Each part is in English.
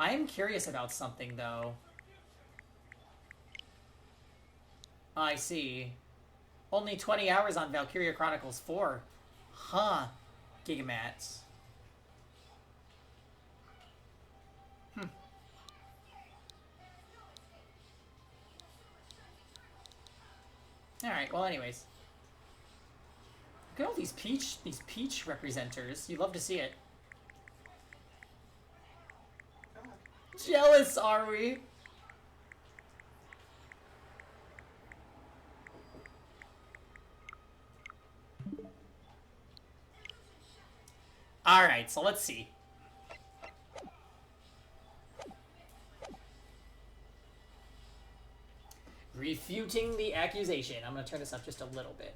I am curious about something, though. I see. Only 20 hours on Valkyria Chronicles 4. Huh. Gigamats. Alright, well anyways. Look at all these peach representers. You love to see it. Jealous, are we? Alright, so let's see. Refuting the accusation. I'm gonna turn this up just a little bit.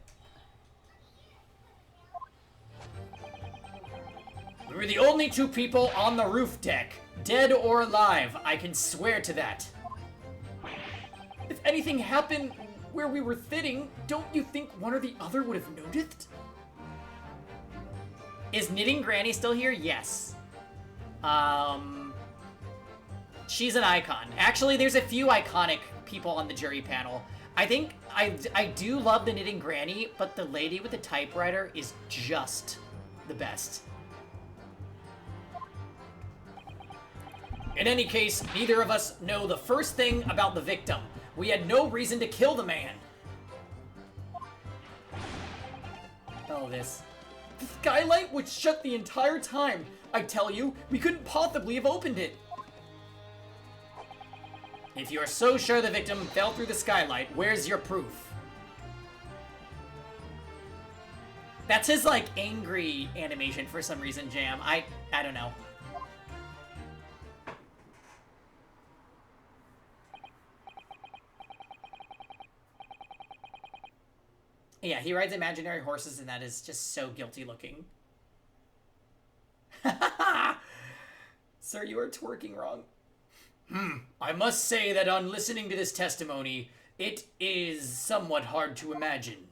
We were the only two people on the roof deck, dead or alive. I can swear to that. If anything happened where we were sitting, don't you think one or the other would have noticed? Is Knitting Granny still here? Yes. She's an icon. Actually, there's a few iconic people on the jury panel. I think I do love the Knitting Granny, but the lady with the typewriter is just the best. In any case, neither of us know the first thing about the victim. We had no reason to kill the man. Oh, this. The skylight was shut the entire time. I tell you, we couldn't possibly have opened it. If you're so sure the victim fell through the skylight, where's your proof? That's his, like, angry animation for some reason, Jam. I don't know. Yeah, he rides imaginary horses, and that is just so guilty looking. Sir, you are twerking wrong. I must say that on listening to this testimony, it is somewhat hard to imagine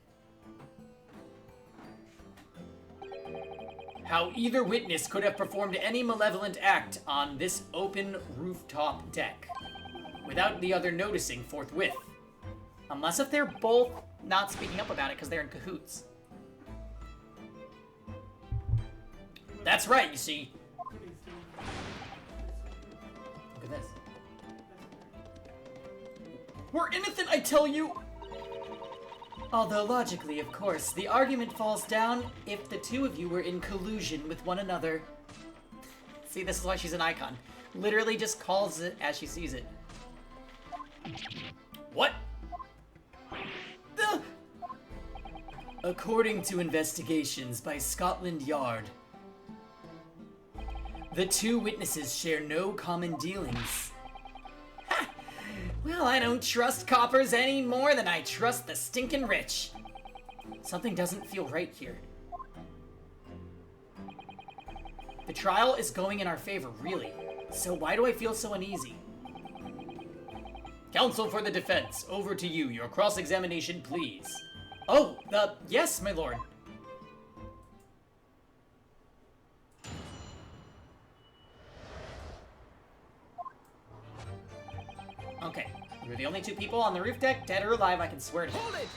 how either witness could have performed any malevolent act on this open rooftop deck without the other noticing forthwith. Unless if they're both not speaking up about it because they're in cahoots. That's right, you see. Look at this. We're innocent, I tell you! Although logically, of course, the argument falls down if the two of you were in collusion with one another. See, this is why she's an icon. Literally just calls it as she sees it. What? According to investigations by Scotland Yard, the two witnesses share no common dealings. Ha! Well, I don't trust coppers any more than I trust the stinking rich. Something doesn't feel right here. The trial is going in our favor, really. So why do I feel so uneasy? Counsel for the defense, over to you. Your cross-examination, please. Oh, yes, my lord. Okay, we're the only two people on the roof deck, dead or alive, I can swear to. Hold it!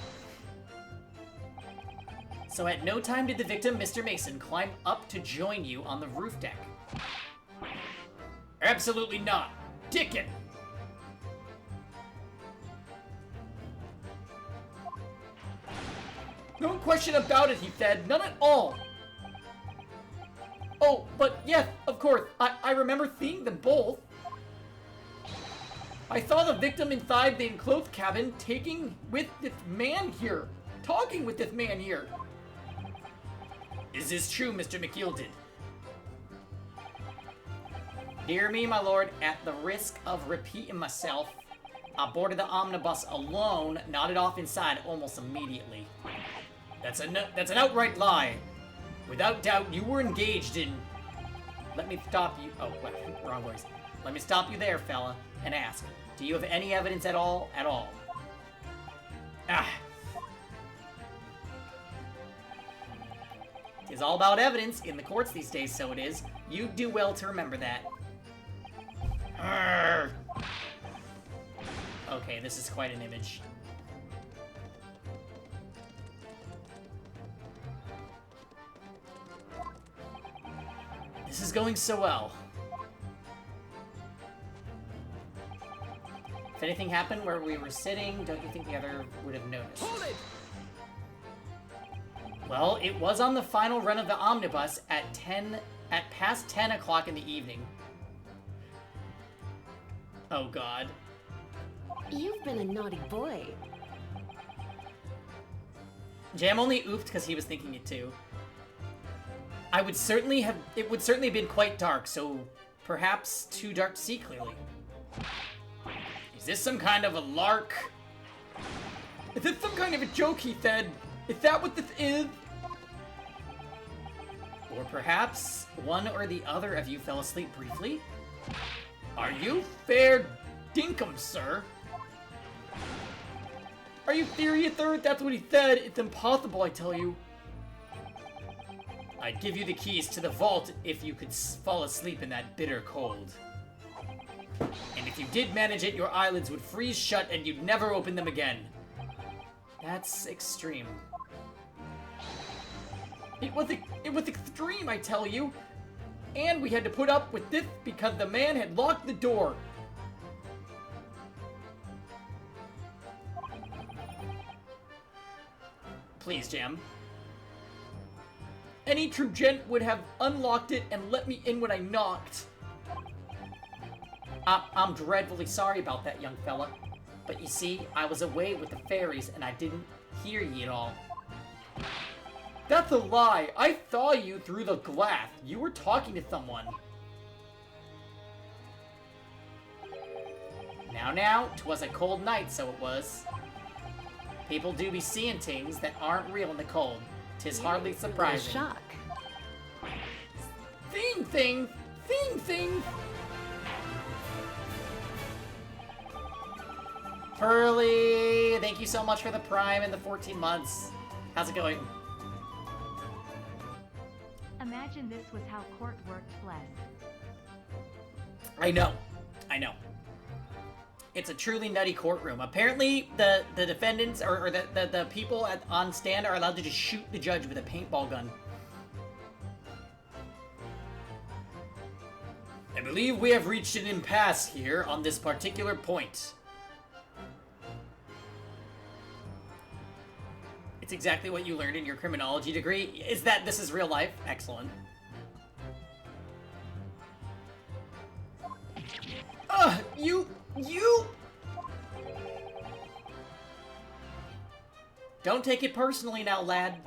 So at no time did the victim, Mr. Mason, climb up to join you on the roof deck? Absolutely not. Dickin! No question about it, he said. None at all. Oh, but yes, of course. I remember seeing them both. I saw the victim inside the enclosed cabin talking with this man here. Is this true, Mr. McKeeldon? Dear me, my lord, at the risk of repeating myself, I boarded the omnibus alone, nodded off inside almost immediately. That's an outright lie. Without doubt, you were engaged in... Let me stop you... Oh, wait, wrong voice. Let me stop you there, fella, and ask, do you have any evidence at all? Ah. It's all about evidence in the courts these days, so it is. You do well to remember that. Arrgh. Okay, this is quite an image. This is going so well. If anything happened where we were sitting, don't you think the other would have noticed? Hold it! Well, it was on the final run of the omnibus at past 10 o'clock in the evening. Oh god. You've been a naughty boy. Jam only oofed because he was thinking it too. It would certainly have been quite dark, so perhaps too dark to see clearly. Is this some kind of a lark? Is this some kind of a joke, he said? Is that what this is? Or perhaps one or the other of you fell asleep briefly? Are you fair dinkum, sir? Are you serious, sir? That's what he said. It's impossible, I tell you. I'd give you the keys to the vault if you could fall asleep in that bitter cold. And if you did manage it, your eyelids would freeze shut and you'd never open them again. That's extreme. It was extreme, I tell you. And we had to put up with this because the man had locked the door. Please, Jam. Any true gent would have unlocked it and let me in when I knocked. I'm dreadfully sorry about that, young fella. But you see, I was away with the fairies and I didn't hear ye at all. That's a lie! I saw you through the glass. You were talking to someone. Now, 'twas a cold night, so it was. People do be seeing things that aren't real in the cold. 'Tis hardly surprising. Shock. Seeing things! Seeing things! Pearly! Thank you so much for the Prime and the 14 months. How's it going? Imagine this was how court worked, bless. I know. It's a truly nutty courtroom. Apparently, the defendants or the people on stand are allowed to just shoot the judge with a paintball gun. I believe we have reached an impasse here on this particular point. It's exactly what you learned in your criminology degree. Is that this is real life? Excellent. You! Don't take it personally now, lad.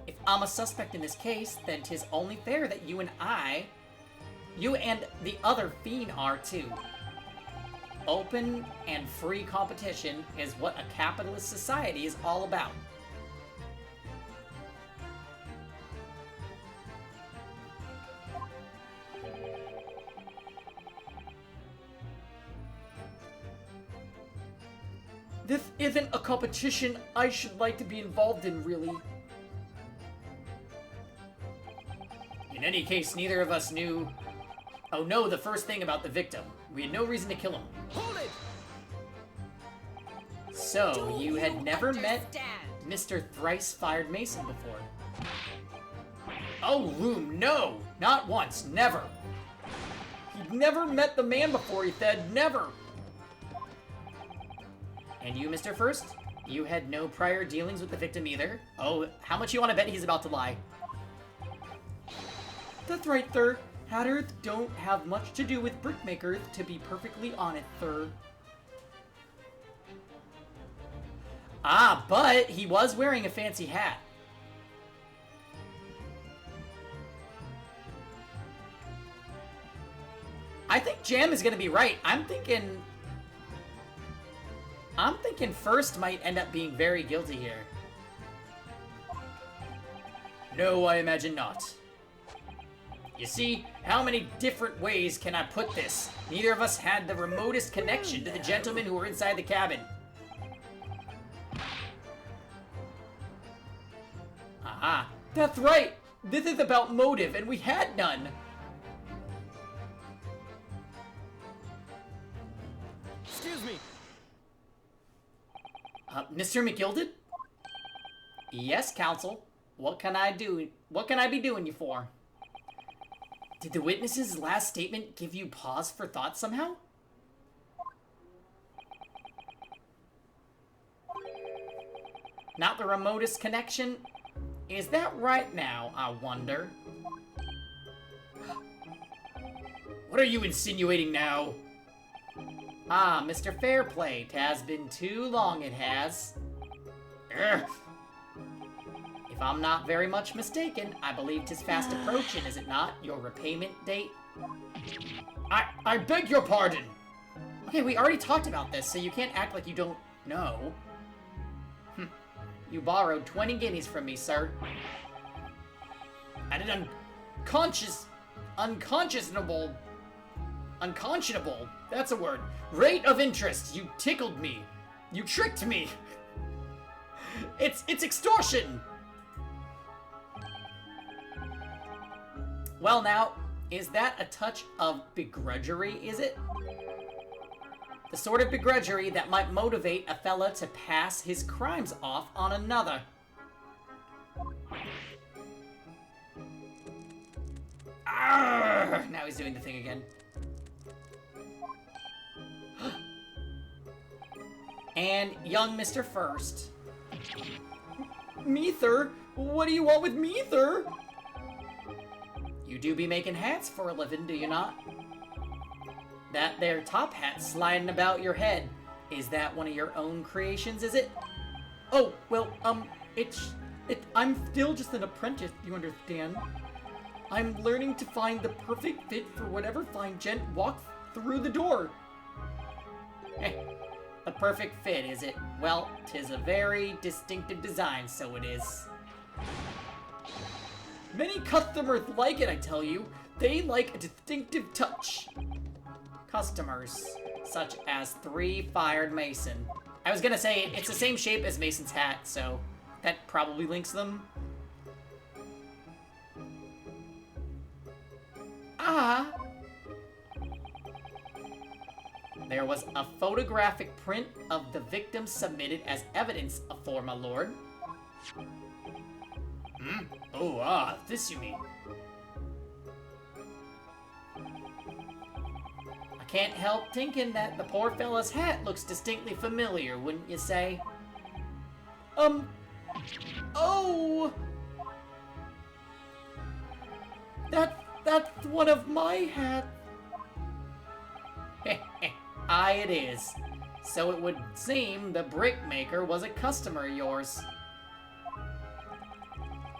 If I'm a suspect in this case, then 'tis only fair that you and the other fiend are too. Open and free competition is what a capitalist society is all about. This isn't a competition I should like to be involved in, really. In any case, neither of us knew... Oh no, the first thing about the victim. We had no reason to kill him. Hold it! So, you had never met Mr. Thrice-Fired Mason before? Oh, Loom, no! Not once, never! He'd never met the man before, he said, never! And you, Mr. First? You had no prior dealings with the victim either? Oh, how much you want to bet he's about to lie? That's right, sir. Hatters don't have much to do with brickmakers, to be perfectly honest, sir. Ah, but he was wearing a fancy hat. I think Jam is gonna be right. I'm thinking First might end up being very guilty here. No, I imagine not. You see, how many different ways can I put this? Neither of us had the remotest connection to the gentlemen who were inside the cabin. Aha, that's right! This is about motive, and we had none! Excuse me. Mr. McGilded? Yes, Counsel. What can I do? What can I be doing you for? Did the witness's last statement give you pause for thought somehow? Not the remotest connection? Is that right now, I wonder? What are you insinuating now? Ah, Mr. Fairplay, 'tas been too long, it has. Urgh. If I'm not very much mistaken, I believe 'tis fast approaching, is it not? Your repayment date? I beg your pardon! Okay, we already talked about this, so you can't act like you don't know. You borrowed 20 guineas from me, sir. At an unconscionable, that's a word, rate of interest. You tickled me. You tricked me. It's extortion. Well now, is that a touch of begrudgery, is it? The sort of begrudgery that might motivate a fella to pass his crimes off on another. Arrgh! Now he's doing the thing again. And young Mr. First. Meether? What do you want with Meether? You do be making hats for a living, do you not? That there top hat sliding about your head, is that one of your own creations, is it? Oh, well, I'm still just an apprentice, you understand? I'm learning to find the perfect fit for whatever fine gent walks through the door. The perfect fit, is it? Well, 'tis a very distinctive design, so it is. Many customers like it, I tell you. They like a distinctive touch. Customers, such as 3-Fired Mason. I was gonna say, it's the same shape as Mason's hat, so that probably links them. Ah! There was a photographic print of the victim submitted as evidence for my lord. Oh, this you mean. I can't help thinking that the poor fella's hat looks distinctly familiar, wouldn't you say? Oh! That's one of my hats. Aye, it is. So it would seem the brickmaker was a customer of yours.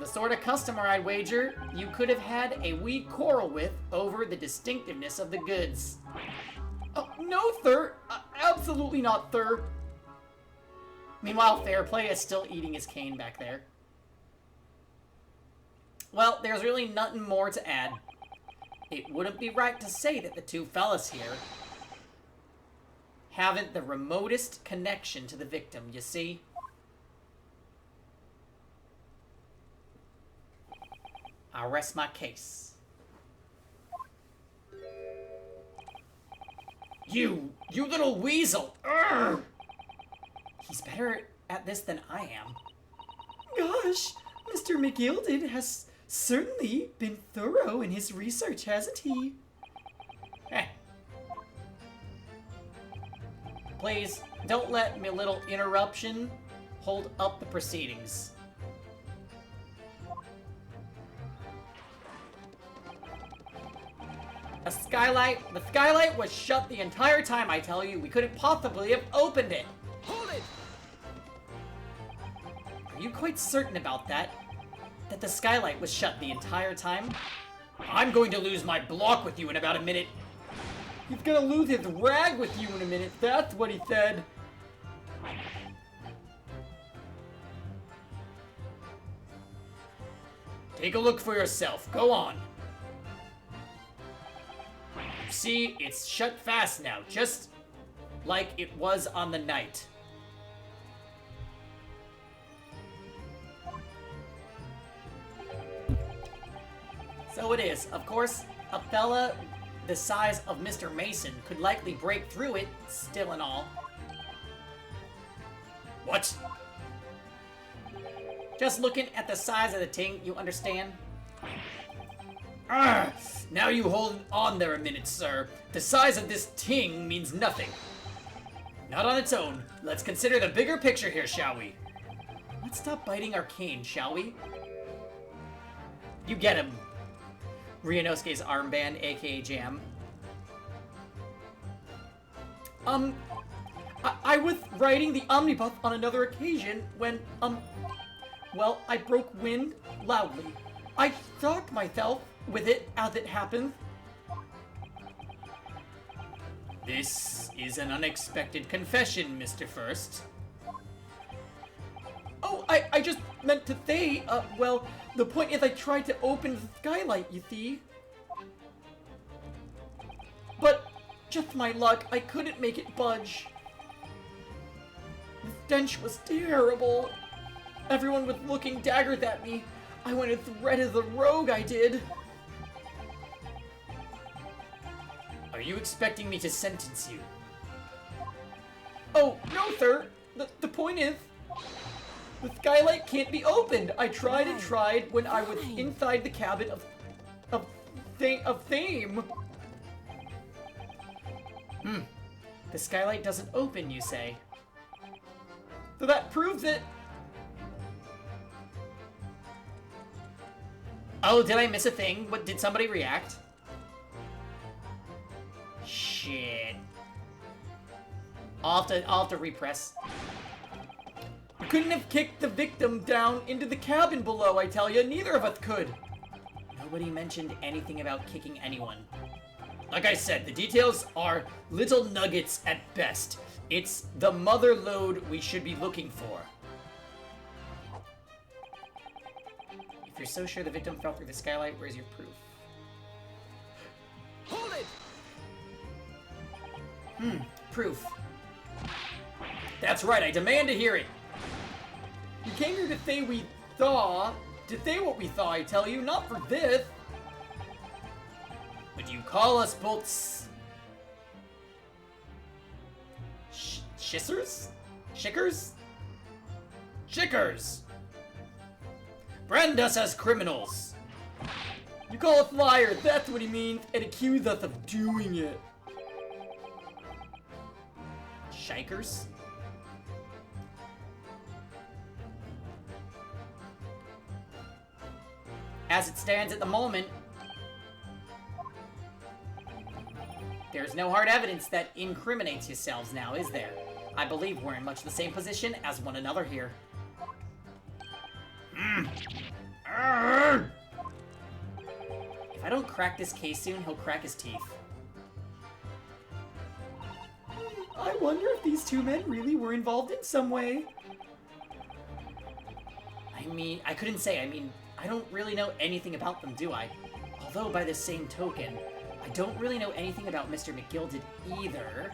The sort of customer, I'd wager, you could have had a wee quarrel with over the distinctiveness of the goods. Oh, no, sir! Absolutely not, sir! Meanwhile, Fairplay is still eating his cane back there. Well, there's really nothing more to add. It wouldn't be right to say that the two fellas here haven't the remotest connection to the victim, you see? I'll rest my case. You little weasel! Urgh! He's better at this than I am. Gosh, Mr. McGilded has certainly been thorough in his research, hasn't he? Please, don't let me little interruption hold up the proceedings. The skylight was shut the entire time, I tell you. We couldn't possibly have opened it. Hold it! Are you quite certain about that? That the skylight was shut the entire time? I'm going to lose my block with you in about a minute. He's gonna lose his rag with you in a minute, that's what he said. Take a look for yourself, go on. See, it's shut fast now, just like it was on the night. So it is. Of course, a fella the size of Mr. Mason could likely break through it, still and all. What? Just looking at the size of the ting, you understand? Now you hold on there a minute, sir. The size of this ting means nothing. Not on its own. Let's consider the bigger picture here, shall we? Let's stop biting our cane, shall we? You get him. Ryunosuke's armband, aka Jam. I was riding the omnibus on another occasion when, well, I broke wind loudly. I shocked myself with it as it happened. This is an unexpected confession, Mr. First. Oh, I just meant to say, well, the point is I tried to open the skylight, you see. But, just my luck, I couldn't make it budge. The stench was terrible. Everyone was looking daggers at me. I went as red as a rogue, I did. Are you expecting me to sentence you? Oh, no, sir. The point is, the skylight can't be opened. I tried and tried when I was inside the cabin of Fame. The skylight doesn't open, you say? So that proves it. Oh, did I miss a thing? What, did somebody react? Shit. I'll have to repress. You couldn't have kicked the victim down into the cabin below, I tell you. Neither of us could. Nobody mentioned anything about kicking anyone. Like I said, the details are little nuggets at best. It's the mother lode we should be looking for. If you're so sure the victim fell through the skylight, where's your proof? Hold it! Proof. That's right, I demand to hear it. You came here to say we saw, to say what we saw, I tell you, not for this. Would you call us both shissers? Shickers? Shickers! Brand us as criminals. You call us liars, that's what he means, and accuse us of doing it. Shikers? As it stands at the moment, there's no hard evidence that incriminates yourselves now, is there? I believe we're in much the same position as one another here. If I don't crack this case soon, he'll crack his teeth. I wonder if these two men really were involved in some way. I mean, I couldn't say. I mean, I don't really know anything about them, do I? Although, by the same token, I don't really know anything about Mr. McGilded either.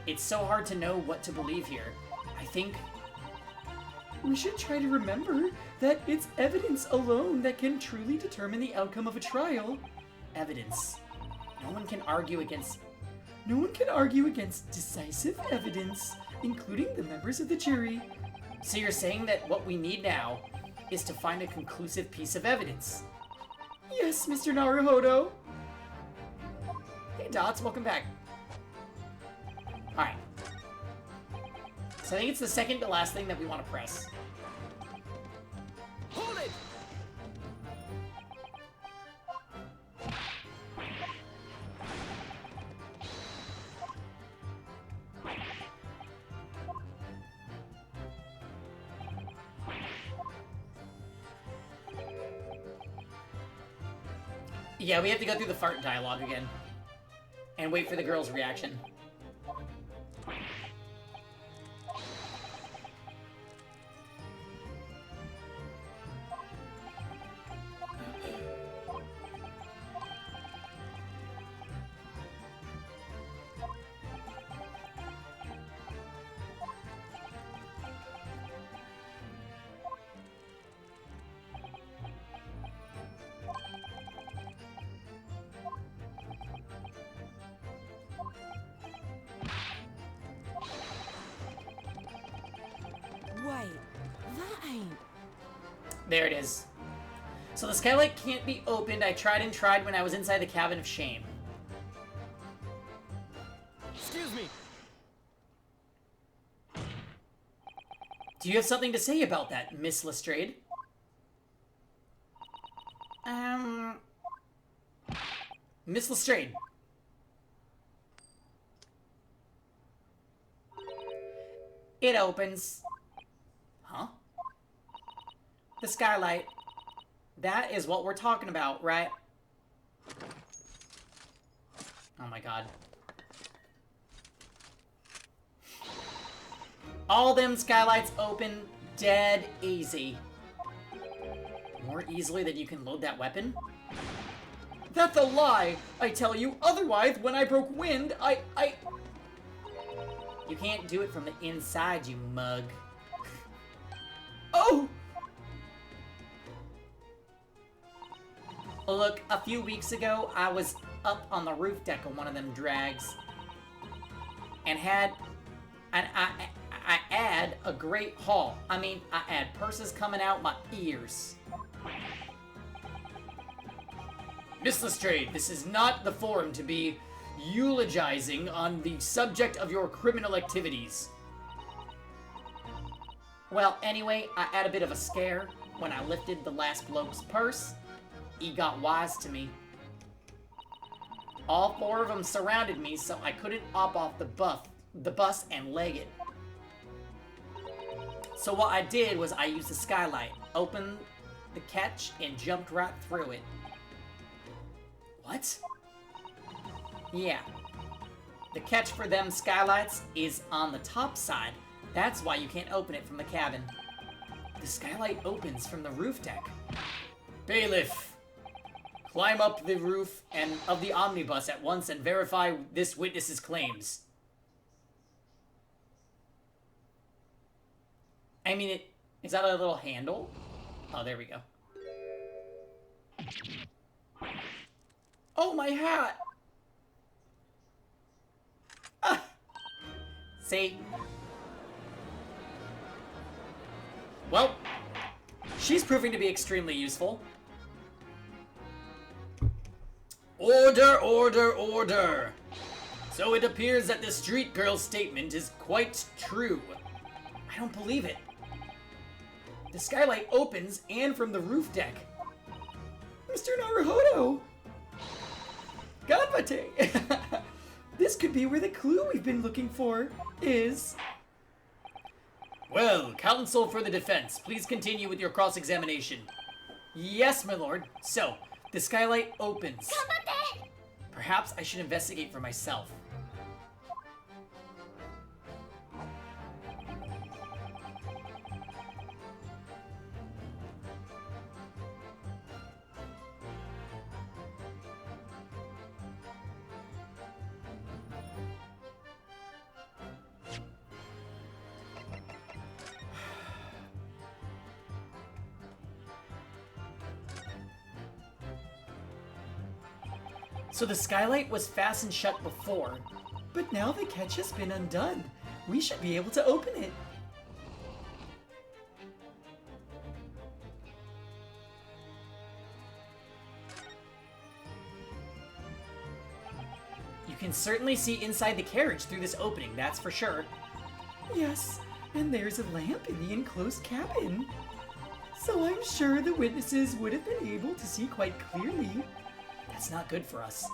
It's so hard to know what to believe here. I think we should try to remember that it's evidence alone that can truly determine the outcome of a trial. Evidence. No one can argue against decisive evidence, including the members of the jury. So you're saying that what we need now is to find a conclusive piece of evidence? Yes, Mr. Naruhodo. Hey, Dots, welcome back. Alright. So I think it's the second to last thing that we want to press. Hold it! Yeah, we have to go through the fart dialogue again. And wait for the girl's reaction. There it is. So the skylight can't be opened. I tried and tried when I was inside the cabin of shame. Excuse me. Do you have something to say about that, Miss Lestrade? Miss Lestrade. It opens. Huh? The skylight. That is what we're talking about, right? Oh my god. All them skylights open dead easy. More easily than you can load that weapon? That's a lie! I tell you, otherwise, when I broke wind, I... You can't do it from the inside, you mug. Oh! Look, a few weeks ago, I was up on the roof deck of one of them drags. And I had a great haul. I mean, I had purses coming out my ears. Miss Lestrade, this is not the forum to be eulogizing on the subject of your criminal activities. Well, anyway, I had a bit of a scare when I lifted the last bloke's purse. He got wise to me. All four of them surrounded me, so I couldn't hop off the bus and leg it. So what I did was I used the skylight, opened the catch, and jumped right through it. What? Yeah. The catch for them skylights is on the top side. That's why you can't open it from the cabin. The skylight opens from the roof deck. Bailiff, climb up the roof of the omnibus at once and verify this witness's claims. I mean, is that a little handle? Oh, there we go. Oh, my hat! Ah! See? Well, she's proving to be extremely useful. Order, order, order! So it appears that the street girl's statement is quite true. I don't believe it. The skylight opens, and from the roof deck. Mr. Naruhodo! Gabate! This could be where the clue we've been looking for is. Well, counsel for the defense, please continue with your cross-examination. Yes, my lord. So, the skylight opens. Perhaps I should investigate for myself. So the skylight was fastened shut before, but now the catch has been undone. We should be able to open it. You can certainly see inside the carriage through this opening, that's for sure. Yes, and there's a lamp in the enclosed cabin. So I'm sure the witnesses would have been able to see quite clearly. That's not good for us.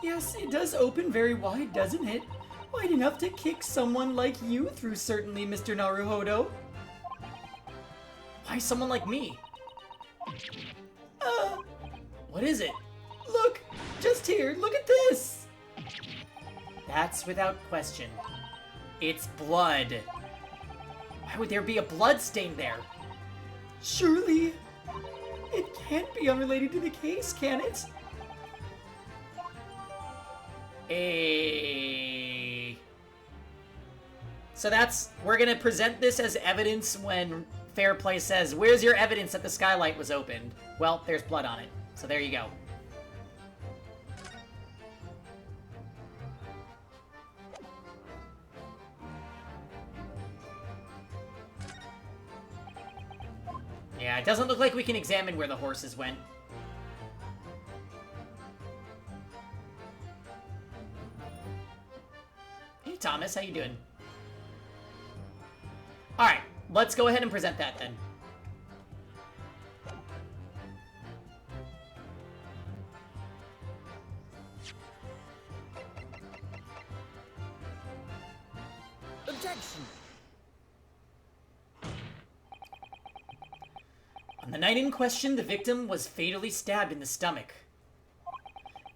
Yes, it does open very wide, doesn't it? Wide enough to kick someone like you through, certainly, Mr. Naruhodo. Why someone like me? What is it? Look! Just here, look at this! That's without question. It's blood. Why would there be a blood stain there? Surely, it can't be unrelated to the case, can it? So we're gonna present this as evidence when Fairplay says, where's your evidence that the skylight was opened? Well, there's blood on it. So there you go. Yeah, it doesn't look like we can examine where the horses went. Hey, Thomas, how you doing? Alright, let's go ahead and present that then. Objection! On the night in question, the victim was fatally stabbed in the stomach.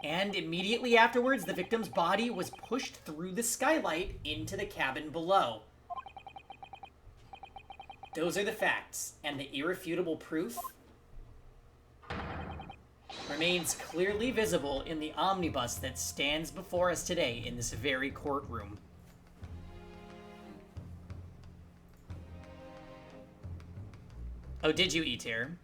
And immediately afterwards, the victim's body was pushed through the skylight into the cabin below. Those are the facts, and the irrefutable proof remains clearly visible in the omnibus that stands before us today in this very courtroom. Oh, did you, E-Tier?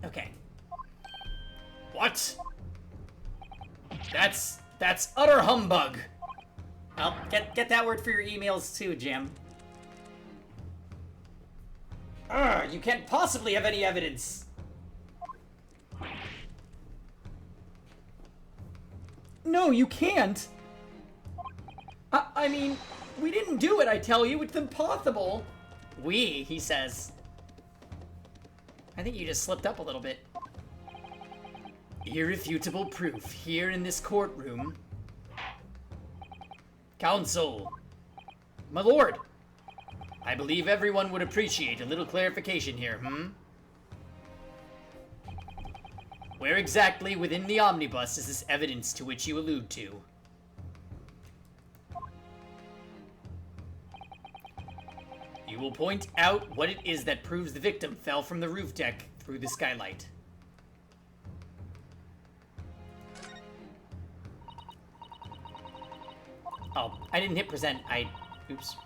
Okay. What? That's utter humbug. Well, get that word for your emails too, Jim. You can't possibly have any evidence. No, you can't. I mean, we didn't do it, I tell you. It's impossible. We, he says. I think you just slipped up a little bit. Irrefutable proof here in this courtroom. Counsel. My lord. I believe everyone would appreciate a little clarification here, Where exactly within the omnibus is this evidence to which you allude to? You will point out what it is that proves the victim fell from the roof deck through the skylight. Oh, I didn't hit present. Oops.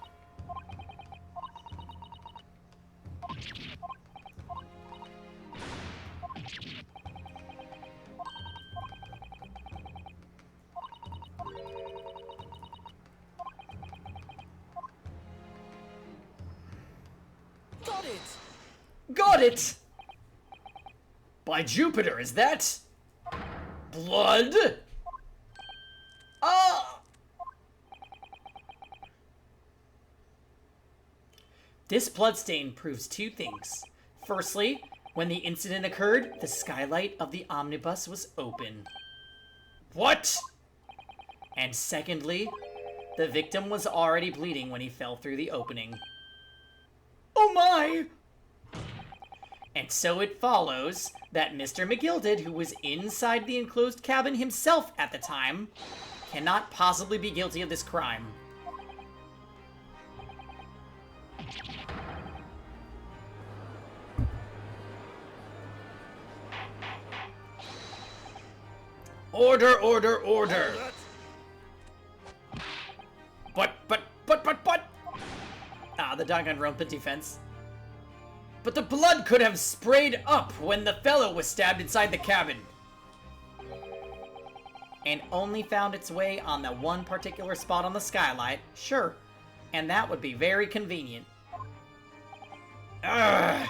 Got it! Got it! By Jupiter, is that blood? This bloodstain proves two things. Firstly, when the incident occurred, the skylight of the omnibus was open. What? And secondly, the victim was already bleeding when he fell through the opening. Oh my! And so it follows that Mr. McGilded, who was inside the enclosed cabin himself at the time, cannot possibly be guilty of this crime. Order, order, order! But! The Danganronpa defense. But the blood could have sprayed up when the fellow was stabbed inside the cabin. And only found its way on the one particular spot on the skylight, sure. And that would be very convenient. Ugh.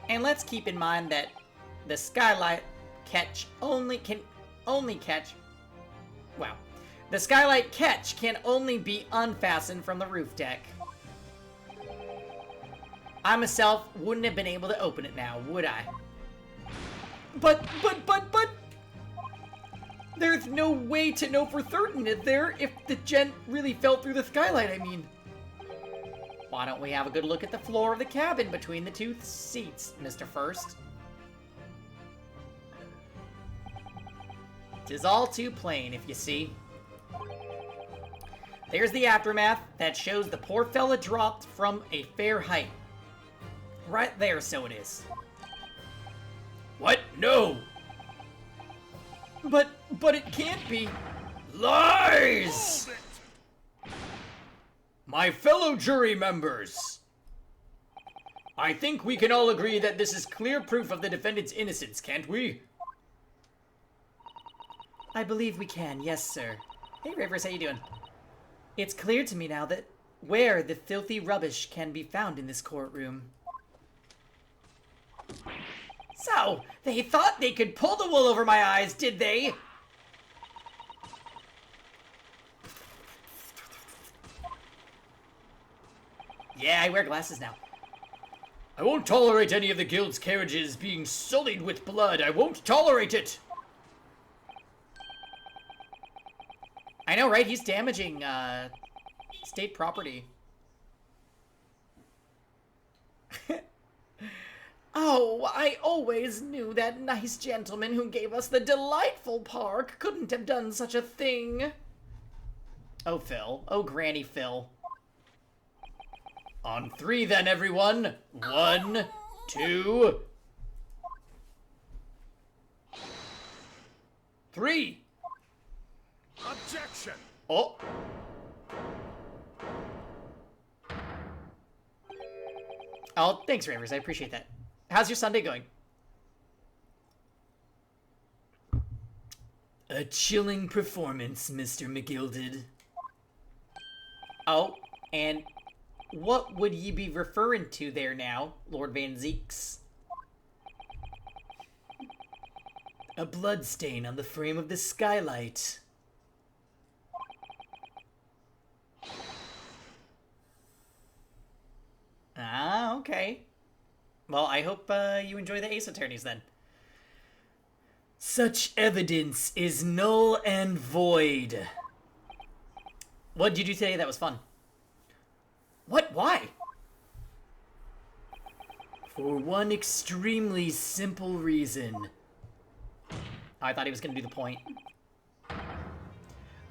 And let's keep in mind that the skylight the The skylight catch can only be unfastened from the roof deck. I myself wouldn't have been able to open it now, would I? But... There's no way to know for certain, is there? If the gent really fell through the skylight, I mean. Why don't we have a good look at the floor of the cabin between the two seats, Mr. First? 'Tis all too plain, if you see. There's the aftermath that shows the poor fella dropped from a fair height. Right there, so it is. What? No! But it can't be. Lies! My fellow jury members, I think we can all agree that this is clear proof of the defendant's innocence, can't we? I believe we can, yes, sir. Hey, Rivers, how you doing? It's clear to me now that where the filthy rubbish can be found in this courtroom. So, they thought they could pull the wool over my eyes, did they? Yeah, I wear glasses now. I won't tolerate any of the guild's carriages being sullied with blood. I won't tolerate it! I know, right? He's damaging, state property. Oh, I always knew that nice gentleman who gave us the delightful park couldn't have done such a thing. Oh, Phil. Oh, Granny Phil. On 3, then, everyone. 1, 2, 3. Objection! Oh. Oh, thanks, Ravers. I appreciate that. How's your Sunday going? A chilling performance, Mr. McGilded. Oh, and what would ye be referring to there now, Lord Van Zeeks? A bloodstain on the frame of the skylight. Ah, okay. Well, I hope you enjoy the Ace Attorneys then. Such evidence is null and void. What did you do today that was fun? What? Why? For one extremely simple reason. Oh, I thought he was going to do the point.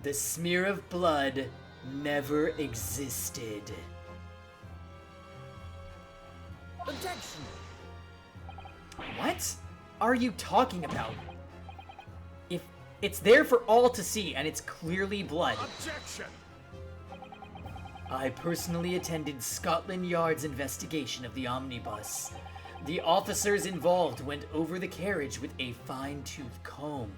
The smear of blood never existed. Objection! What are you talking about? If it's there for all to see and it's clearly blood. Objection! I personally attended Scotland Yard's investigation of the omnibus. The officers involved went over the carriage with a fine-tooth comb.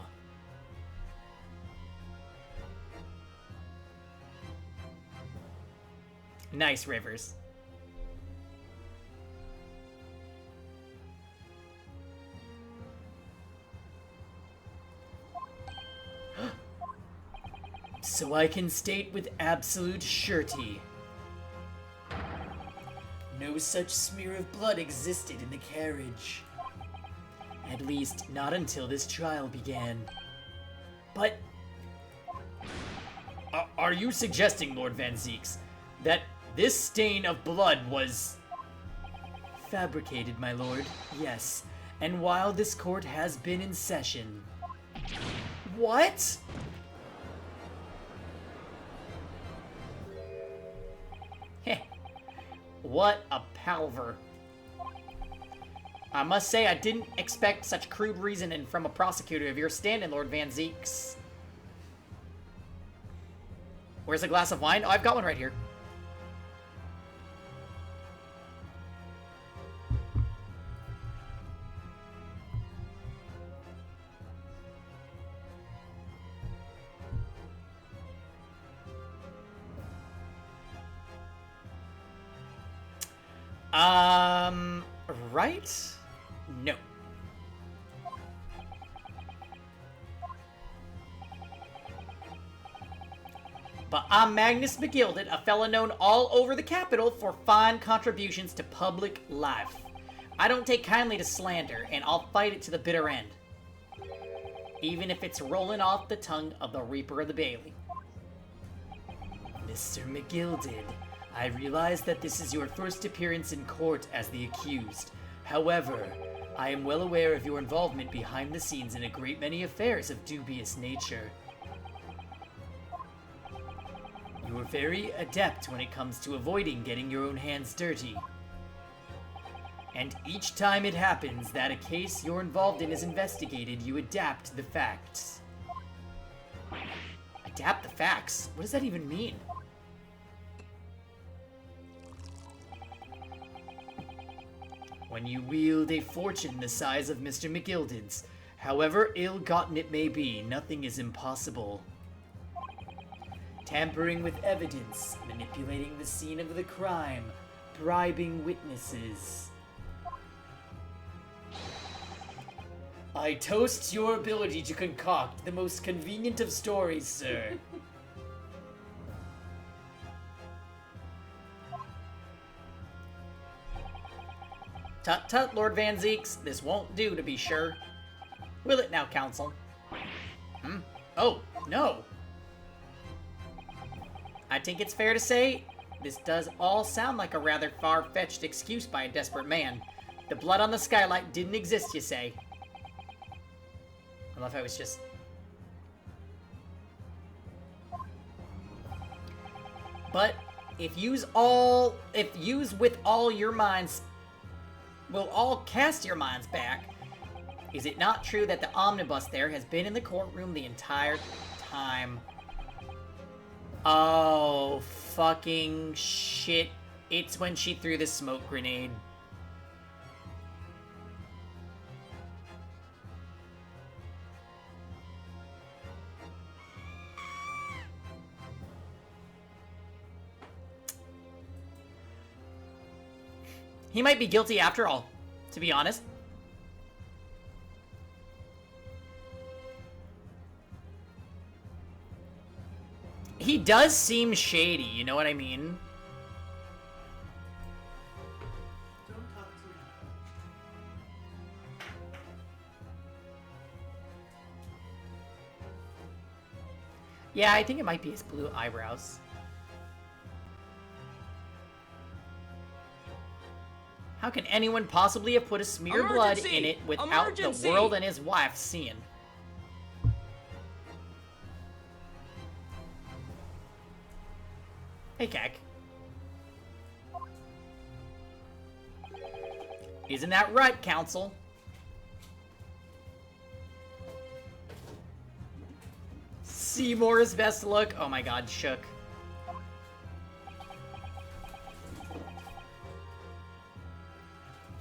Nice, Rivers. So I can state with absolute surety, no such smear of blood existed in the carriage. At least, not until this trial began. But... are you suggesting, Lord Van Zeeks, that this stain of blood was... fabricated, my lord? Yes. And while this court has been in session... What? Heh. What a palver. I must say, I didn't expect such crude reasoning from a prosecutor of your standing, Lord Van Zeeks. Where's a glass of wine? Oh, I've got one right here. Right? No. but I'm Magnus McGilded, a fella known all over the capital for fine contributions to public life. I don't take kindly to slander, and I'll fight it to the bitter end. Even if it's rolling off the tongue of the Reaper of the Bailey. Mr. McGilded, I realize that this is your first appearance in court as the accused. However, I am well aware of your involvement behind the scenes in a great many affairs of dubious nature. You are very adept when it comes to avoiding getting your own hands dirty. And each time it happens that a case you're involved in is investigated, you adapt the facts. Adapt the facts? What does that even mean? When you wield a fortune the size of Mr. McGilded's, however ill-gotten it may be, nothing is impossible. Tampering with evidence, manipulating the scene of the crime, bribing witnesses. I toast your ability to concoct the most convenient of stories, sir. Tut tut, Lord Van Zeeks, this won't do to be sure. Will it now, Counsel? Oh, no. I think it's fair to say, this does all sound like a rather far-fetched excuse by a desperate man. The blood on the skylight didn't exist, you say? I love how it's just... But, if use with all your minds... will all cast your minds back. Is it not true that the omnibus there has been in the courtroom the entire time? Oh, fucking shit. It's when she threw the smoke grenade. He might be guilty after all, to be honest. He does seem shady, you know what I mean? Don't talk to me. Yeah, I think it might be his blue eyebrows. How can anyone possibly have put a smear of blood in it without the world and his wife seeing? Hey, Kek. Isn't that right, Counsel? Seymour's best look. Oh my god, shook.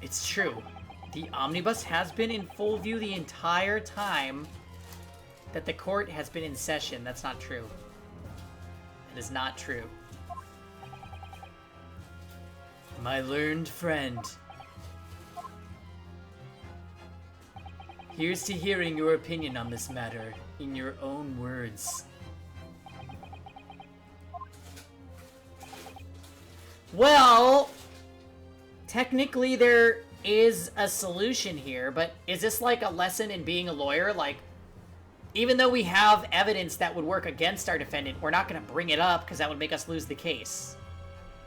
It's true. The omnibus has been in full view the entire time that the court has been in session. That's not true. It is not true. My learned friend. Here's to hearing your opinion on this matter in your own words. Well, technically there is a solution here, but is this like a lesson in being a lawyer? Like, even though we have evidence that would work against our defendant, we're not going to bring it up because that would make us lose the case.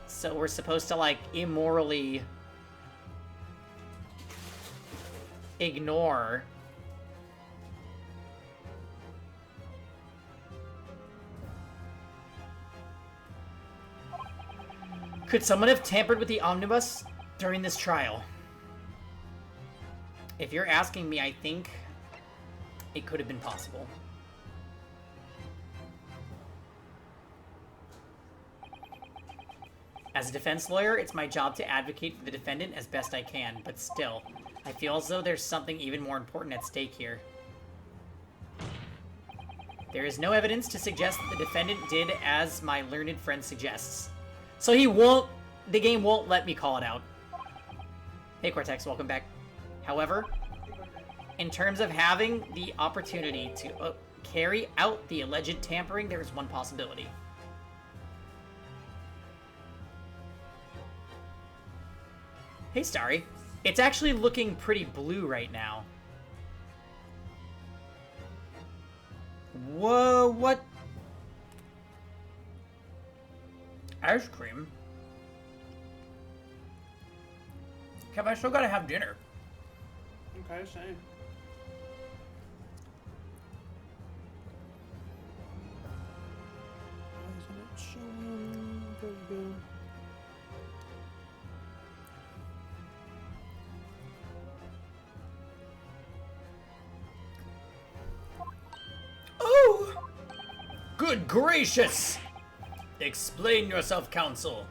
So we're supposed to, like, immorally ignore. Could someone have tampered with the omnibus during this trial? If you're asking me, I think it could have been possible. As a defense lawyer, it's my job to advocate for the defendant as best I can, but still, I feel as though there's something even more important at stake here. There is no evidence to suggest that the defendant did as my learned friend suggests. So the game won't let me call it out. Hey Cortex, welcome back. However, in terms of having the opportunity to carry out the alleged tampering, there is one possibility. Hey, Starry. It's actually looking pretty blue right now. Whoa, what? Ice cream? Kev, I still gotta have dinner. Okay, same. Why isn't it showing? There we go. Oh! Good gracious! Explain yourself, Council.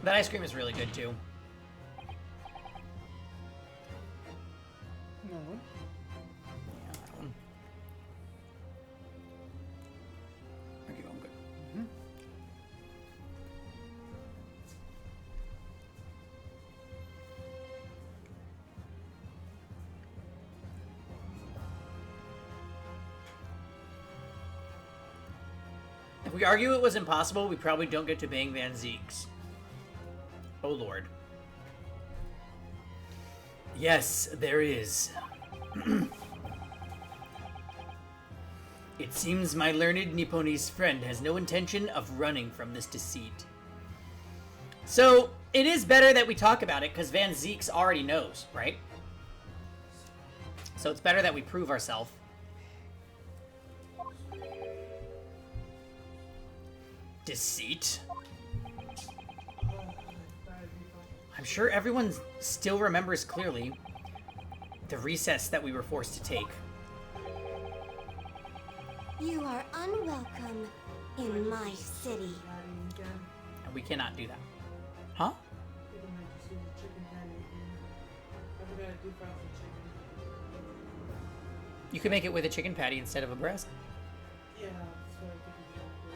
That ice cream is really good, too. No. Yeah, that one. Thank you, I'm good. If we argue it was impossible, we probably don't get to bang Van Zeeks. Oh, Lord. Yes, there is. It seems my learned Nipponese friend has no intention of running from this deceit. So, it is better that we talk about it, because Van Zeeks already knows, right? So it's better that we prove ourselves. Deceit? I'm sure everyone still remembers clearly the recess that we were forced to take. You are unwelcome in my city. And we cannot do that. Huh? People might just use a chicken patty again. I forgot to deep fry the chicken. You can make it with a chicken patty instead of a breast. Yeah, that's what I think is really cool.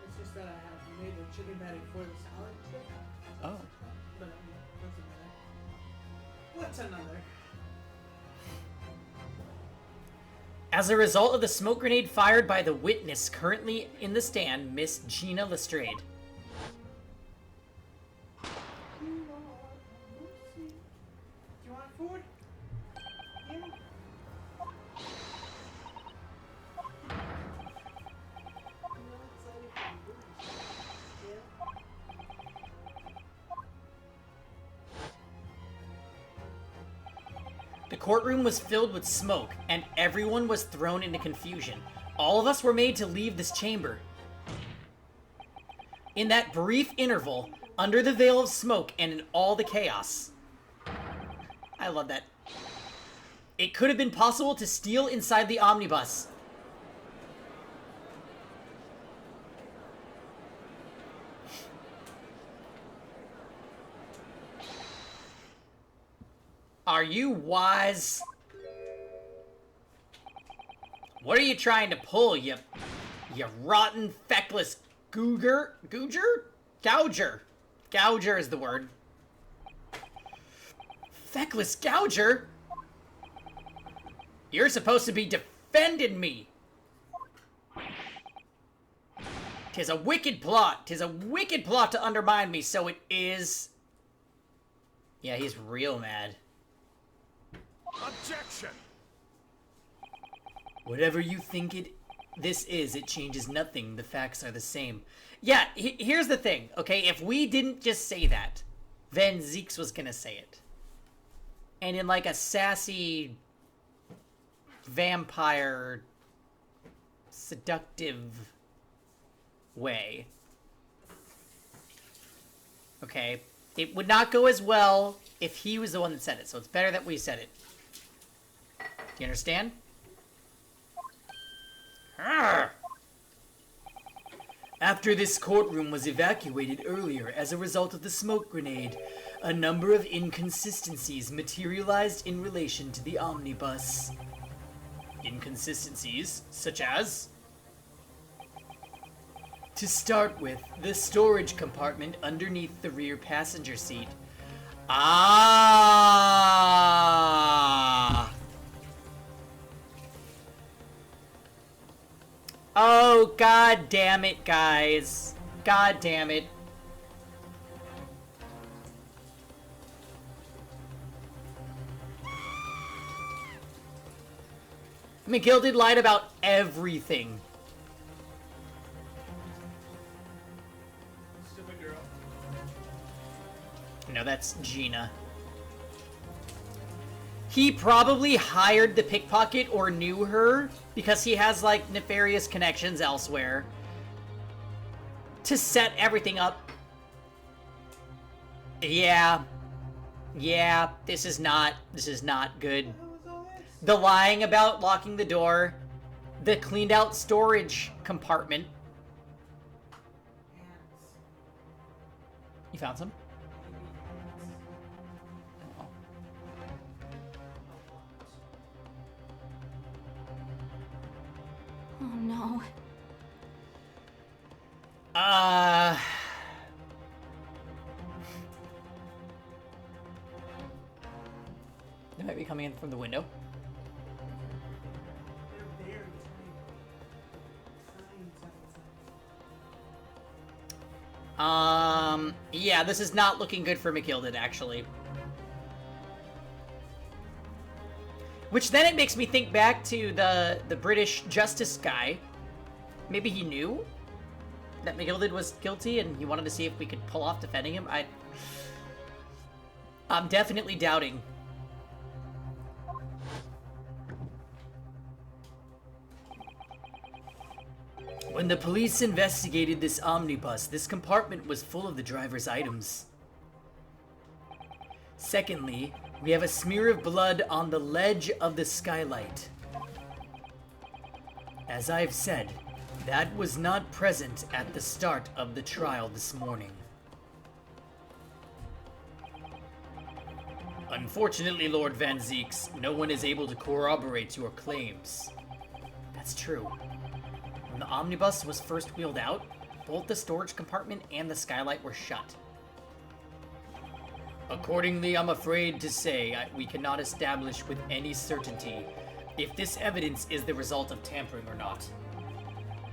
It's just that I have made a chicken patty for the salad chip. Oh. But I mean, doesn't matter. What's another? As a result of the smoke grenade fired by the witness currently in the stand, Miss Gina Lestrade. Do you want food? Yeah. The courtroom was filled with smoke, and everyone was thrown into confusion. All of us were made to leave this chamber. In that brief interval, under the veil of smoke and in all the chaos. I love that. It could have been possible to steal inside the omnibus. Are you wise? What are you trying to pull, you rotten, feckless googer? Gouger. Gouger is the word. Feckless gouger? You're supposed to be defending me. 'Tis a wicked plot. 'Tis a wicked plot to undermine me, so it is. Yeah, he's real mad. Objection! Whatever you think this is, it changes nothing. The facts are the same. Yeah, here's the thing, okay? If we didn't just say that, Van Zeeks was gonna say it. And in like a sassy, vampire, seductive way. Okay? It would not go as well if he was the one that said it, so it's better that we said it. Do you understand? Arrgh. After this courtroom was evacuated earlier as a result of the smoke grenade, a number of inconsistencies materialized in relation to the omnibus. Inconsistencies such as... To start with, the storage compartment underneath the rear passenger seat. Ah! Oh, god damn it, guys. God damn it. McGilded lied about everything. Stupid girl. No, that's Gina. He probably hired the pickpocket or knew her because he has, like, nefarious connections elsewhere to set everything up. Yeah. Yeah, this is not good. The lying about locking the door, the cleaned out storage compartment. Hands. You found some? Oh. Oh no. They might be coming in from the window. They're very tiny. Yeah, this is not looking good for McGilded, actually. Which then it makes me think back to the British justice guy. Maybe he knew that McGilded was guilty and he wanted to see if we could pull off defending him. I'm definitely doubting. When the police investigated this omnibus, this compartment was full of the driver's items. Secondly, we have a smear of blood on the ledge of the skylight. As I've said, that was not present at the start of the trial this morning. Unfortunately, Lord Van Zeeks, no one is able to corroborate your claims. That's true. When the omnibus was first wheeled out, both the storage compartment and the skylight were shut. Accordingly, I'm afraid to say we cannot establish with any certainty if this evidence is the result of tampering or not.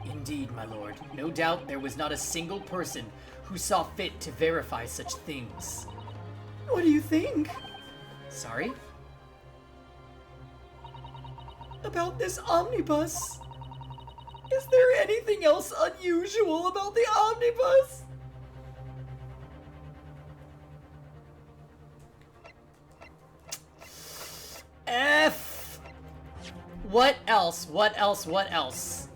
Indeed, my lord, no doubt there was not a single person who saw fit to verify such things. What do you think? Sorry? About this omnibus? Is there anything else unusual about the omnibus? F. What else? What else? What else?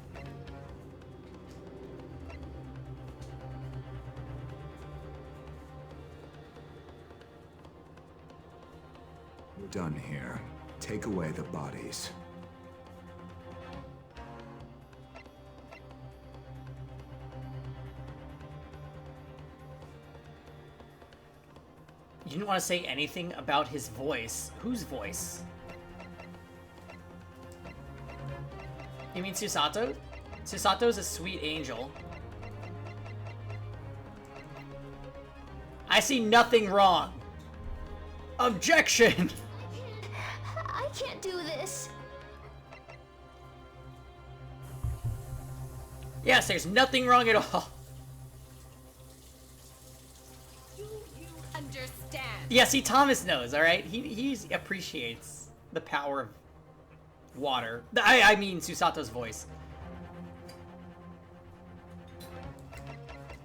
We're done here. Take away the bodies. You didn't want to say anything about his voice. Whose voice? You mean Susato? Susato's a sweet angel. I see nothing wrong. Objection! I can't do this. Yes, there's nothing wrong at all. Do you understand? Yeah, see, Thomas knows, alright? He appreciates the power of water. I mean Susato's voice.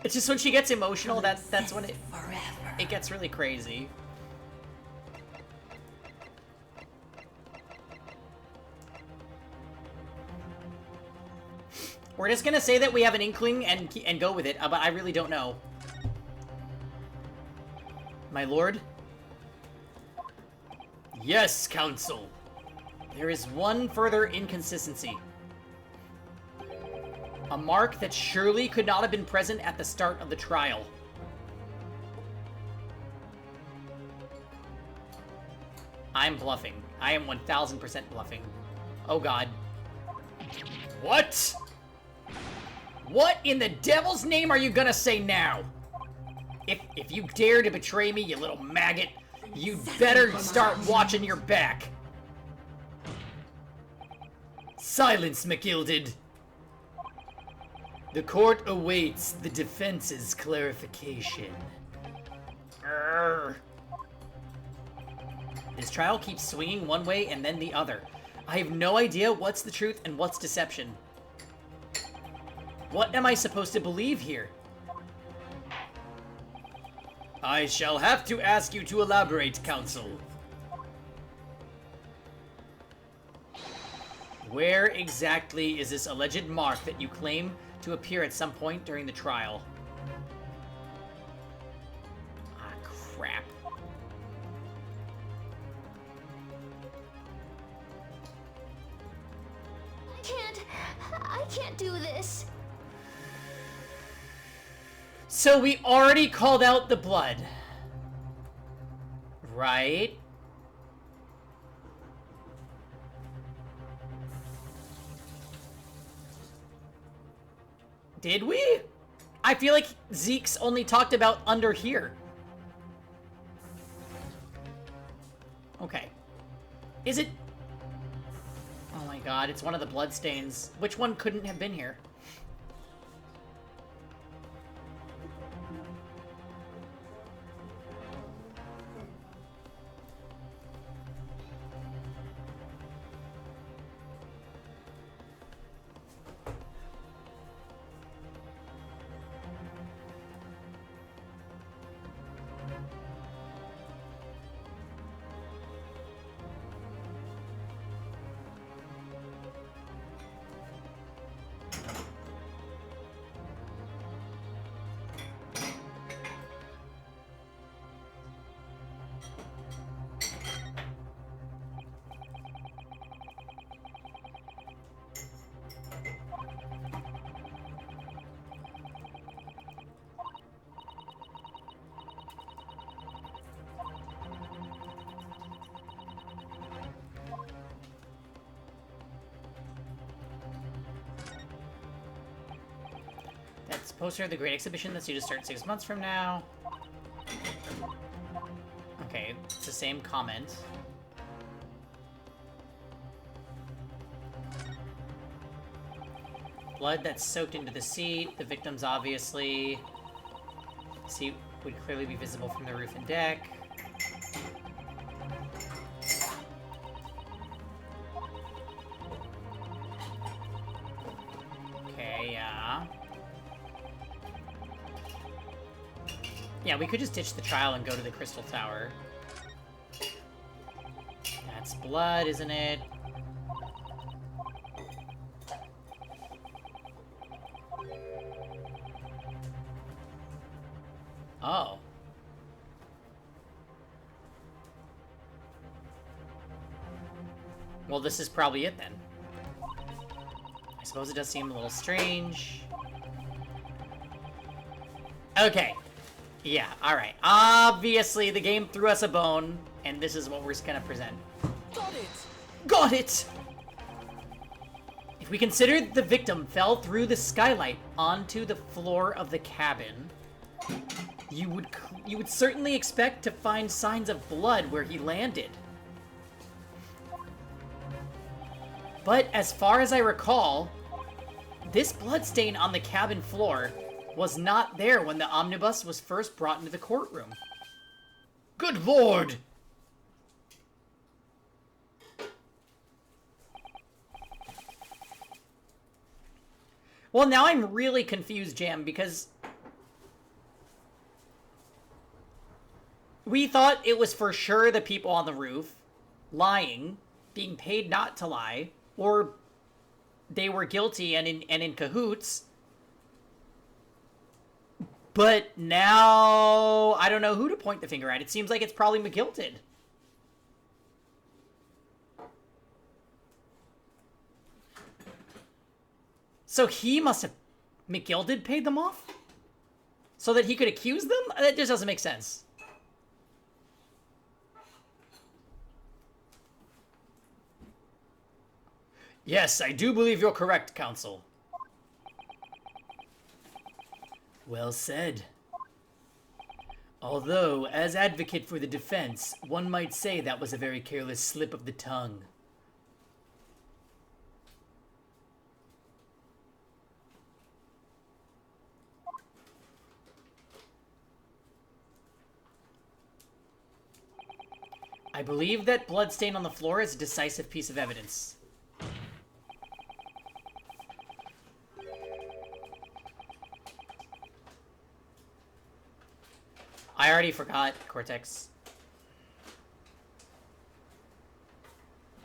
It's just when she gets emotional, that's when it gets really crazy. We're just gonna say that we have an inkling and go with it, but I really don't know. My lord? Yes, counsel. There is one further inconsistency. A mark that surely could not have been present at the start of the trial. I'm bluffing. I am 1000% bluffing. Oh god. What? What in the devil's name are you gonna say now? If you dare to betray me, you little maggot, you'd better start watching your back. Silence, McGilded. The court awaits the defense's clarification. Urgh. This trial keeps swinging one way and then the other. I have no idea what's the truth and what's deception. What am I supposed to believe here? I shall have to ask you to elaborate, Counsel. Where exactly is this alleged mark that you claim to appear at some point during the trial? Ah, crap. I can't do this. So we already called out the blood. Right? Did we? I feel like Zeke's only talked about under here. Okay. Is it... Oh my god, it's one of the bloodstains. Which one couldn't have been here? That's poster of the Great Exhibition that's due to start 6 months from now. Okay, it's the same comment. Blood that's soaked into the seat. The victims obviously... Seat would clearly be visible from the roof and deck. Okay, yeah. Yeah, we could just ditch the trial and go to the Crystal Tower. That's blood, isn't it? Oh. Well, this is probably it then. I suppose it does seem a little strange. Okay. Yeah, alright. Obviously, the game threw us a bone, and this is what we're just gonna present. Got it! Got it! If we consider the victim fell through the skylight onto the floor of the cabin, you would certainly expect to find signs of blood where he landed. But as far as I recall, this bloodstain on the cabin floor was not there when the omnibus was first brought into the courtroom. Good lord! Well, now I'm really confused, Jam, because we thought it was for sure the people on the roof lying, being paid not to lie, or they were guilty and in cahoots. But now I don't know who to point the finger at. It seems like it's probably McGilted. So he must have... McGilted paid them off? So that he could accuse them? That just doesn't make sense. Yes, I do believe you're correct, Counsel. Well said. Although, as advocate for the defense, one might say that was a very careless slip of the tongue. I believe that bloodstain on the floor is a decisive piece of evidence. I already forgot, Cortex.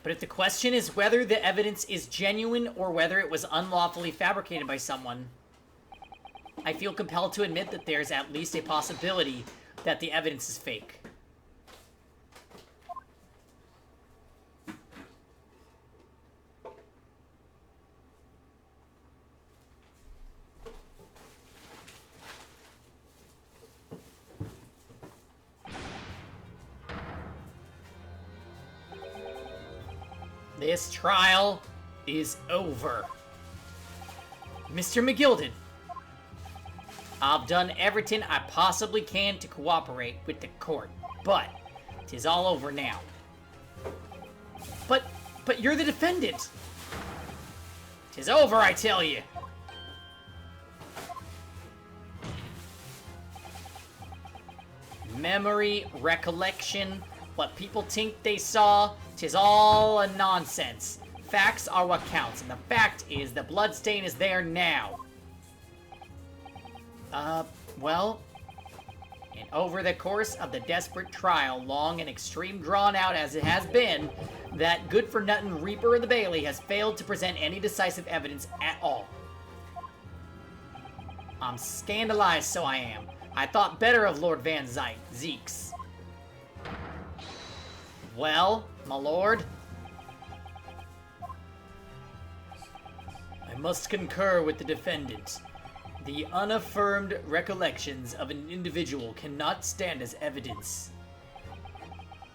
But if the question is whether the evidence is genuine or whether it was unlawfully fabricated by someone, I feel compelled to admit that there's at least a possibility that the evidence is fake. This trial is over. Mr. McGilded, I've done everything I possibly can to cooperate with the court, but 'tis all over now. But you're the defendant. 'Tis over, I tell you. Memory, recollection, what people think they saw, 'tis all a nonsense. Facts are what counts, and the fact is the bloodstain is there now. Well, and over the course of the desperate trial, long and extreme drawn out as it has been, that good-for-nothing Reaper of the Bailey has failed to present any decisive evidence at all. I'm scandalized, so I am. I thought better of Lord Van Zeeks. Well, my lord, I must concur with the defendant. The unaffirmed recollections of an individual cannot stand as evidence.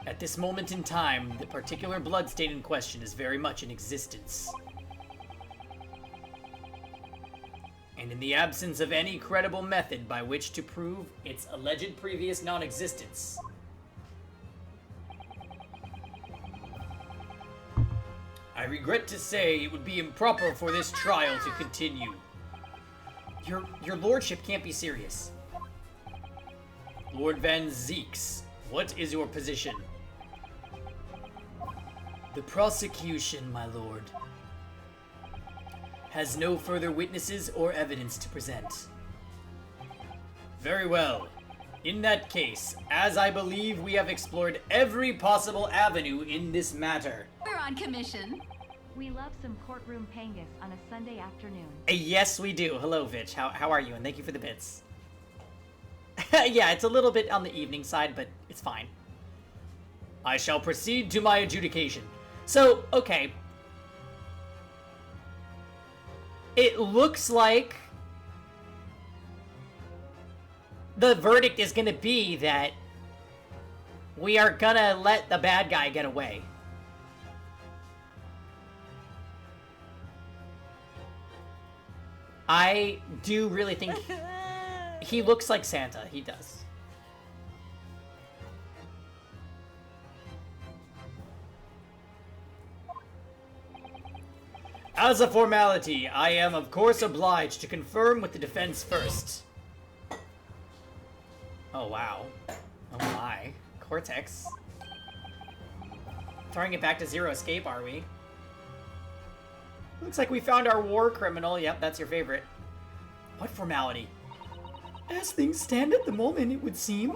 At this moment in time, the particular bloodstain in question is very much in existence. And in the absence of any credible method by which to prove its alleged previous non-existence, I regret to say it would be improper for this trial to continue. Your lordship can't be serious. Lord Van Zeeks, what is your position? The prosecution, my lord, has no further witnesses or evidence to present. Very well. In that case, as I believe we have explored every possible avenue in this matter. We're on commission. We love some courtroom pangus on a Sunday afternoon. Yes, we do. Hello, Vitch. How are you? And thank you for the bits. Yeah, it's a little bit on the evening side, but it's fine. I shall proceed to my adjudication. So, okay. It looks like the verdict is gonna be that we are gonna let the bad guy get away. I do really think he looks like Santa. He does. As a formality, I am of course obliged to confirm with the defense first. Oh wow. Oh my. Cortex. Throwing it back to Zero Escape, are we? Looks like we found our war criminal. Yep, that's your favorite. What formality? As things stand at the moment, it would seem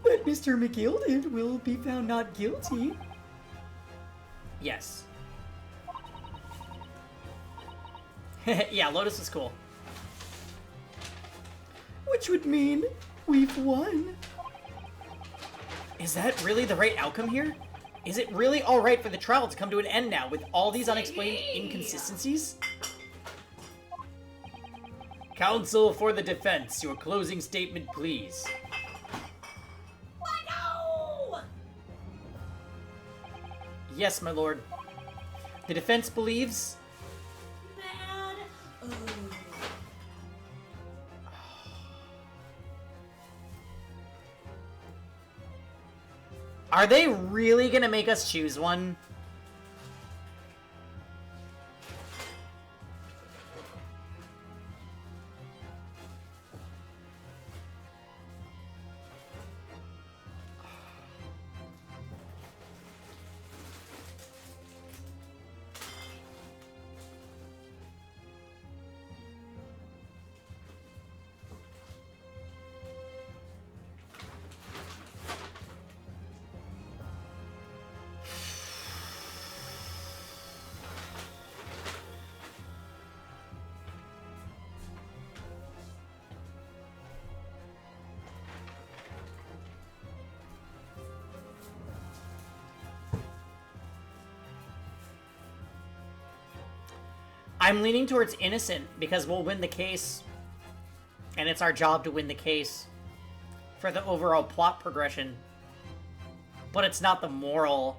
that Mr. McGilded will be found not guilty. Yes. Yeah, Lotus is cool. Which would mean we've won. Is that really the right outcome here? Is it really alright for the trial to come to an end now with all these unexplained inconsistencies? Counsel for the defense, your closing statement, please. No! Yes, my lord. The defense believes... Bad. Are they really gonna make us choose one? I'm leaning towards innocent because we'll win the case. And it's our job to win the case for the overall plot progression. But it's not the moral.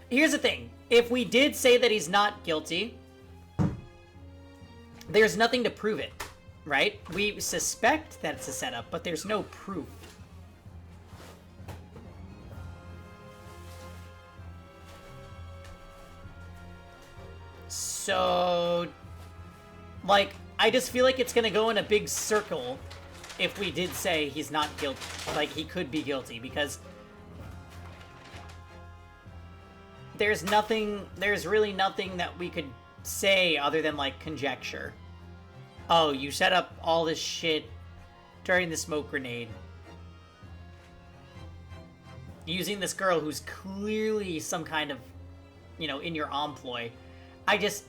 Here's the thing. If we did say that he's not guilty, there's nothing to prove it, right? We suspect that it's a setup, but there's no proof. So, like, I just feel like it's gonna go in a big circle if we did say he's not guilty. Like, he could be guilty, because there's really nothing that we could say other than, like, conjecture. Oh, you set up all this shit during the smoke grenade. Using this girl who's clearly some kind of, you know, in your employ. I just...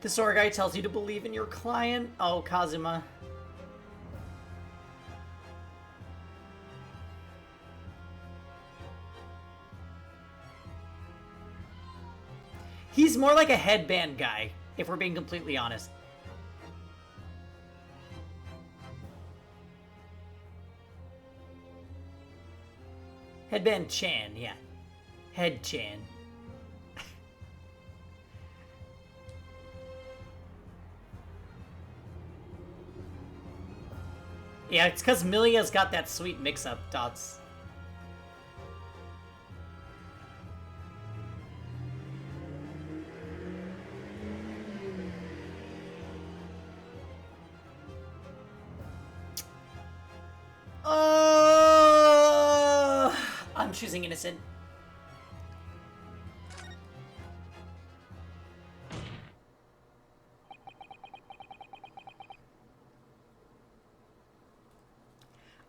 The sword guy tells you to believe in your client. Oh, Kazuma. He's more like a headband guy, if we're being completely honest. Headband Chan, yeah. Head Chan. Yeah, it's because Milia's got that sweet mix-up, Dots. I'm choosing innocent.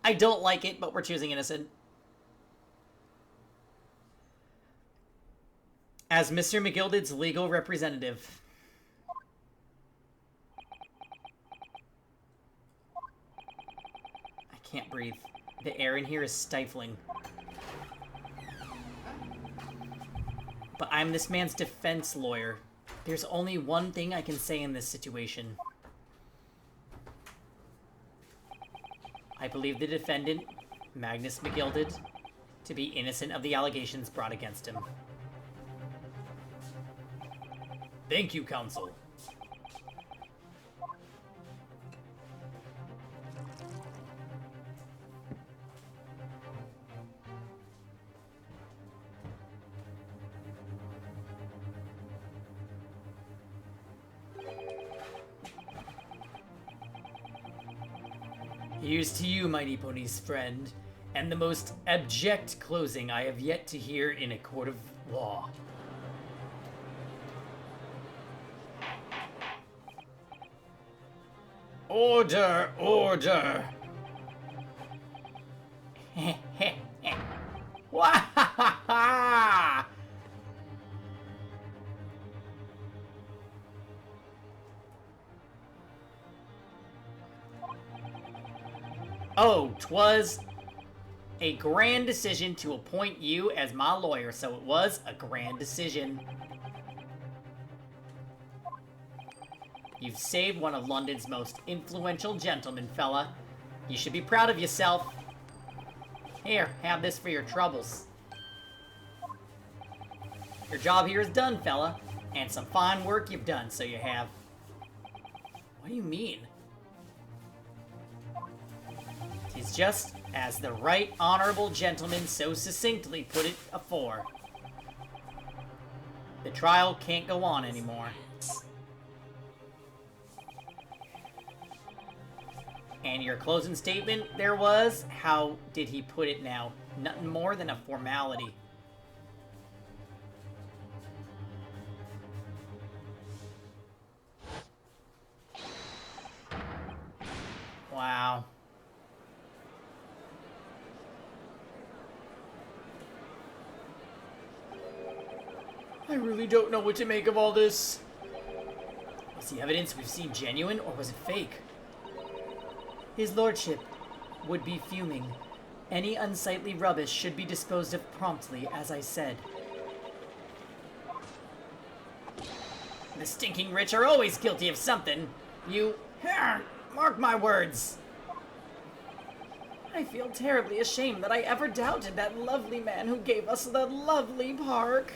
I don't like it, but we're choosing innocent. As Mr. McGilded's legal representative. I can't breathe. The air in here is stifling. But I'm this man's defense lawyer. There's only one thing I can say in this situation. I believe the defendant, Magnus McGilded, to be innocent of the allegations brought against him. Thank you, counsel. Here's to you, Mighty Pony's friend, and the most abject closing I have yet to hear in a court of law. Order! Order! Wahahaha! Oh, 'twas a grand decision to appoint you as my lawyer, so it was a grand decision. You've saved one of London's most influential gentlemen, fella. You should be proud of yourself. Here, have this for your troubles. Your job here is done, fella. And some fine work you've done, so you have. What do you mean? It's just as the right honorable gentleman so succinctly put it afore. The trial can't go on anymore. And your closing statement there was, how did he put it now? Nothing more than a formality. Wow. I really don't know what to make of all this. Was the evidence we've seen genuine, or was it fake? His lordship would be fuming. Any unsightly rubbish should be disposed of promptly, as I said. The stinking rich are always guilty of something. You... mark my words. I feel terribly ashamed that I ever doubted that lovely man who gave us the lovely park.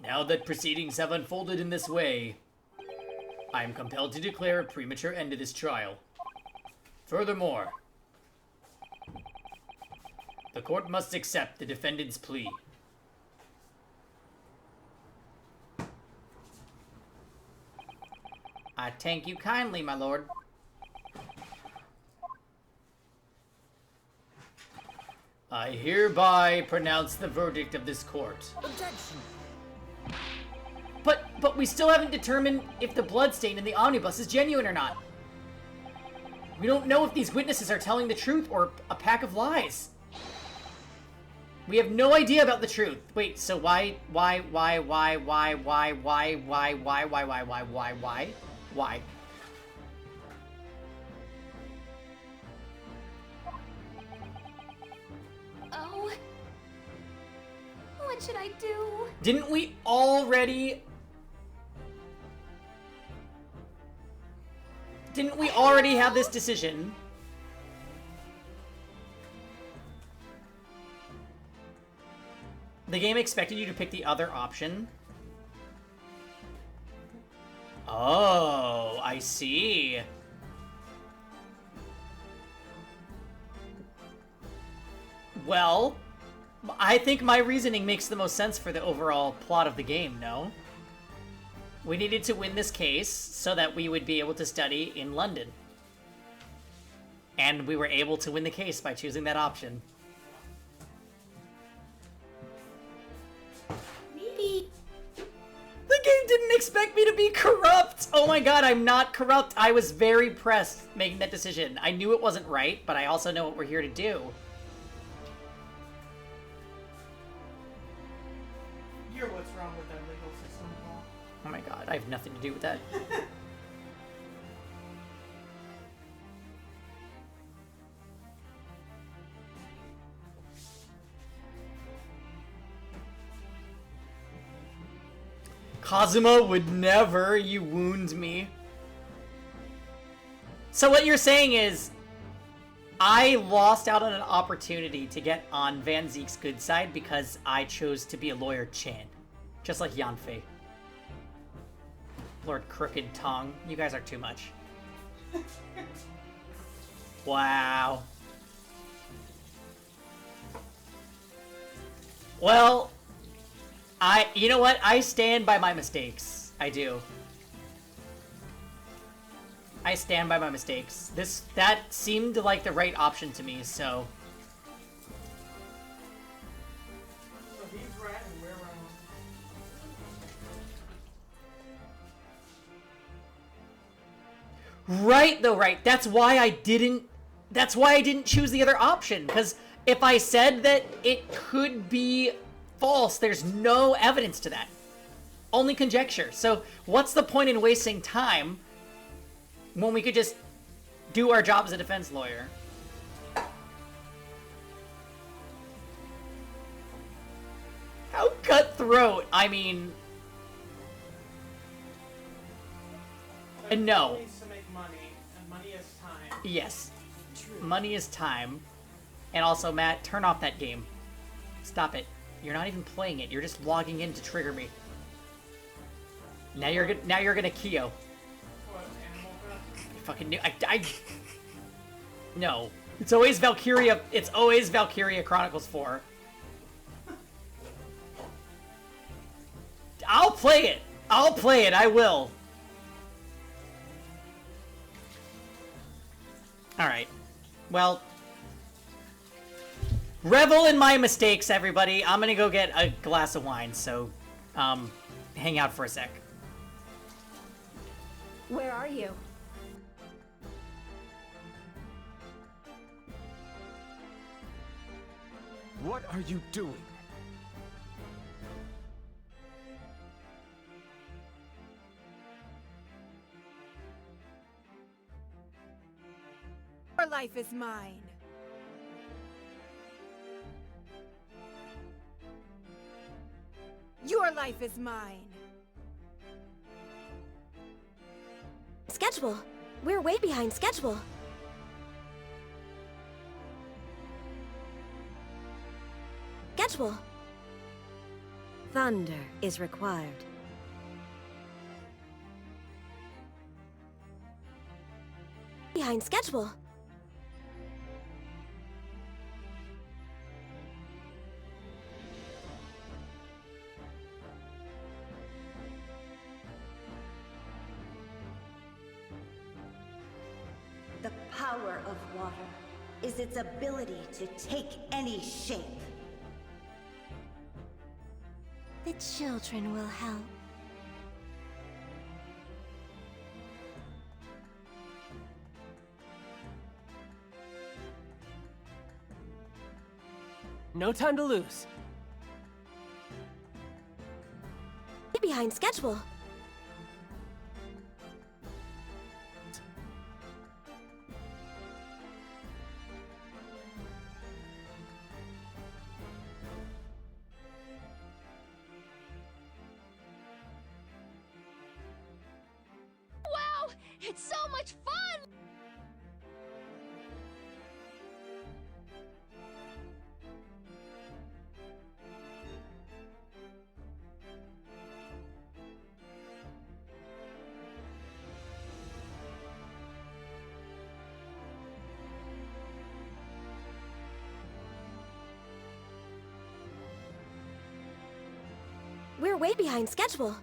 Now that proceedings have unfolded in this way, I am compelled to declare a premature end to this trial. Furthermore, the court must accept the defendant's plea. I thank you kindly, my lord. I hereby pronounce the verdict of this court. Objection. But we still haven't determined if the bloodstain in the omnibus is genuine or not. We don't know if these witnesses are telling the truth or a pack of lies. We have no idea about the truth. Wait, so why? Oh. What should I do? Didn't we already have this decision? The game expected you to pick the other option. Oh, I see. Well, I think my reasoning makes the most sense for the overall plot of the game, no? We needed to win this case so that we would be able to study in London. And we were able to win the case by choosing that option. Maybe. The game didn't expect me to be corrupt! Oh my god, I'm not corrupt. I was very pressed making that decision. I knew it wasn't right, but I also know what we're here to do. You're what's wrong with our legal system, Paul. Oh my god, I have nothing to do with that. Kazuma would never, you wound me. So what you're saying is, I lost out on an opportunity to get on Van Zeek's good side because I chose to be a lawyer Chan. Just like Yanfei. Lord Crooked Tongue, you guys are too much. Wow. Well, you know what? I stand by my mistakes. I do. I stand by my mistakes. That seemed like the right option to me, so. So he's right and we're wrong. Right, though, right. That's why I didn't choose the other option, because if I said that it could be false, there's no evidence to that. Only conjecture. So what's the point in wasting time when we could just do our job as a defense lawyer? How cutthroat. I mean... no. Everyone needs to make money, and money is time. Yes. Money is time. And also, Matt, turn off that game. Stop it. You're not even playing it. You're just logging in to trigger me. Now you're gonna Kyo. What, Animal Crossing? I fucking knew. No. It's always Valkyria. It's always Valkyria Chronicles 4. I'll play it. I'll play it. I will. Alright. Well. Revel in my mistakes, everybody. I'm gonna go get a glass of wine, so, hang out for a sec. Where are you? What are you doing? Your life is mine. Your life is mine. Schedule. We're way behind schedule. Schedule. Thunder is required. Behind schedule. The power of water is its ability to take any shape. The children will help. No time to lose. Behind schedule. Wow! It's so much fun! We're way behind schedule.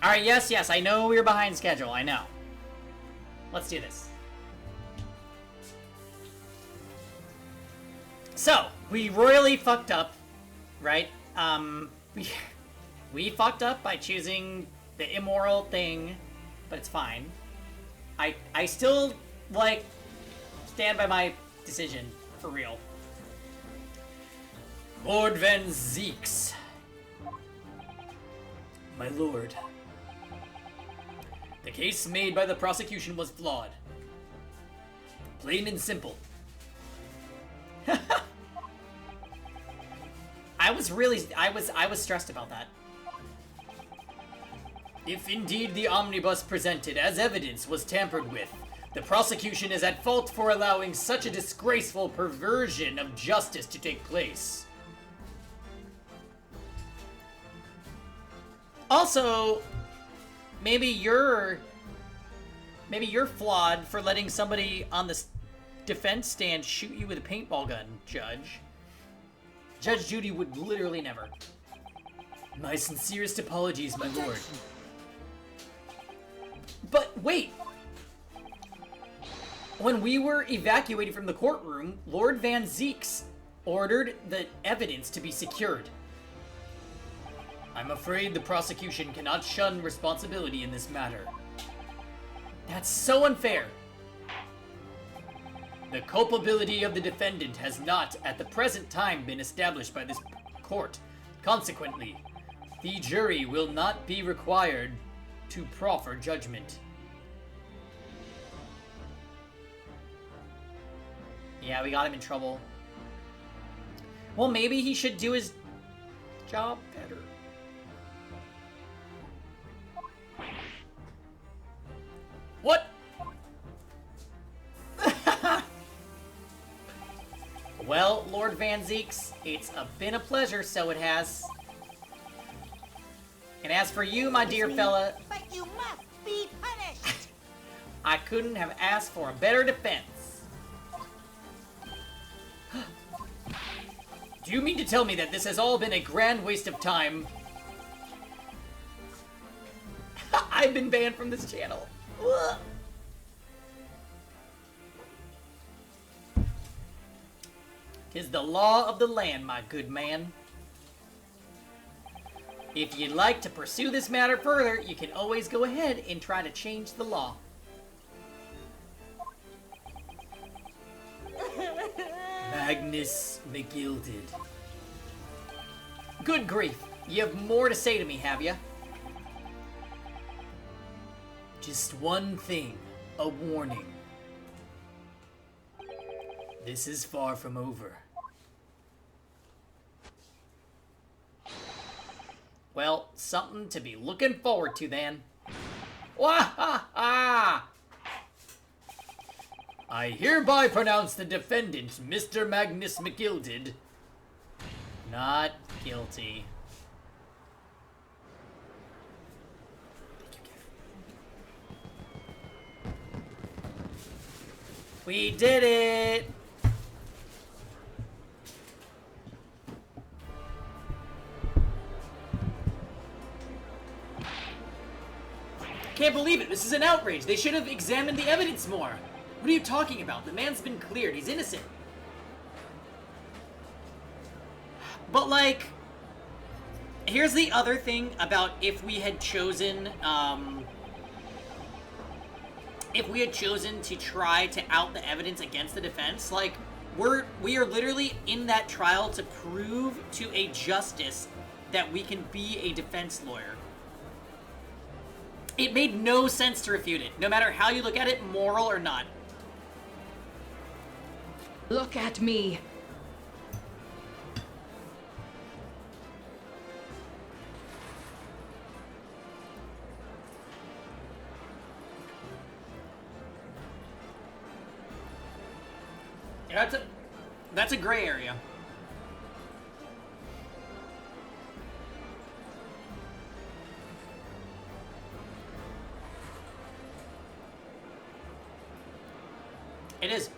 Alright, yes, I know we're behind schedule, I know. Let's do this. So, we royally fucked up, right? We fucked up by choosing the immoral thing, but it's fine. I still, like, stand by my decision, for real. Lord Van Zeeks. My lord. The case made by the prosecution was flawed. Plain and simple. I was stressed about that. If indeed the omnibus presented as evidence was tampered with, the prosecution is at fault for allowing such a disgraceful perversion of justice to take place. Also, maybe you're flawed for letting somebody on the defense stand shoot you with a paintball gun, Judge. Judge Judy would literally never. My sincerest apologies, my lord. But wait! When we were evacuated from the courtroom, Lord Van Zeeks ordered the evidence to be secured. I'm afraid the prosecution cannot shun responsibility in this matter. That's so unfair. The culpability of the defendant has not, at the present time, been established by this court. Consequently, the jury will not be required to proffer judgment. Yeah, we got him in trouble. Well, maybe he should do his job better. What? Well, Lord Van Zeeks, it's been a pleasure, so it has. And as for you, my dear fella, But you must be punished! I couldn't have asked for a better defense. Do you mean to tell me that this has all been a grand waste of time? I've been banned from this channel. Ugh. 'Tis the law of the land, my good man. If you'd like to pursue this matter further, you can always go ahead and try to change the law. Magnus McGilded. Good grief, you have more to say to me, have you? Just one thing, a warning. This is far from over. Well, something to be looking forward to then. Wah-ha-ha! I hereby pronounce the defendant, Mr. Magnus McGilded, not guilty. We did it! Can't believe it. This is an outrage. They should have examined the evidence more. What are you talking about? The man's been cleared. He's innocent. But, like, here's the other thing about if we had chosen, to try to out the evidence against the defense, like, we are literally in that trial to prove to a justice that we can be a defense lawyer. It made no sense to refute it, no matter how you look at it, moral or not. Look at me. Yeah, that's a gray area. It is.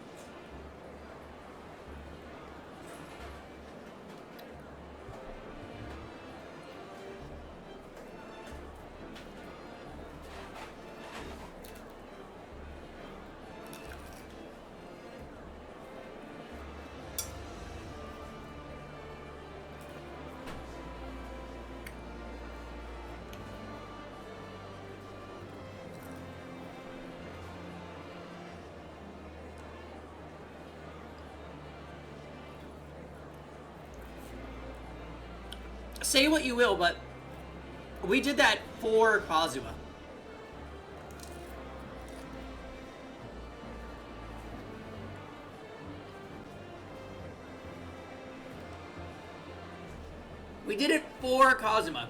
Say what you will, but we did that for Kazuha. We did it for Kazuma.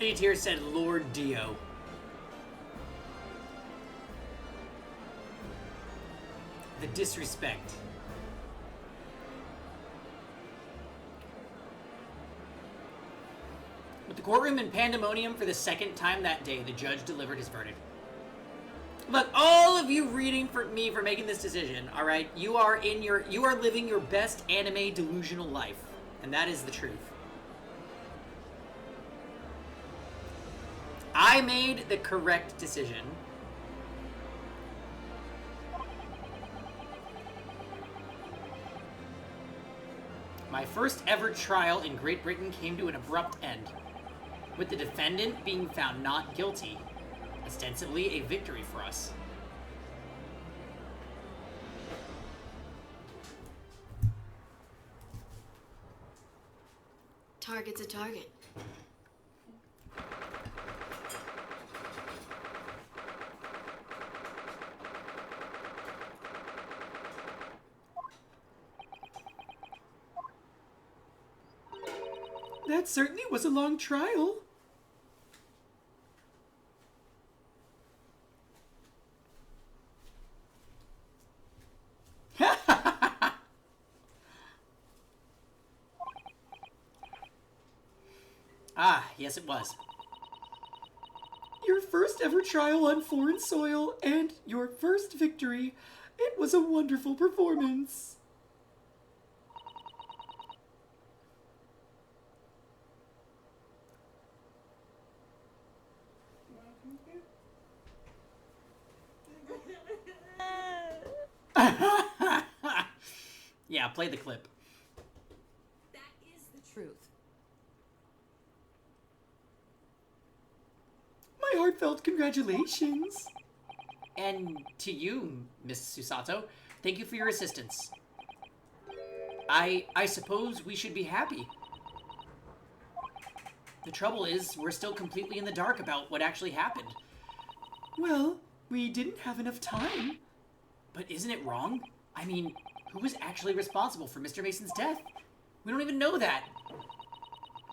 A tier said Lord Dio. The disrespect. With the courtroom in pandemonium for the second time that day, the judge delivered his verdict. Look, all of you reading for me for making this decision, all right? You are living your best anime delusional life, and that is the truth. I made the correct decision. My first ever trial in Great Britain came to an abrupt end, with the defendant being found not guilty, ostensibly a victory for us. Target's a target. That certainly was a long trial. Ah, yes it was. Your first ever trial on foreign soil and your first victory. It was a wonderful performance. Yeah, play the clip. That is the truth. My heartfelt congratulations. And to you, Miss Susato, thank you for your assistance. I suppose we should be happy. The trouble is, we're still completely in the dark about what actually happened. Well, we didn't have enough time. But isn't it wrong? I mean, who was actually responsible for Mr. Mason's death? We don't even know that.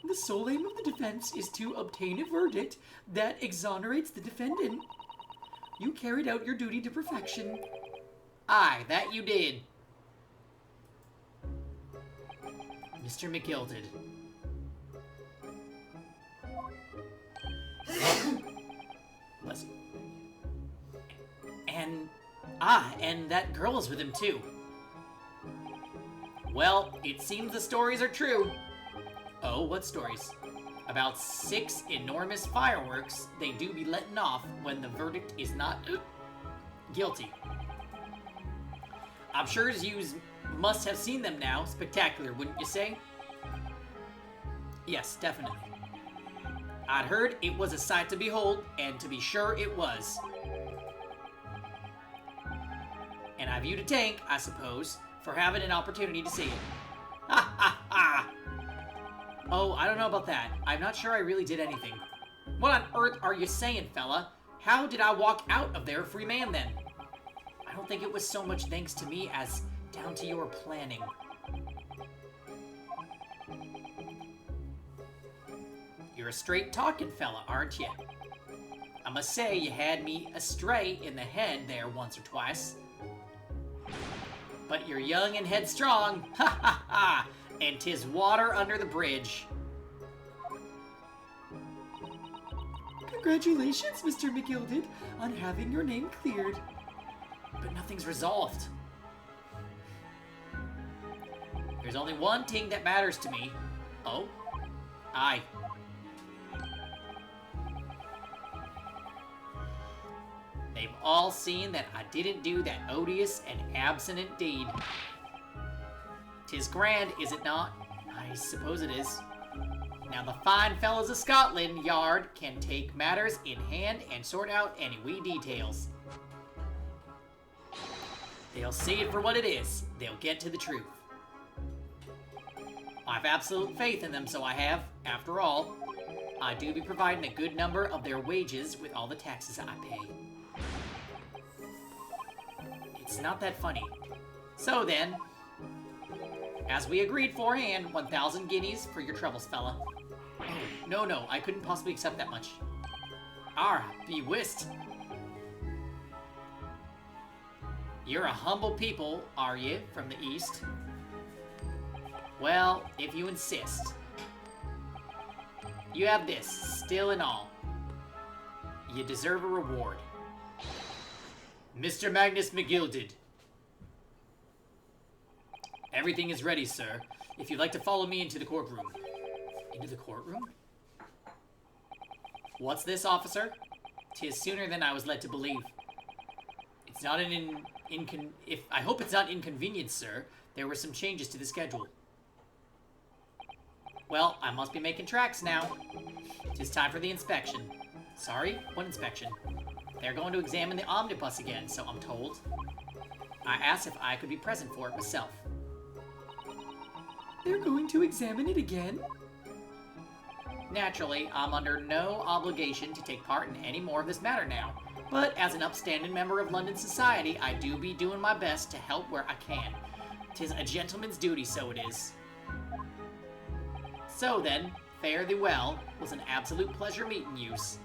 The sole aim of the defense is to obtain a verdict that exonerates the defendant. You carried out your duty to perfection. Aye, that you did. Mr. McGilded. Bless you. And that girl is with him too. Well, it seems the stories are true. Oh, what stories? About 6 enormous fireworks they do be letting off when the verdict is not guilty. I'm sure yous must have seen them now. Spectacular, wouldn't you say? Yes, definitely. I'd heard it was a sight to behold, and to be sure it was. And I viewed a tank, I suppose, for having an opportunity to see it. Ha ha ha! Oh, I don't know about that. I'm not sure I really did anything. What on earth are you saying, fella? How did I walk out of there a free man then? I don't think it was so much thanks to me as down to your planning. You're a straight-talking fella, aren't you? I must say you had me astray in the head there once or twice. But you're young and headstrong, ha ha ha, and 'tis water under the bridge. Congratulations, Mr. McGilded, on having your name cleared. But nothing's resolved. There's only one thing that matters to me. Oh? Aye. They've all seen that I didn't do that odious and abstinent deed. 'Tis grand, is it not? I suppose it is. Now the fine fellows of Scotland Yard can take matters in hand and sort out any wee details. They'll see it for what it is. They'll get to the truth. I've absolute faith in them, so I have. After all, I do be providing a good number of their wages with all the taxes I pay. It's not that funny. So then, as we agreed forehand, 1,000 guineas for your troubles, fella. Oh, no, I couldn't possibly accept that much. Be whist. You're a humble people, are you, from the east? Well, if you insist. You have this, still and all. You deserve a reward. Mr. Magnus McGilded. Everything is ready, sir. If you'd like to follow me into the courtroom. Into the courtroom? What's this, officer? 'Tis sooner than I was led to believe. It's not an I hope it's not inconvenient, sir. There were some changes to the schedule. Well, I must be making tracks now. 'Tis time for the inspection. Sorry, what inspection? They're going to examine the omnibus again, so I'm told. I asked if I could be present for it myself. They're going to examine it again? Naturally, I'm under no obligation to take part in any more of this matter now, but as an upstanding member of London society, I do be doing my best to help where I can. 'Tis a gentleman's duty, so it is. So then, fare thee well. It was an absolute pleasure meeting yous.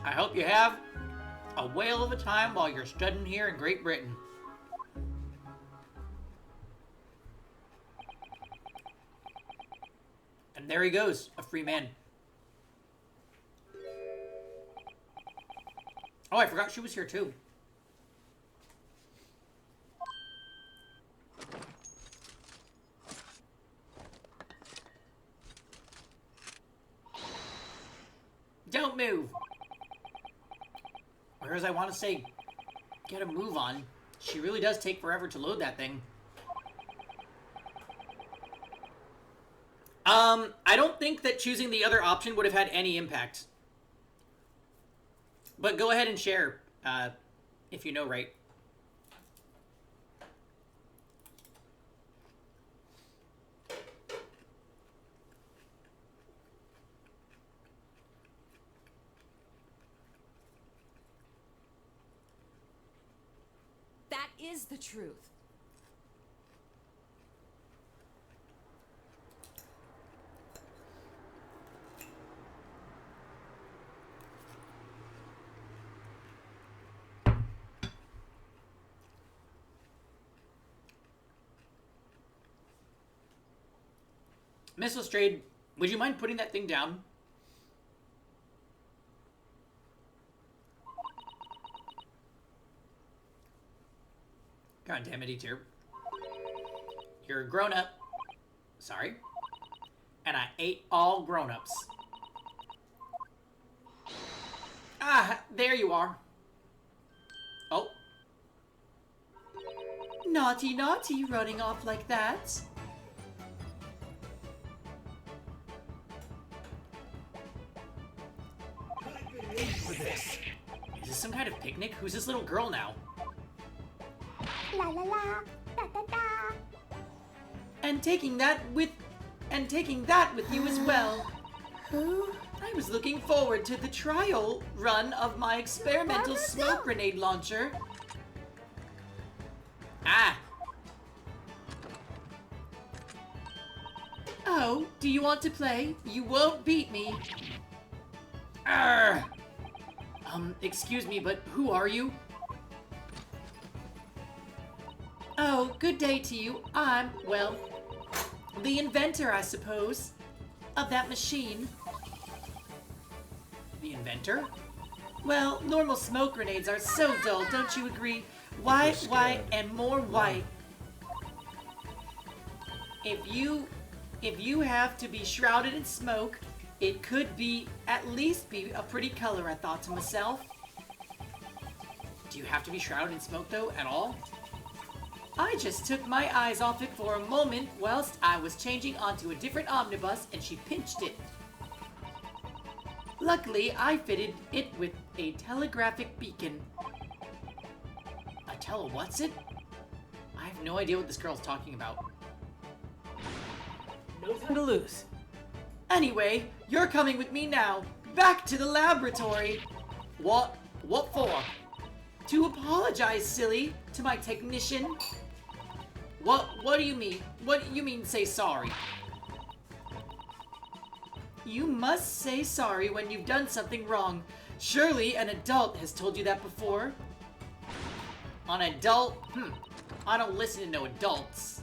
I hope you have a whale of a time while you're studying here in Great Britain. And there he goes, a free man. Oh, I forgot she was here too. Don't move! Or as I want to say, get a move on. She really does take forever to load that thing. I don't think that choosing the other option would have had any impact. But go ahead and share, if you know right. That is the truth. Miss Lestrade, would you mind putting that thing down? God damn it, E-tier. You're a grown-up. Sorry. And I ate all grown-ups. Ah, there you are. Oh. Naughty, naughty, running off like that. Is this some kind of picnic? Who's this little girl now? La la la, da da da. And taking that with you as well. I was looking forward to the trial run of my experimental smoke grenade launcher. Ah. Oh, do you want to play? You won't beat me. Arr. Excuse me, but who are you? Oh, good day to you. I'm, well, the inventor, I suppose, of that machine. The inventor? Well, normal smoke grenades are so dull, don't you agree? White, white, and more white. If you have to be shrouded in smoke, it could at least be a pretty color, I thought to myself. Do you have to be shrouded in smoke, though, at all? I just took my eyes off it for a moment whilst I was changing onto a different omnibus and she pinched it. Luckily, I fitted it with a telegraphic beacon. A what's it? I have no idea what this girl's talking about. No time to lose. Anyway, you're coming with me now. Back to the laboratory. What for? To apologize, silly, to my technician. What do you mean? What do you mean say sorry? You must say sorry when you've done something wrong. Surely an adult has told you that before. An adult? I don't listen to no adults.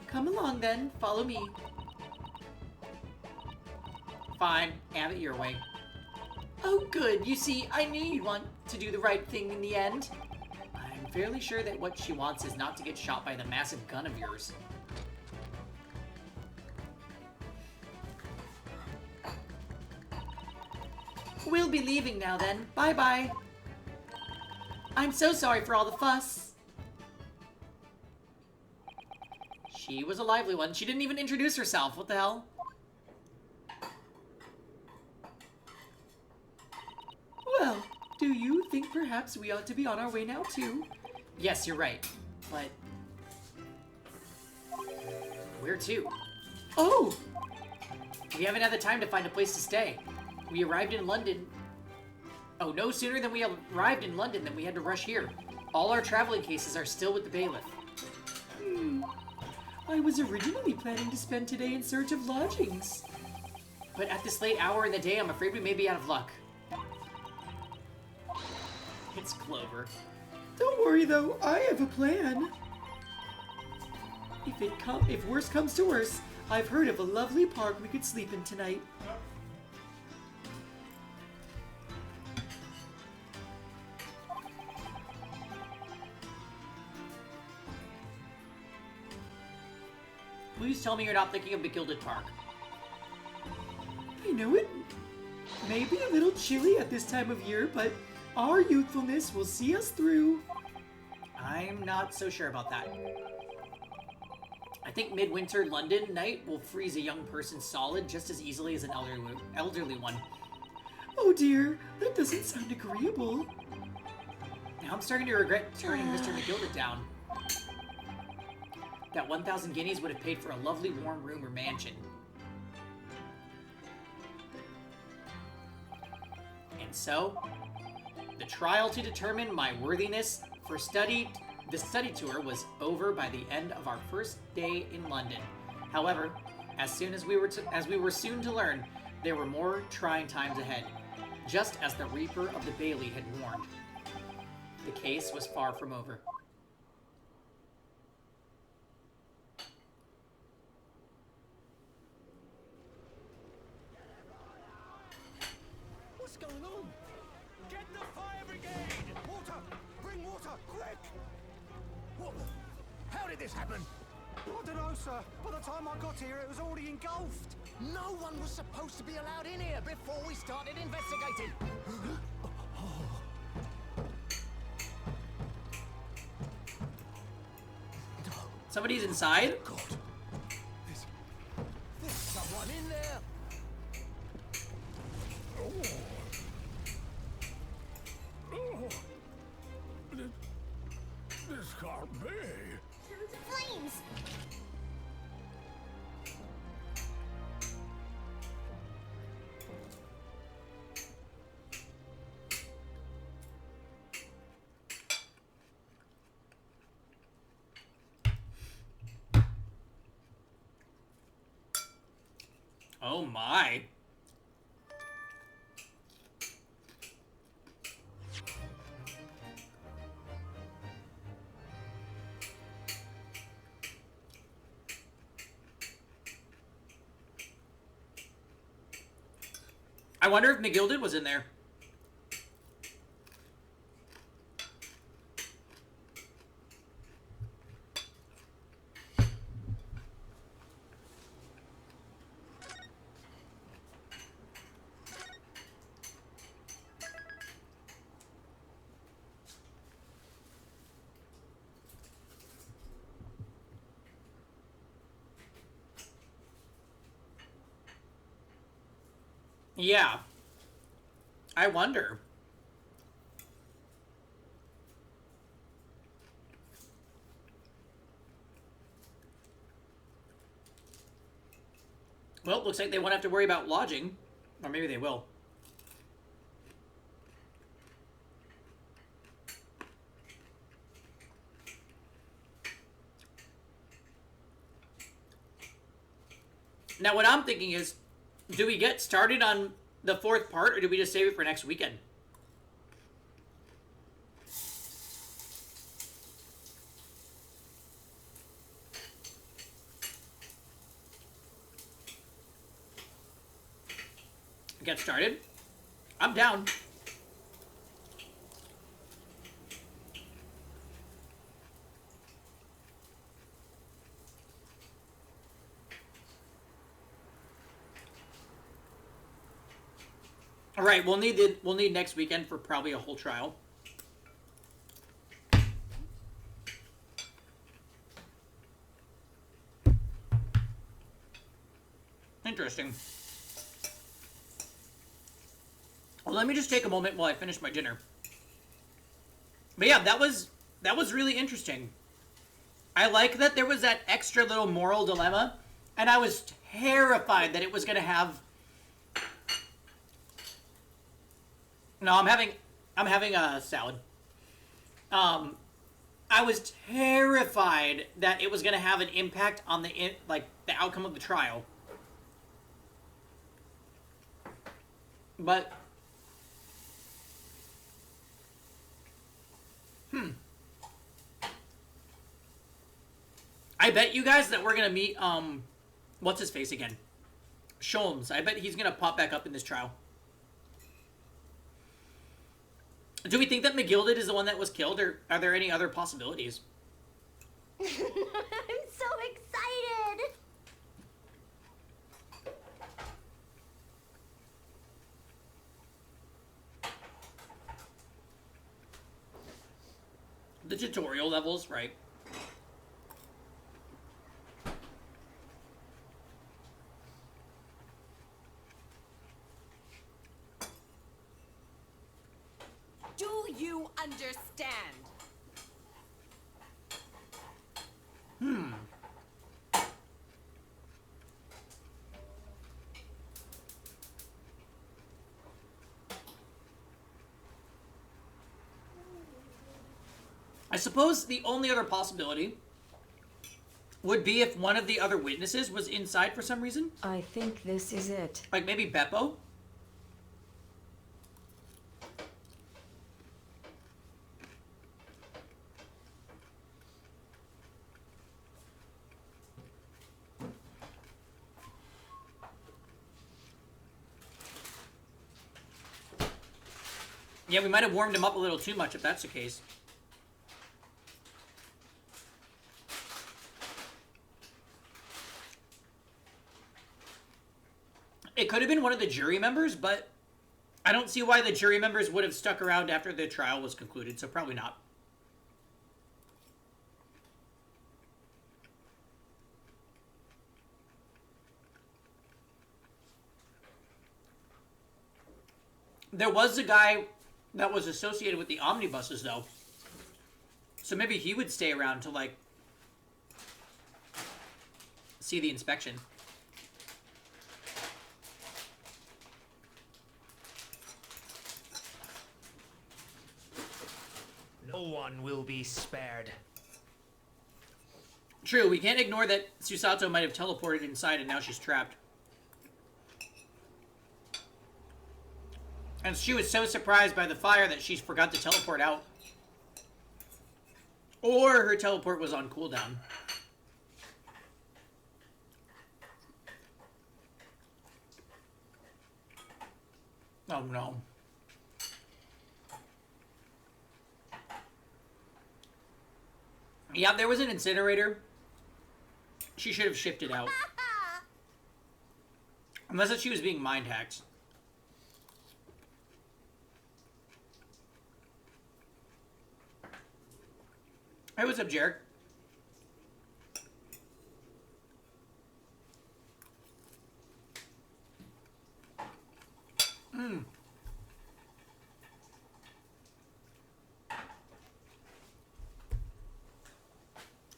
Come along then, follow me. Fine, have it your way. Oh, good. You see, I knew you'd want to do the right thing in the end. I'm fairly sure that what she wants is not to get shot by the massive gun of yours. We'll be leaving now then. Bye-bye. I'm so sorry for all the fuss. She was a lively one. She didn't even introduce herself. What the hell? Well, do you think perhaps we ought to be on our way now too? Yes, you're right. But where to? Oh! We haven't had the time to find a place to stay. We arrived in London. Oh, no sooner than we arrived in London than we had to rush here. All our traveling cases are still with the bailiff. I was originally planning to spend today in search of lodgings. But at this late hour in the day, I'm afraid we may be out of luck. It's Clover. Don't worry though, I have a plan. If worse comes to worse, I've heard of a lovely park we could sleep in tonight. Please tell me you're not thinking of the Gilded Park. I know it may be a little chilly at this time of year, but our youthfulness will see us through. I'm not so sure about that. I think midwinter London night will freeze a young person solid just as easily as an elderly one. Oh dear, that doesn't sound agreeable. Now I'm starting to regret turning Mr. McGilded down. That 1,000 guineas would have paid for a lovely warm room or mansion. And so, the trial to determine my worthiness for the study tour was over by the end of our first day in London. However, as we were soon to learn, there were more trying times ahead, just as the Reaper of the Bailey had warned. The case was far from over. What's going on? Get the fire brigade! Water! Bring water, quick! What? How did this happen? I don't know, sir. By the time I got here, it was already engulfed. No one was supposed to be allowed in here before we started investigating. Somebody's inside? God. There's someone in there. This can't be. Sounds of flames. Oh my. I wonder if McGilded was in there. Yeah. I wonder. Well, looks like they won't have to worry about lodging. Or maybe they will. Now, what I'm thinking is, do we get started on the fourth part, or do we just save it for next weekend? Get started? I'm down. All right, we'll need next weekend for probably a whole trial. Interesting. Well, let me just take a moment while I finish my dinner. But yeah, that was really interesting. I like that there was that extra little moral dilemma, and I was terrified that it was going to have. No, I'm having a salad. I was terrified that it was going to have an impact on the outcome of the trial. But I bet you guys that we're going to meet what's his face again? Sholmes. I bet he's going to pop back up in this trial. Do we think that McGilded is the one that was killed, or are there any other possibilities? I'm so excited! The tutorial levels, right? Do you understand? I suppose the only other possibility would be if one of the other witnesses was inside for some reason. I think this is it. Like maybe Beppo? Yeah, we might have warmed him up a little too much if that's the case. It could have been one of the jury members, but I don't see why the jury members would have stuck around after the trial was concluded, so probably not. There was a guy that was associated with the omnibuses, though. So maybe he would stay around to, like, see the inspection. No one will be spared. True, we can't ignore that Susato might have teleported inside and now she's trapped. And she was so surprised by the fire that she forgot to teleport out. Or her teleport was on cooldown. Oh no. Yeah, there was an incinerator. She should have shifted out. Unless that she was being mind hacked. Hey, what's up, Jarek?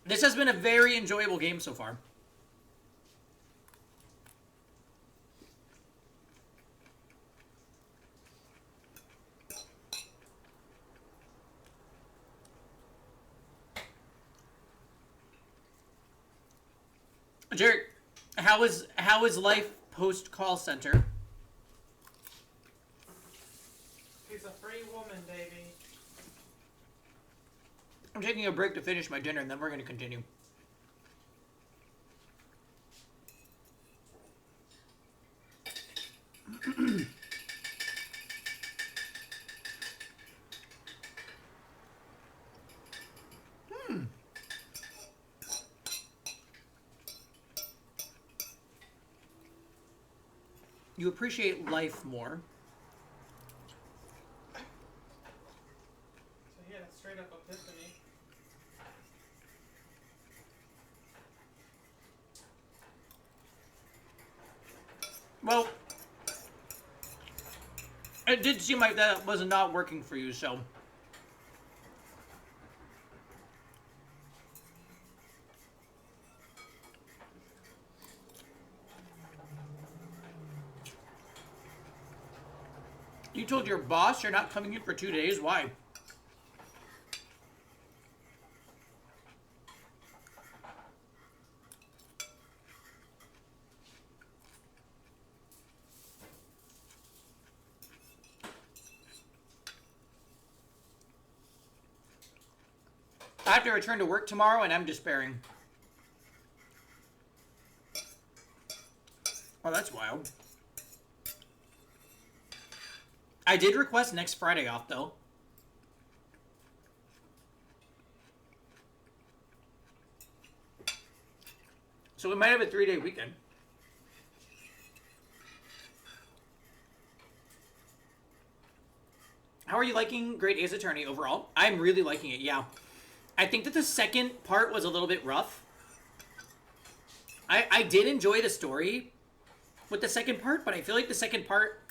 This has been a very enjoyable game so far. Jarek, how is life post call center? She's a free woman, baby. I'm taking a break to finish my dinner, and then we're going to continue. you appreciate life more. So yeah, that's straight up epiphany. Well, it did seem like that was not working for you, so. You told your boss you're not coming in for 2 days. Why? I have to return to work tomorrow and I'm despairing. Oh, that's wild. I did request next Friday off, though. So we might have a 3-day weekend. How are you liking Great Ace Attorney overall? I'm really liking it, yeah. I think that the second part was a little bit rough. I did enjoy the story with the second part, but I feel like the second part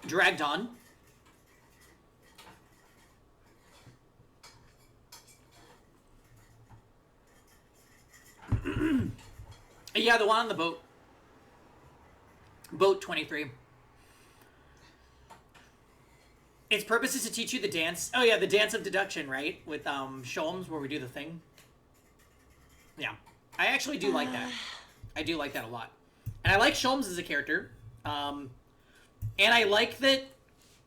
dragged on. Yeah, the one on the boat. Boat 23. Its purpose is to teach you the dance. Oh yeah, the dance of deduction, right? With Sholmes, where we do the thing. Yeah. I actually do like that. I do like that a lot. And I like Sholmes as a character. And I like that...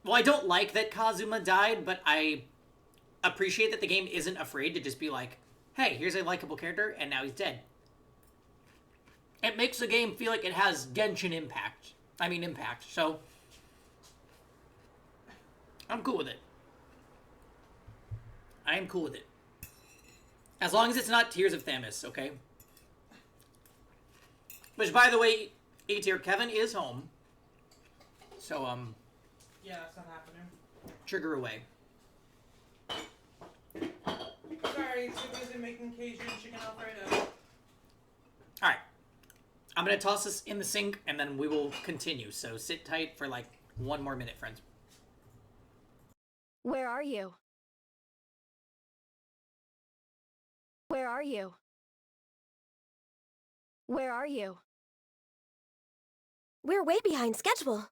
Well, I don't like that Kazuma died, but I appreciate that the game isn't afraid to just be like, hey, here's a likable character, and now he's dead. It makes the game feel like it has Genshin impact. So... I'm cool with it. I am cool with it. As long as it's not Tears of Thamus, okay? Which, by the way, A-tier, Kevin is home. So, Yeah, that's not happening. trigger away. Sorry, too busy making Cajun chicken Alfredo. Alright. I'm gonna toss this in the sink, and then we will continue. So sit tight for, like, 1 more minute, friends. Where are you? Where are you? Where are you? We're way behind schedule.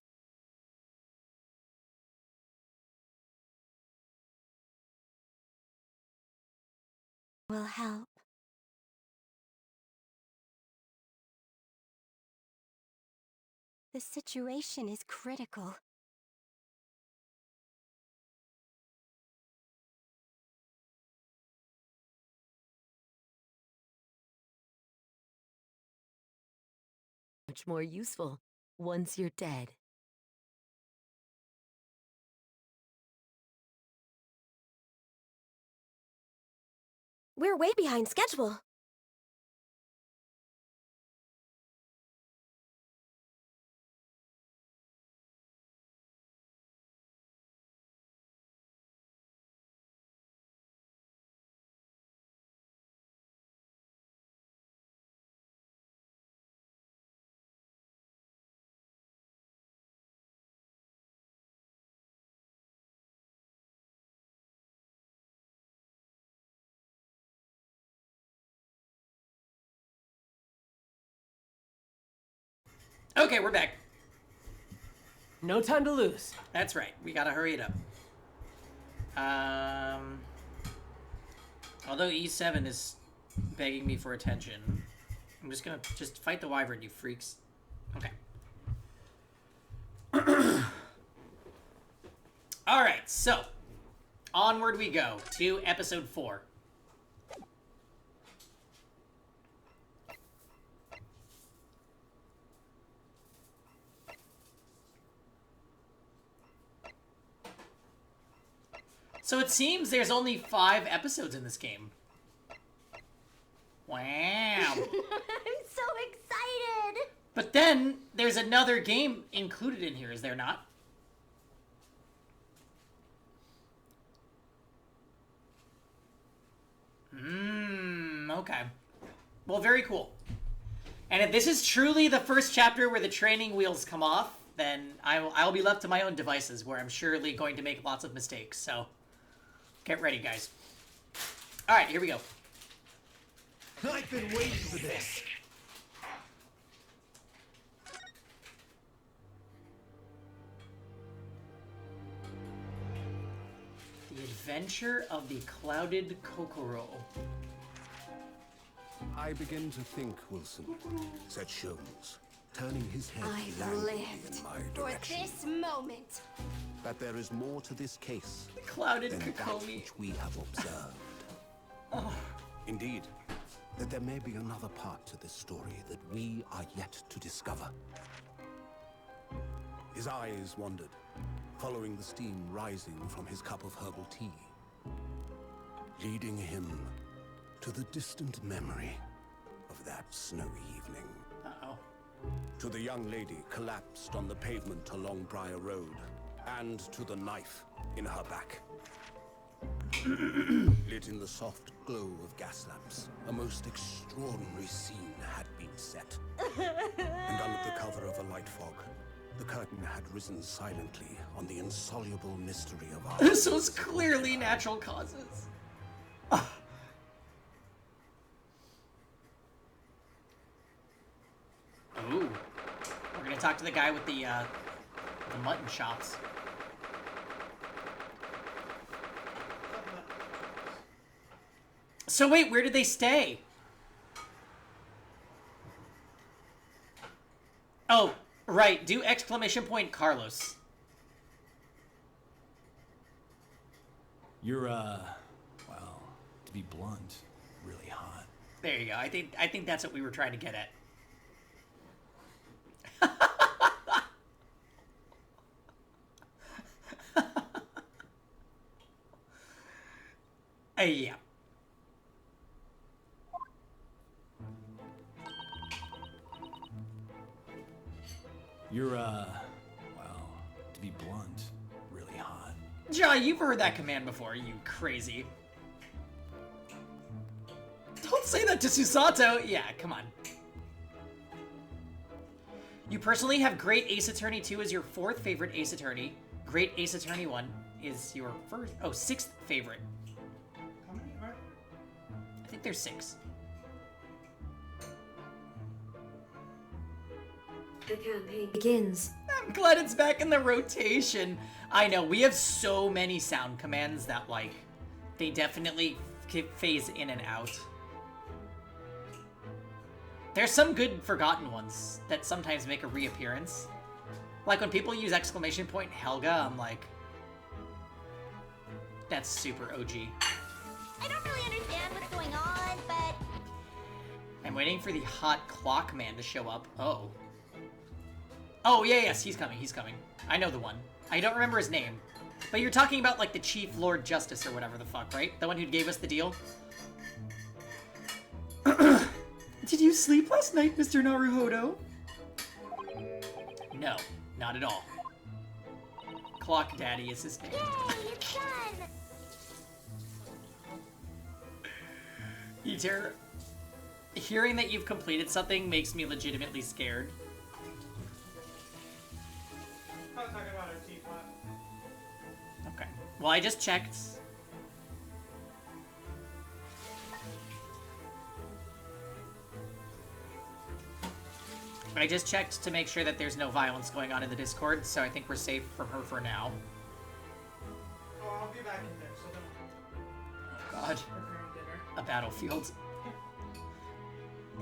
Will help. The situation is critical. Much more useful once you're dead. We're way behind schedule. Okay, we're back. No time to lose. That's right. We gotta hurry it up. Although E7 is begging me for attention, I'm just gonna fight the wyvern, you freaks. Okay. Alright, so onward we go to episode 4. So it seems there's only 5 episodes in this game. Wow. I'm so excited! But then, there's another game included in here, is there not? Okay. Well, very cool. And if this is truly the first chapter where the training wheels come off, then I'll be left to my own devices, where I'm surely going to make lots of mistakes. So, get ready, guys. All right, here we go. I've been waiting for this. The Adventure of the Clouded Kokoro. I begin to think, Wilson, said Sholmes, turning his head I've languidly lived in my for direction, this moment. that there is more to this case The Clouded than that Kokomi. which we have observed. Indeed, that there may be another part to this story that we are yet to discover. His eyes wandered, following the steam rising from his cup of herbal tea, leading him to the distant memory of that snowy evening. Uh-oh. To the young lady collapsed on the pavement along Briar Road, and to the knife in her back. Lit in the soft glow of gas lamps, a most extraordinary scene had been set. And under the cover of a light fog, the curtain had risen silently on the insoluble mystery of our... This was clearly natural causes. Ooh. We're gonna talk to the guy with the mutton chops. So wait, where did they stay? Oh, right. Do exclamation point Carlos. You're, well, to be blunt, really hot. There you go. I think that's what we were trying to get at. Yeah. You're, well, to be blunt, really hot. Jai, you've heard that command before, you crazy. Don't say that to Susato! Yeah, come on. You personally have Great Ace Attorney 2 as your 4th favorite Ace Attorney. Great Ace Attorney 1 is your 6th favorite. How many are? I think there's 6. The campaign begins. I'm glad it's back in the rotation. I know, we have so many sound commands that, like, they definitely phase in and out. There's some good forgotten ones that sometimes make a reappearance. Like when people use exclamation point Helga, I'm like, that's super OG. I don't really understand what's going on, but... I'm waiting for the hot clock man to show up. Oh. Oh, yeah, yes, he's coming, he's coming. I know the one. I don't remember his name. But you're talking about, like, the Chief Lord Justice or whatever the fuck, right? The one who gave us the deal? Did you sleep last night, Mr. Naruhodo? No, not at all. Clock Daddy is his name. Yay, it's done! Eater, hearing that you've completed something makes me legitimately scared. I'm talking about our teapot. Okay. Well, I just checked. I just checked to make sure that there's no violence going on in the Discord, so I think we're safe from her for now. Oh, I'll be back in there, so don't... God. Preparing dinner. A battlefield.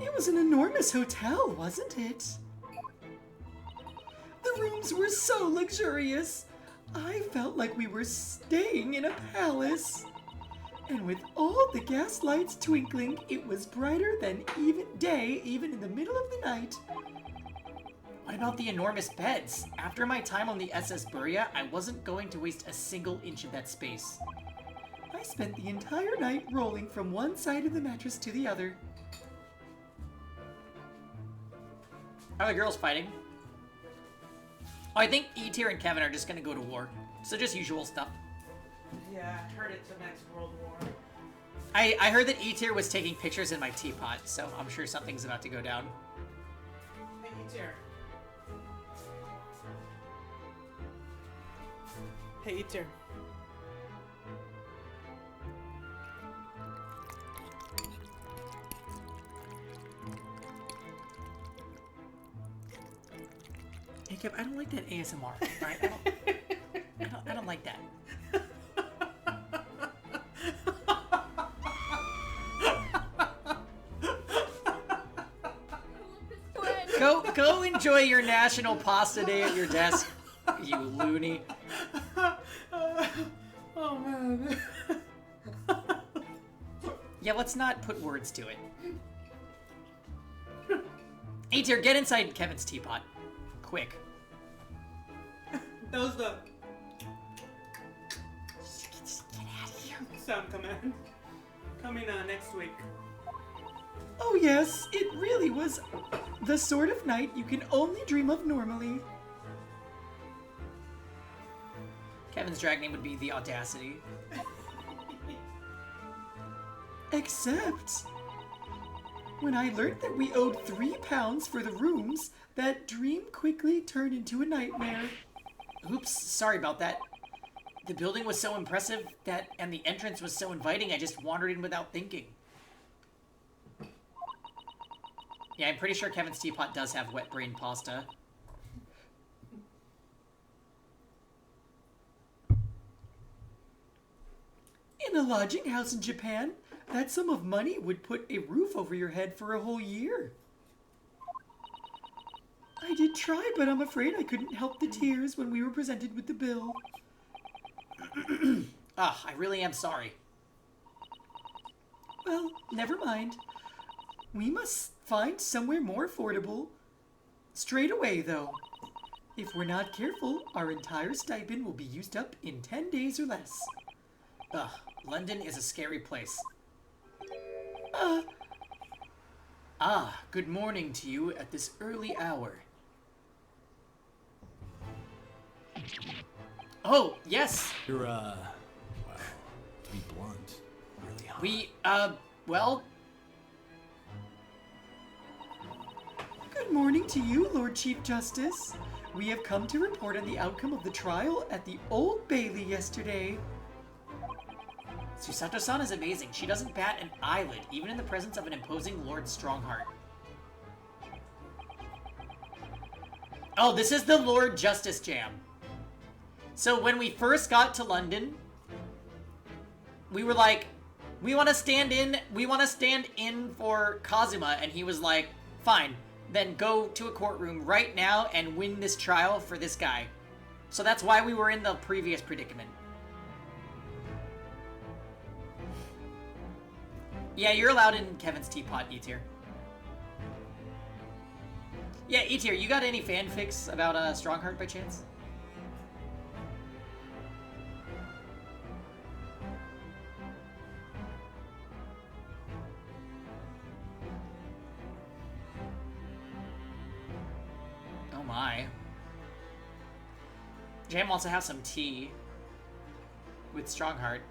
It was an enormous hotel, wasn't it? The rooms were so luxurious. I felt like we were staying in a palace. And with all the gas lights twinkling, it was brighter than even day, even in the middle of the night. What about the enormous beds? After my time on the SS Buria, I wasn't going to waste a single inch of that space. I spent the entire night rolling from one side of the mattress to the other. Are the girls fighting? Oh, I think E-Tier and Kevin are just gonna go to war. So just usual stuff. Yeah, I heard it's the next World War. I heard that E-Tier was taking pictures in my teapot, so I'm sure something's about to go down. Hey, E-Tier. Hey, E-Tier. Hey, Kev, I don't like that ASMR. All right, I don't like that. Go enjoy your National Pasta Day at your desk, you loony. Oh man. Yeah, let's not put words to it. E-Tier, get inside Kevin's teapot. Quick. That was the Get out of here. sound command. Coming next week. Oh yes, it really was the sort of night you can only dream of normally. Kevin's drag name would be The Audacity. Except, when I learned that we owed £3 for the rooms, that dream quickly turned into a nightmare. Oops, sorry about that. The building was so impressive and the entrance was so inviting, I just wandered in without thinking. Yeah, I'm pretty sure Kevin's teapot does have wet brain pasta. In a lodging house in Japan, that sum of money would put a roof over your head for a whole year. I did try, but I'm afraid I couldn't help the tears when we were presented with the bill. I really am sorry. Well, never mind. We must find somewhere more affordable. Straight away, though. If we're not careful, our entire stipend will be used up in 10 days or less. London is a scary place. Good morning to you at this early hour. Oh, yes! You're, wow, to be blunt, really hot. We, well... Good morning to you, Lord Chief Justice. We have come to report on the outcome of the trial at the Old Bailey yesterday. Susato-san is amazing. She doesn't bat an eyelid, even in the presence of an imposing Lord Strongheart. Oh, this is the Lord Justice Jam. So when we first got to London, we were like, we want to stand in for Kazuma, and he was like, fine, then go to a courtroom right now and win this trial for this guy. So that's why we were in the previous predicament. Yeah, you're allowed in Kevin's teapot, E-Tier. Yeah, E-Tier, you got any fanfics about Strongheart by chance? Oh my. Jam wants to have some tea with Strongheart.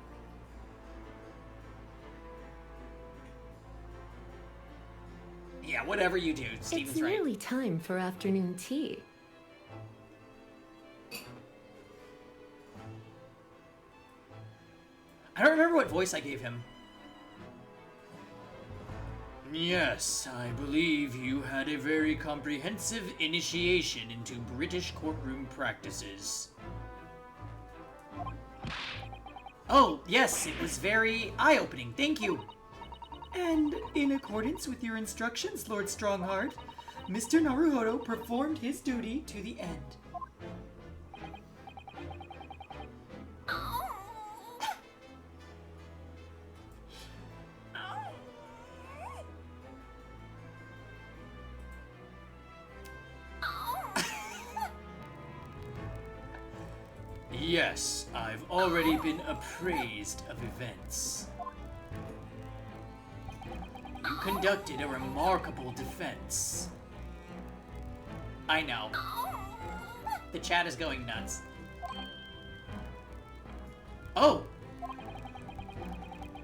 Yeah, whatever you do, Steven's It's right. nearly time for afternoon tea. I don't remember what voice I gave him. Yes, I believe you had a very comprehensive initiation into British courtroom practices. Oh, yes, it was very eye-opening. Thank you. And in accordance with your instructions, Lord Strongheart, Mr. Naruhodo performed his duty to the end. Yes, I've already been appraised of events. You conducted a remarkable defense. I know. The chat is going nuts. Oh!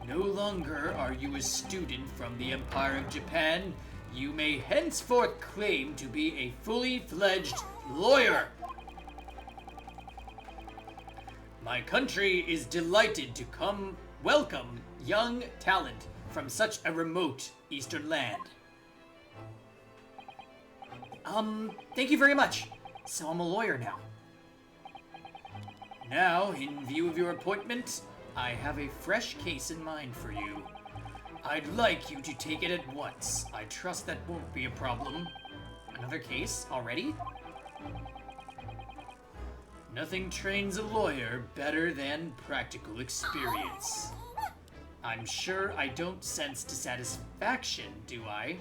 No longer are you a student from the Empire of Japan. You may henceforth claim to be a fully fledged lawyer. My country is delighted to welcome young talent from such a remote eastern land. Thank you very much. So I'm a lawyer now. Now, in view of your appointment, I have a fresh case in mind for you. I'd like you to take it at once. I trust that won't be a problem. Another case already? Nothing trains a lawyer better than practical experience. I'm sure I don't sense dissatisfaction, do I?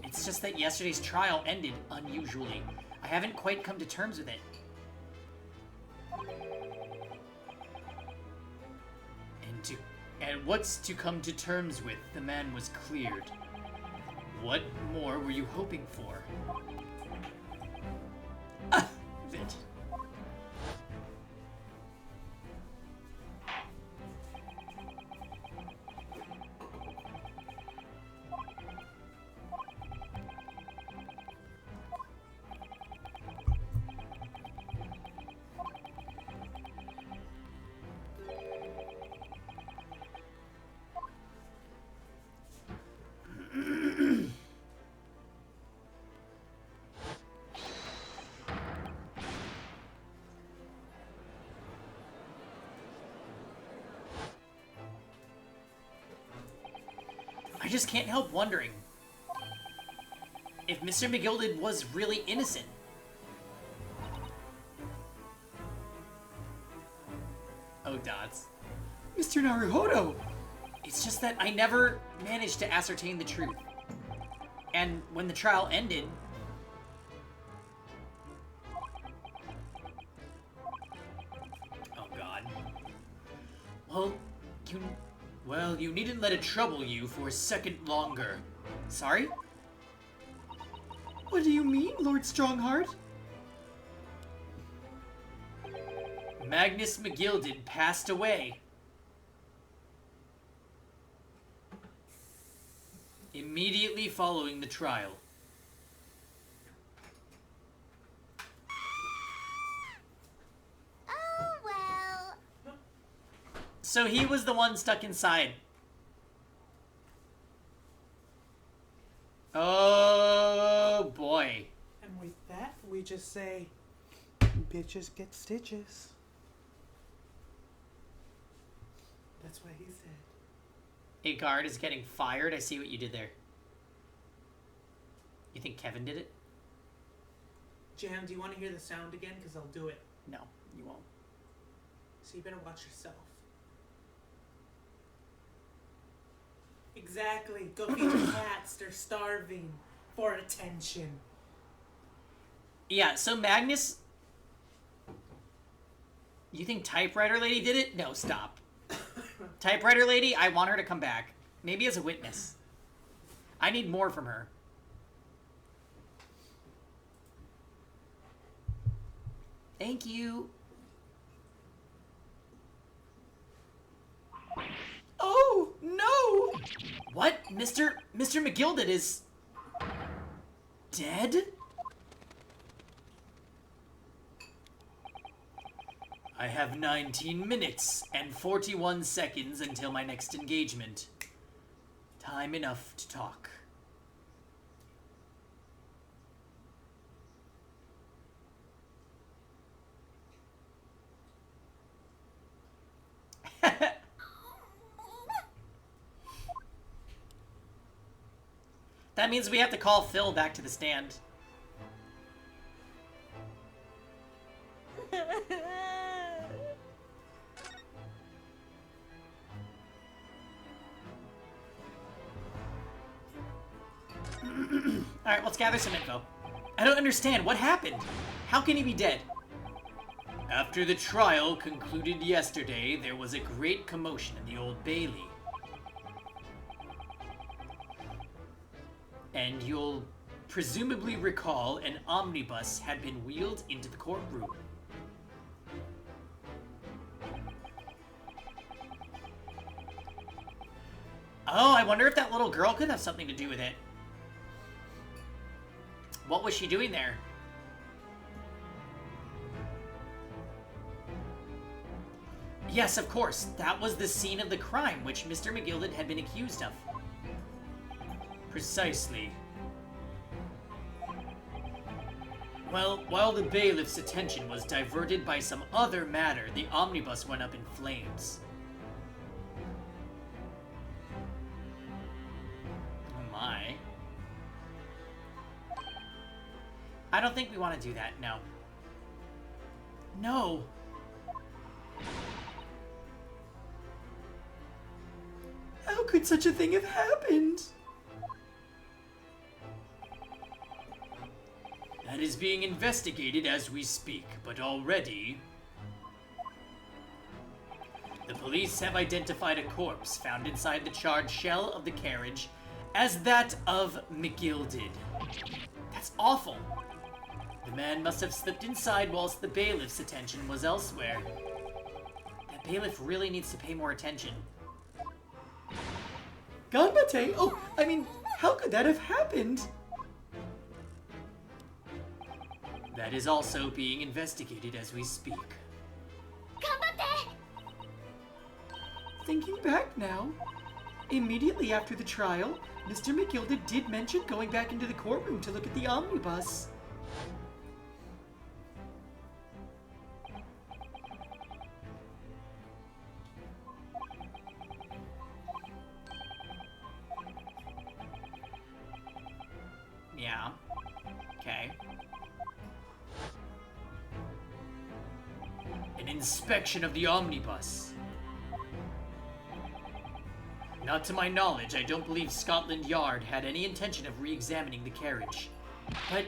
It's just that yesterday's trial ended unusually. I haven't quite come to terms with it. And what's to come to terms with? The man was cleared. What more were you hoping for? Vit. I just can't help wondering if Mr. McGilded was really innocent. Oh, Dots. Mr. Naruhodo! It's just that I never managed to ascertain the truth. And when the trial ended... Oh, God. Well, you needn't let it trouble you for a second longer. Sorry? What do you mean, Lord Strongheart? Magnus McGilded passed away. Immediately following the trial. Oh, well. So he was the one stuck inside. Oh, boy. And with that, we just say, bitches get stitches. That's what he said. A guard is getting fired. I see what you did there. You think Kevin did it? Jam, do you want to hear the sound again? Because I'll do it. No, you won't. So you better watch yourself. Exactly. Go feed your cats. They're starving for attention. Yeah, so Magnus... You think Typewriter Lady did it? No, stop. Typewriter Lady, I want her to come back. Maybe as a witness. I need more from her. Thank you. Oh, no! What? Mr. McGilded is... dead? I have 19 minutes and 41 seconds until my next engagement. Time enough to talk. That means we have to call Phil back to the stand. Alright, let's gather some info. I don't understand. What happened? How can he be dead? After the trial concluded yesterday, there was a great commotion in the Old Bailey. And you'll presumably recall an omnibus had been wheeled into the courtroom. Oh, I wonder if that little girl could have something to do with it. What was she doing there? Yes, of course. That was the scene of the crime which Mr. McGilded had been accused of. Precisely. Well, while the bailiff's attention was diverted by some other matter, the omnibus went up in flames. Oh my. I don't think we want to do that, no. No. How could such a thing have happened? That is being investigated as we speak, but already... The police have identified a corpse found inside the charred shell of the carriage as that of McGilded. That's awful. The man must have slipped inside whilst the bailiff's attention was elsewhere. That bailiff really needs to pay more attention. Ganbate? Oh, I mean, how could that have happened? That is also being investigated as we speak. Ganbatte! Thinking back now, immediately after the trial, Mr. McGilded did mention going back into the courtroom to look at the omnibus. Yeah. Okay. An inspection of the omnibus. Not to my knowledge, I don't believe Scotland Yard had any intention of re-examining the carriage. But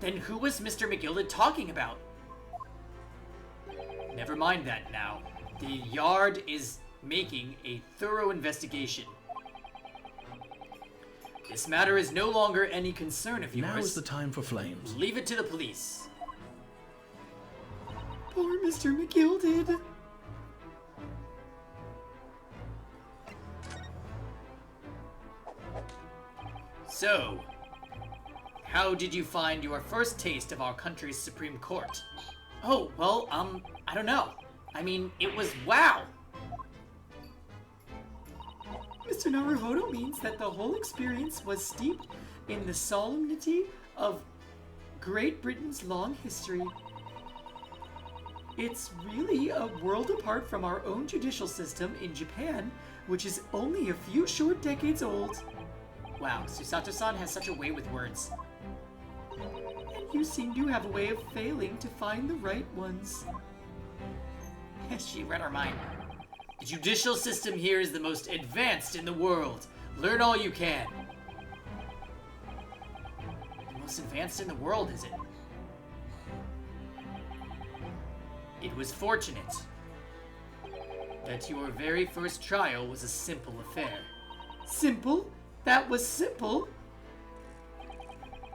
then who was Mr. McGilded talking about? Never mind that now. The Yard is making a thorough investigation. This matter is no longer any concern of yours. Now is the time for flames. Leave it to the police. Poor Mr. McGilded. So, how did you find your first taste of our country's Supreme Court? Oh, well, I don't know. I mean, it was wow. Mr. Naruhodo means that the whole experience was steeped in the solemnity of Great Britain's long history. It's really a world apart from our own judicial system in Japan, which is only a few short decades old. Wow, Susato-san has such a way with words. And you seem to have a way of failing to find the right ones. She read our mind. The judicial system here is the most advanced in the world. Learn all you can. The most advanced in the world, is it? It was fortunate that your very first trial was a simple affair. Simple? That was simple?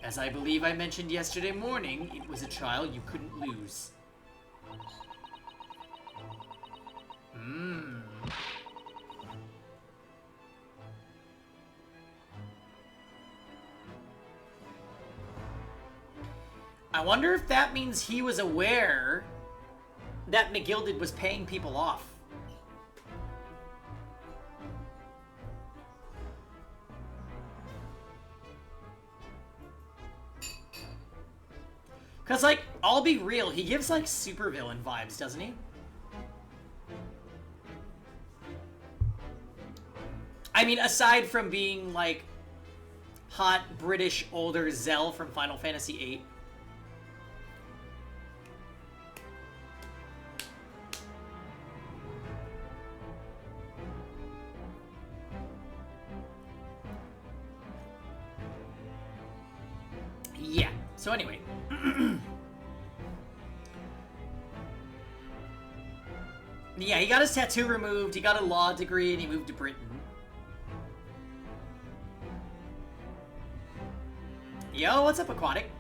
As I believe I mentioned yesterday morning, it was a trial you couldn't lose. I wonder if that means he was aware that McGilded was paying people off. Cause, like, I'll be real, he gives, like, supervillain vibes, doesn't he? I mean, aside from being, like, hot, British, older Zell from Final Fantasy VIII. Yeah, so anyway. Yeah, he got his tattoo removed, he got a law degree, and he moved to Britain. Yo, what's up, Aquatic?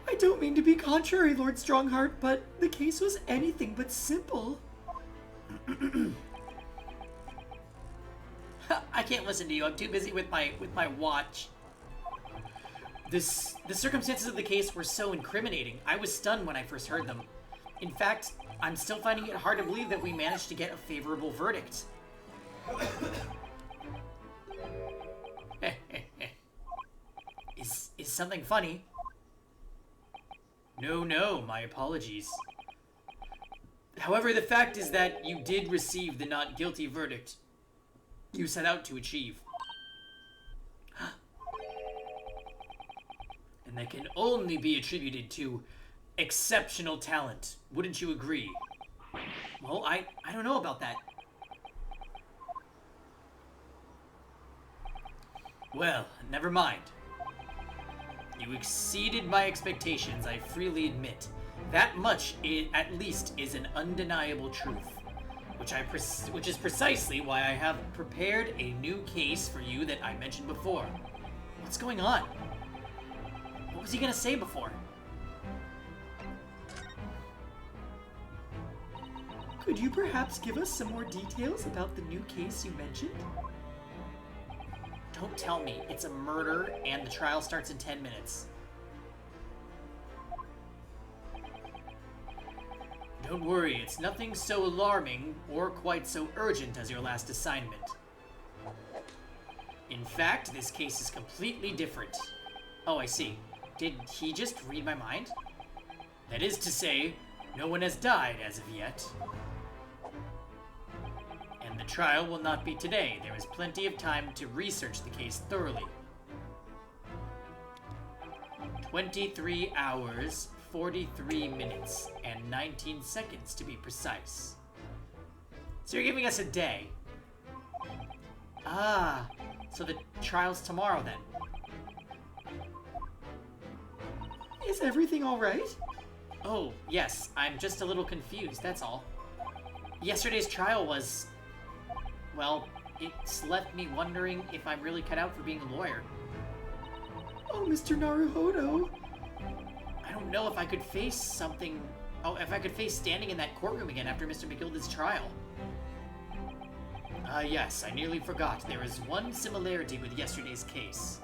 I don't mean to be contrary, Lord Strongheart, but the case was anything but simple. I can't listen to you. I'm too busy with my watch. The circumstances of the case were so incriminating. I was stunned when I first heard them. In fact, I'm still finding it hard to believe that we managed to get a favorable verdict. Is something funny? No, my apologies. However, the fact is that you did receive the not guilty verdict you set out to achieve. And that can only be attributed to exceptional talent. Wouldn't you agree? Well, I don't know about that. Well, never mind. You exceeded my expectations, I freely admit. That much, at least, is an undeniable truth. Which is precisely why I have prepared a new case for you that I mentioned before. What's going on? What was he gonna say before? Could you perhaps give us some more details about the new case you mentioned? Don't tell me it's a murder and the trial starts in 10 minutes. Don't worry, it's nothing so alarming or quite so urgent as your last assignment. In fact, this case is completely different. Oh, I see. Did he just read my mind? That is to say, no one has died as of yet. And the trial will not be today. There is plenty of time to research the case thoroughly. 23 hours, 43 minutes, and 19 seconds to be precise. So you're giving us a day. Ah, so the trial's tomorrow then. Is everything alright? Oh, yes, I'm just a little confused, that's all. Yesterday's trial was... well, it's left me wondering if I'm really cut out for being a lawyer. Oh, Mr. Naruhodo. I don't know if I could face something... oh, if I could face standing in that courtroom again after Mr. McGilda's trial. Yes, I nearly forgot. There is one similarity with yesterday's case.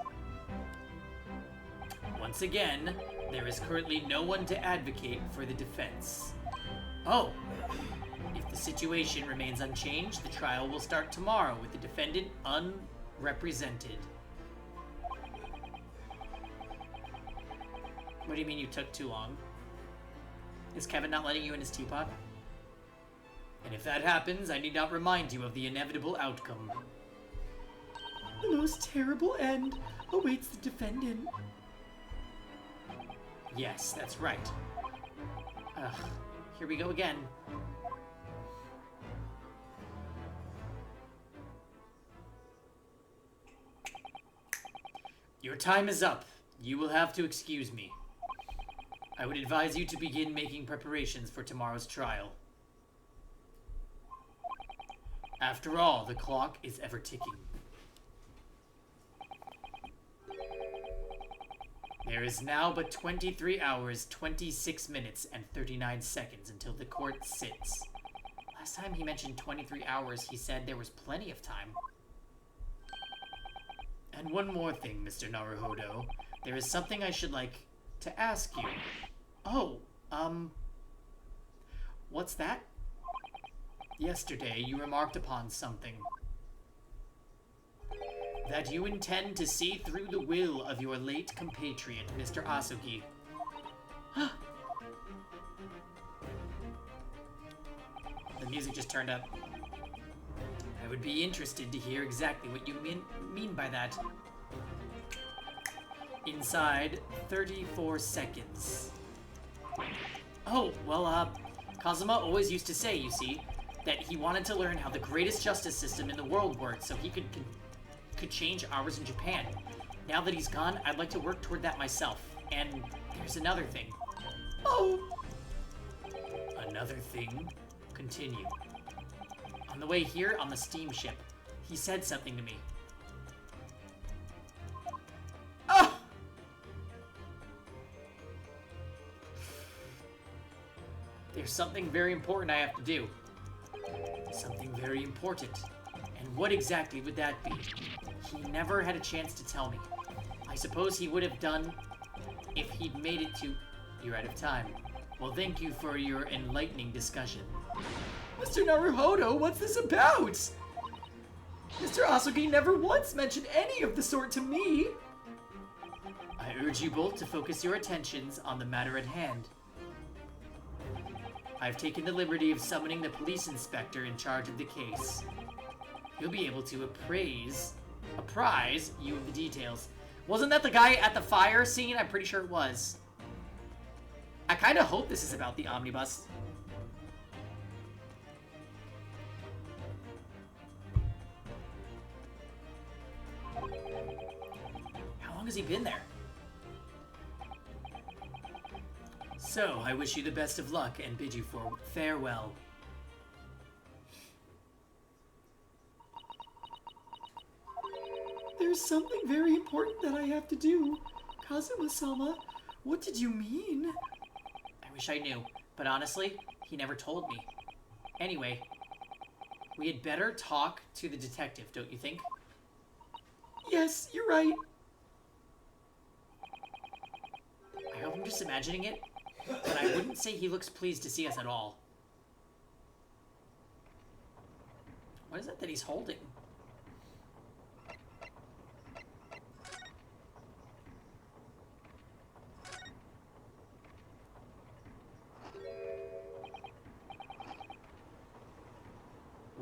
Once again, there is currently no one to advocate for the defense. Oh! If the situation remains unchanged, the trial will start tomorrow with the defendant unrepresented. What do you mean you took too long? Is Kevin not letting you in his teapot? And if that happens, I need not remind you of the inevitable outcome. The most terrible end awaits the defendant. Yes, that's right. Ugh, here we go again. Your time is up. You will have to excuse me. I would advise you to begin making preparations for tomorrow's trial. After all, the clock is ever ticking. There is now but 23 hours, 26 minutes, and 39 seconds until the court sits. Last time he mentioned 23 hours, he said there was plenty of time. And one more thing, Mr. Naruhodo. There is something I should like to ask you. Oh, what's that? Yesterday, you remarked upon something. That you intend to see through the will of your late compatriot, Mr. Asugi. The music just turned up. I would be interested to hear exactly what you mean by that. Inside 34 seconds. Oh, well, Kazuma always used to say, you see, that he wanted to learn how the greatest justice system in the world worked so he could change ours in Japan. Now that he's gone, I'd like to work toward that myself. And there's another thing. Oh! Another thing? Continue. On the way here on the steamship, he said something to me. There's something very important I have to do. Something very important. And what exactly would that be? He never had a chance to tell me. I suppose he would have done if he'd made it to... You're out of time. Well, thank you for your enlightening discussion. Mr. Naruhodo, what's this about? Mr. Asogi never once mentioned any of the sort to me. I urge you both to focus your attentions on the matter at hand. I've taken the liberty of summoning the police inspector in charge of the case. He'll be able to apprise you of the details. Wasn't that the guy at the fire scene? I'm pretty sure it was. I kind of hope this is about the omnibus. How long has he been there? So, I wish you the best of luck and bid you farewell. There's something very important that I have to do. Kazuma-sama, what did you mean? I wish I knew, but honestly, he never told me. Anyway, we had better talk to the detective, don't you think? Yes, you're right. I hope I'm just imagining it, but I wouldn't say he looks pleased to see us at all. What is it that he's holding?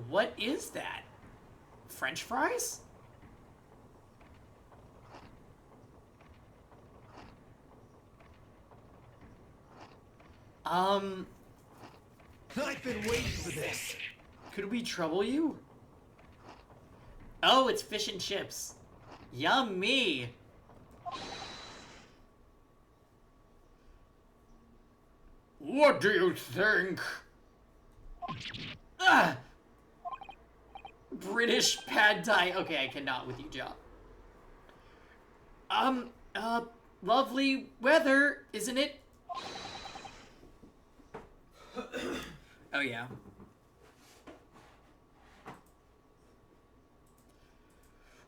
What is that? French fries? I've been waiting for this. Could we trouble you? Oh, it's fish and chips. Yummy! What do you think? Ah! British pad thai. Okay, I cannot with you, John. Lovely weather, isn't it? Oh, yeah.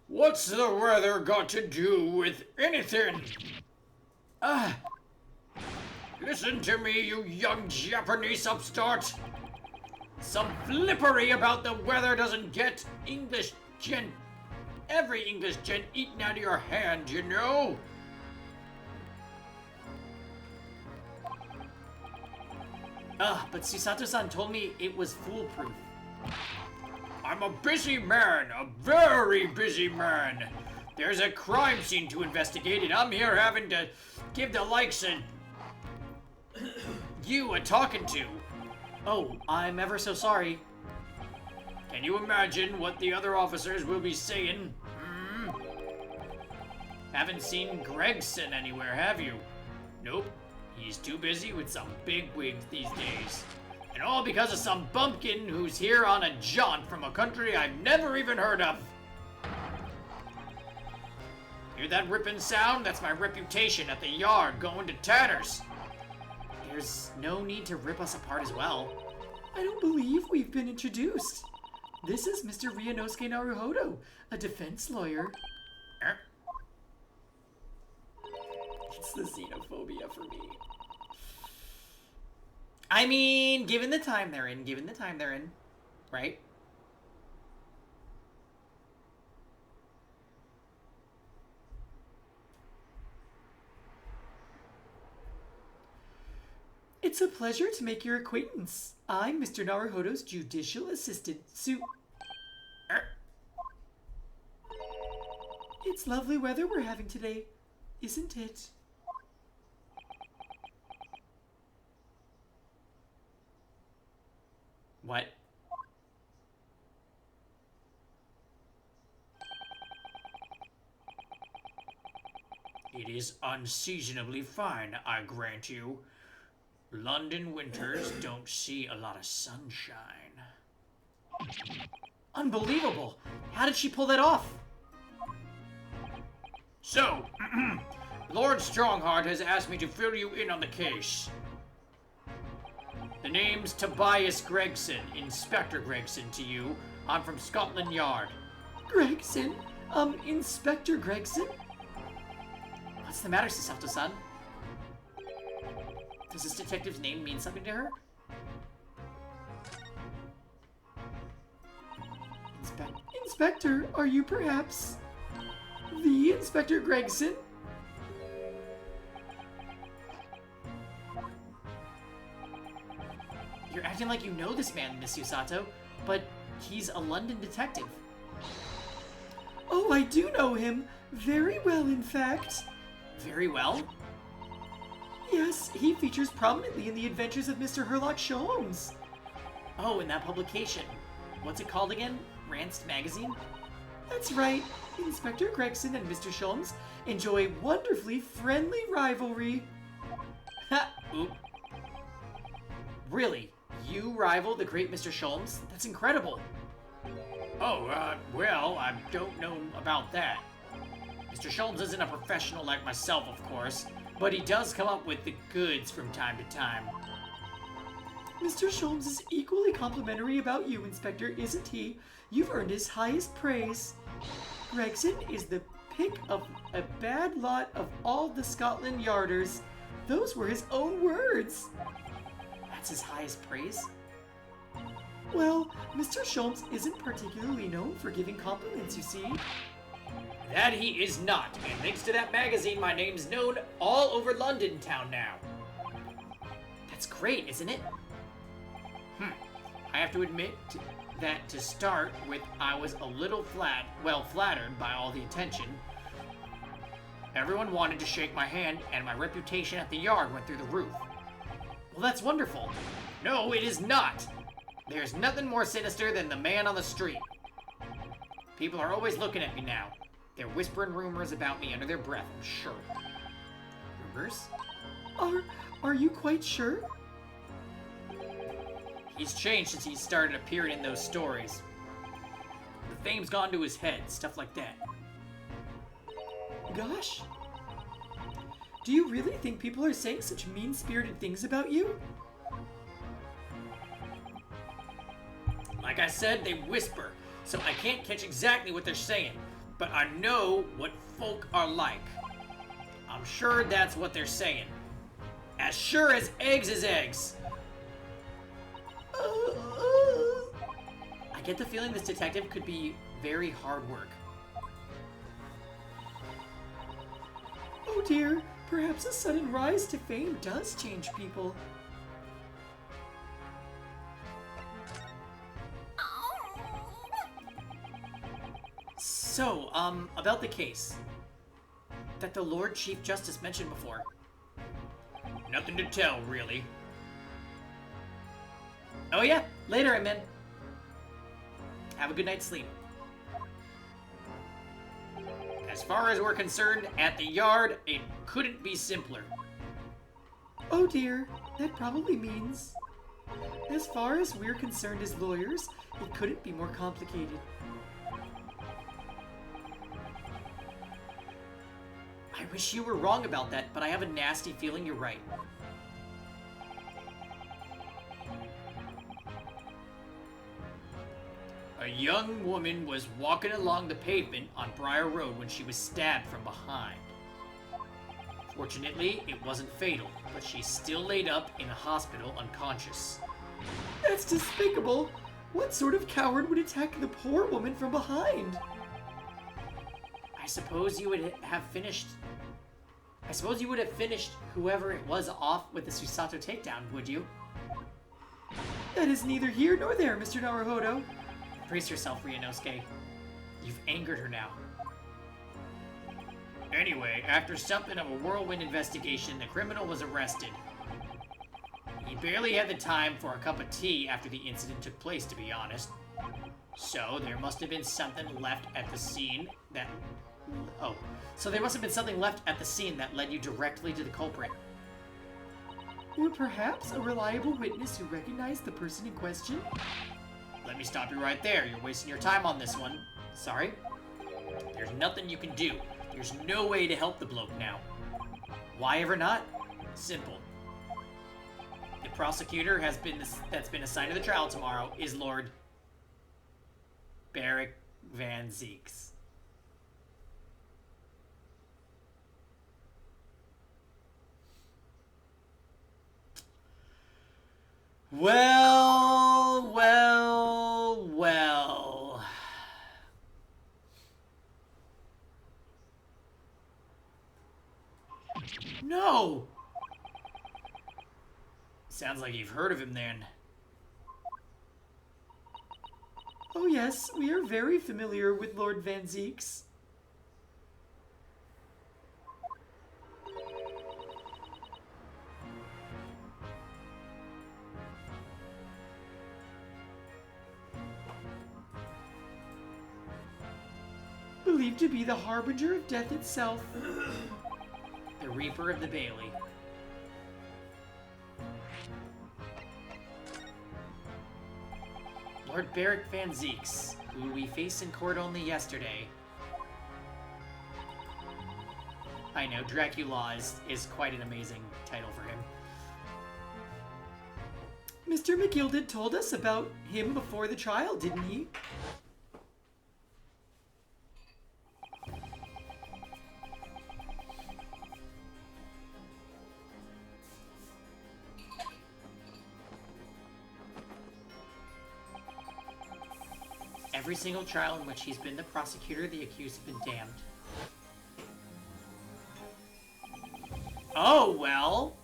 What's the weather got to do with anything? Listen to me, you young Japanese upstart. Some flippery about the weather doesn't get every English gent eaten out of your hand, you know? But Susato-san told me it was foolproof. I'm a busy man, a very busy man. There's a crime scene to investigate, and I'm here having to give the likes of you a talking to. Oh, I'm ever so sorry. Can you imagine what the other officers will be saying? Haven't seen Gregson anywhere, have you? Nope. He's too busy with some big wigs these days. And all because of some bumpkin who's here on a jaunt from a country I've never even heard of. Hear that ripping sound? That's my reputation at the yard going to tatters. There's no need to rip us apart as well. I don't believe we've been introduced. This is Mr. Ryunosuke Naruhodo, a defense lawyer. It's the xenophobia for me. I mean, given the time they're in, right? It's a pleasure to make your acquaintance. I'm Mr. Naruhodo's judicial assistant, It's lovely weather we're having today, isn't it? What? It is unseasonably fine, I grant you. London winters don't see a lot of sunshine. Unbelievable! How did she pull that off? So, Lord Strongheart has asked me to fill you in on the case. The name's Tobias Gregson, Inspector Gregson to you. I'm from Scotland Yard. Gregson? Inspector Gregson? What's the matter, Sasato-san? Does this detective's name mean something to her? Inspector, are you perhaps the Inspector Gregson? You're acting like you know this man, Miss Yusato, but he's a London detective. Oh, I do know him. Very well, in fact. Very well? Yes, he features prominently in the adventures of Mr. Herlock Sholmes. Oh, in that publication. What's it called again? Ranced Magazine? That's right. Inspector Gregson and Mr. Sholmes enjoy wonderfully friendly rivalry. Ha! Oop. Really? You rival the great Mr. Sholmes? That's incredible. Oh, well, I don't know about that. Mr. Sholmes isn't a professional like myself, of course, but he does come up with the goods from time to time. Mr. Sholmes is equally complimentary about you, Inspector, isn't he? You've earned his highest praise. Gregson is the pick of a bad lot of all the Scotland Yarders. Those were his own words. That's his highest praise? Well, Mr. Sholmes isn't particularly known for giving compliments, you see. That he is not, and thanks to that magazine, my name's known all over London town now. That's great, isn't it? I have to admit that to start with, I was a little flattered by all the attention. Everyone wanted to shake my hand, and my reputation at the yard went through the roof. Well, that's wonderful. No, it is not. There's nothing more sinister than the man on the street. People are always looking at me now. They're whispering rumors about me under their breath, I'm sure. Rumors? Are you quite sure? He's changed since he started appearing in those stories. The fame's gone to his head, stuff like that. Gosh. Do you really think people are saying such mean-spirited things about you? Like I said, they whisper, so I can't catch exactly what they're saying, but I know what folk are like. I'm sure that's what they're saying. As sure as eggs is eggs. I get the feeling this detective could be very hard work. Oh dear, perhaps a sudden rise to fame does change people. So, about the case that the Lord Chief Justice mentioned before. Nothing to tell, really. Oh yeah, later, I'm in. Have a good night's sleep. As far as we're concerned, at the yard, it couldn't be simpler. Oh dear, that probably means... As far as we're concerned as lawyers, it couldn't be more complicated. I wish you were wrong about that, but I have a nasty feeling you're right. A young woman was walking along the pavement on Briar Road when she was stabbed from behind. Fortunately, it wasn't fatal, but she's still laid up in a hospital unconscious. That's despicable! What sort of coward would attack the poor woman from behind? I suppose you would have finished whoever it was off with the Susato takedown, would you? That is neither here nor there, Mr. Naruhodo. Brace yourself, Ryunosuke. You've angered her now. Anyway, after something of a whirlwind investigation, the criminal was arrested. He barely had the time for a cup of tea after the incident took place, to be honest. So, there must have been something left at the scene that... Oh. So there must have been something left at the scene that led you directly to the culprit. Or perhaps a reliable witness who recognized the person in question? Let me stop you right there. You're wasting your time on this one. Sorry. There's nothing you can do. There's no way to help the bloke now. Why ever not? Simple. The prosecutor that's been assigned to the trial tomorrow is Lord Beric Van Zeeks. Well, well, well. No! Sounds like you've heard of him then. Oh yes, we are very familiar with Lord Van Zeeks. Believed to be the harbinger of death itself. The Reaper of the Bailey. Lord Beric Van Zeeks, who we faced in court only yesterday. I know, Dracula is quite an amazing title for him. Mr. McGilded told us about him before the trial, didn't he? Every single trial in which he's been the prosecutor, the accused have been damned. Oh, well.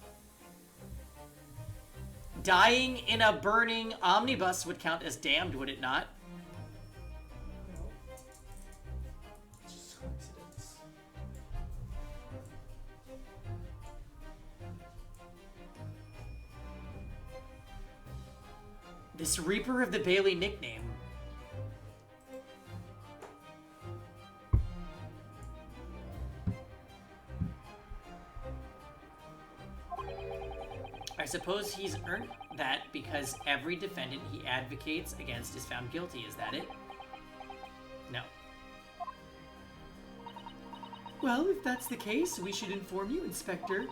Dying in a burning omnibus would count as damned, would it not? Just coincidence. This Reaper of the Bailey nickname. I suppose he's earned that because every defendant he advocates against is found guilty. Is that it? No. Well, if that's the case, we should inform you, Inspector,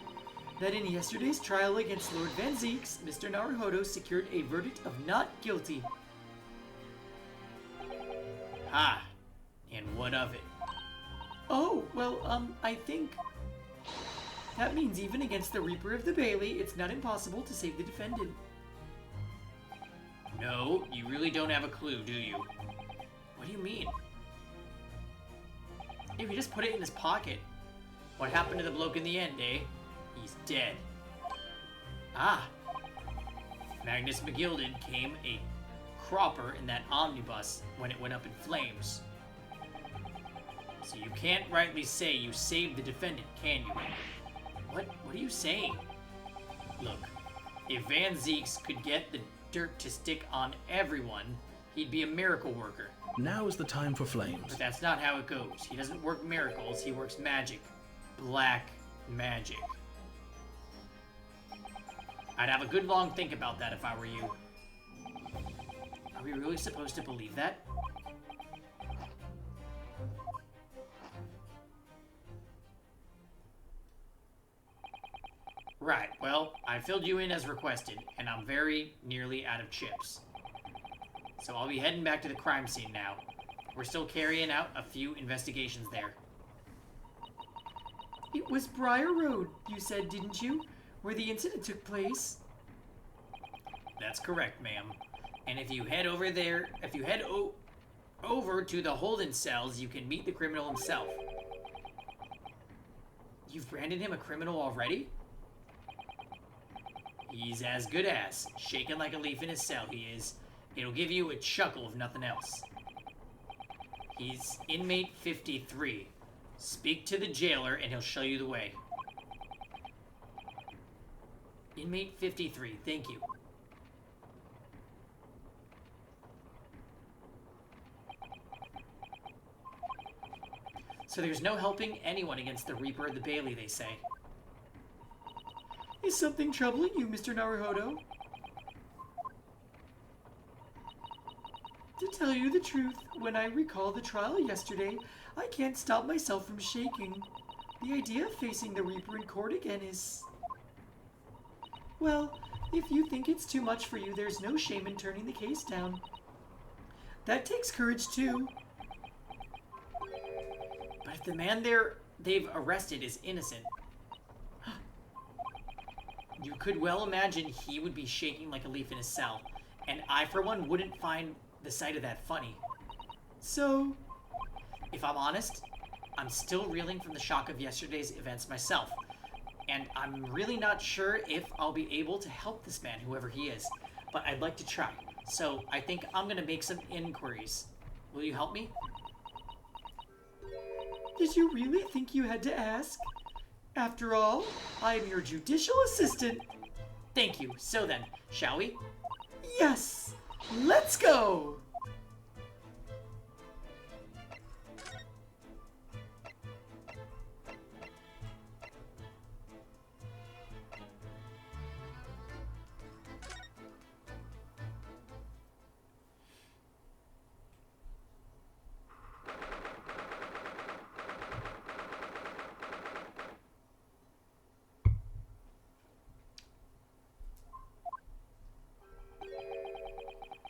that in yesterday's trial against Lord Van Zeeks, Mr. Naruhodo secured a verdict of not guilty. Ah, and what of it? Oh, well, I think that means even against the Reaper of the Bailey, it's not impossible to save the defendant. No, you really don't have a clue, do you? What do you mean? If you just put it in his pocket. What happened to the bloke in the end, eh? He's dead. Ah. Magnus McGilded came a cropper in that omnibus when it went up in flames. So you can't rightly say you saved the defendant, can you? What are you saying? Look, if Van Zeeks could get the dirt to stick on everyone, he'd be a miracle worker. Now is the time for flames. But that's not how it goes. He doesn't work miracles, he works magic. Black magic. I'd have a good long think about that if I were you. Are we really supposed to believe that? Right, well, I filled you in as requested, and I'm very nearly out of chips. So I'll be heading back to the crime scene now. We're still carrying out a few investigations there. It was Briar Road, you said, didn't you? Where the incident took place. That's correct, ma'am. And if you head over there, over to the Holden cells, you can meet the criminal himself. You've branded him a criminal already? He's as good as. Shaking like a leaf in his cell, he is. It'll give you a chuckle if nothing else. He's inmate 53. Speak to the jailer and he'll show you the way. Inmate 53, thank you. So there's no helping anyone against the Reaper of the Bailey, they say. Is something troubling you, Mr. Naruhodo? To tell you the truth, when I recall the trial yesterday, I can't stop myself from shaking. The idea of facing the Reaper in court again is... Well, If you think it's too much for you, there's no shame in turning the case down. That takes courage, too. But if the man they've arrested is innocent, you could well imagine he would be shaking like a leaf in his cell, and I, for one, wouldn't find the sight of that funny. So, if I'm honest, I'm still reeling from the shock of yesterday's events myself, and I'm really not sure if I'll be able to help this man, whoever he is, but I'd like to try. So, I think I'm gonna make some inquiries. Will you help me? Did you really think you had to ask? After all, I am your judicial assistant. Thank you. So then, shall we? Yes! Let's go!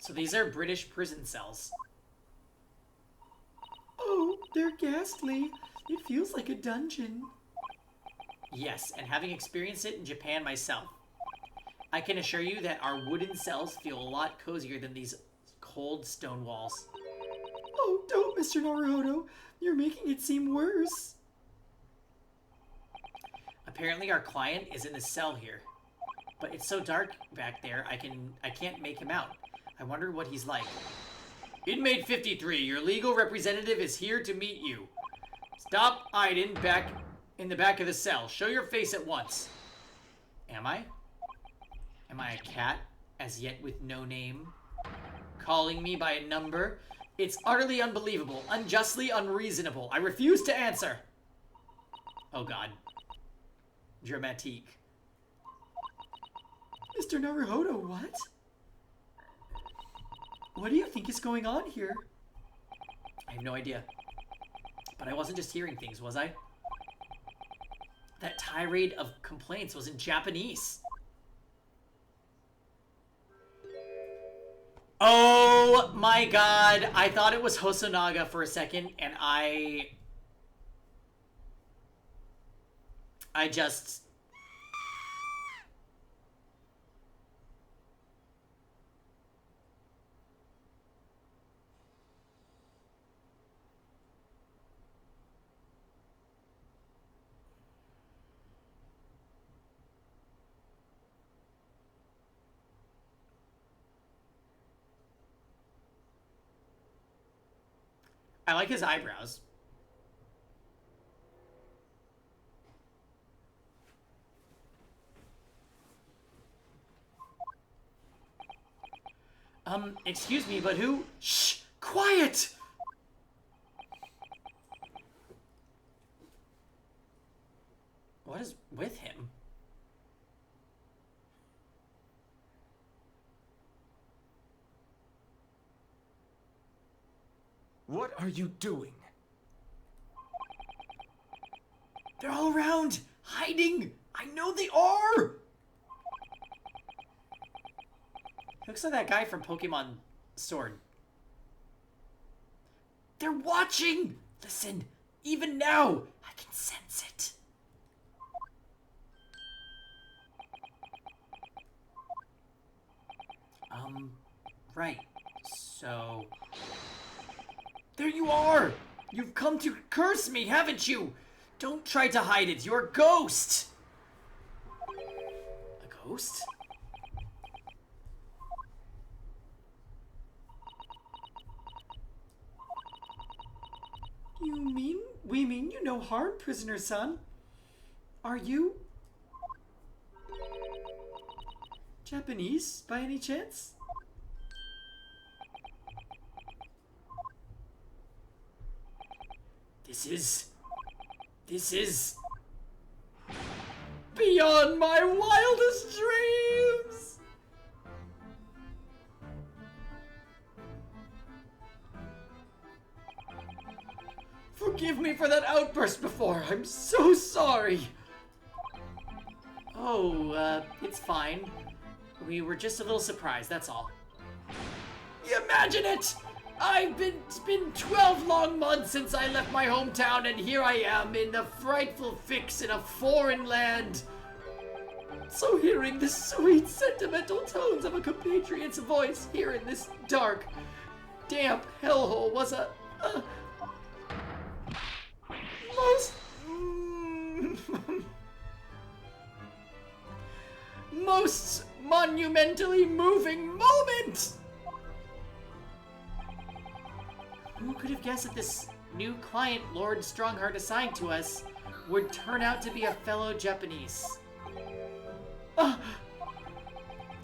So these are British prison cells. Oh, they're ghastly. It feels like a dungeon. Yes, and having experienced it in Japan myself, I can assure you that our wooden cells feel a lot cozier than these cold stone walls. Oh, don't, Mr. Naruhodo. You're making it seem worse. Apparently our client is in the cell here. But it's so dark back there, I can't make him out. I wonder what he's like. Inmate 53, your legal representative is here to meet you. Stop hiding back in the back of the cell. Show your face at once. Am I? Am I a cat, as yet with no name? Calling me by a number? It's utterly unbelievable, unjustly unreasonable. I refuse to answer. Oh God. Dramatique. Mr. Naruhodo, what? What do you think is going on here? I have no idea. But I wasn't just hearing things, was I? That tirade of complaints was in Japanese. Oh my God. I thought it was Hosonaga for a second, and I just... I like his eyebrows. Excuse me, but who? Shh! Quiet! What is with him? What are you doing? They're all around! Hiding! I know they are! Looks like that guy from Pokemon Sword. They're watching! Listen, even now, I can sense it. Right. So... There you are! You've come to curse me, haven't you? Don't try to hide it. You're a ghost! A ghost? We mean you no harm, prisoner son. Are you... Japanese, by any chance? This is... beyond my wildest dreams! Forgive me for that outburst before. I'm so sorry. Oh, it's fine. We were just a little surprised, that's all. Imagine it! It's been 12 long months since I left my hometown, and here I am in a frightful fix in a foreign land. So hearing the sweet, sentimental tones of a compatriot's voice here in this dark, damp hellhole was a most most monumentally moving moment! Who could have guessed that this new client Lord Strongheart assigned to us would turn out to be a fellow Japanese?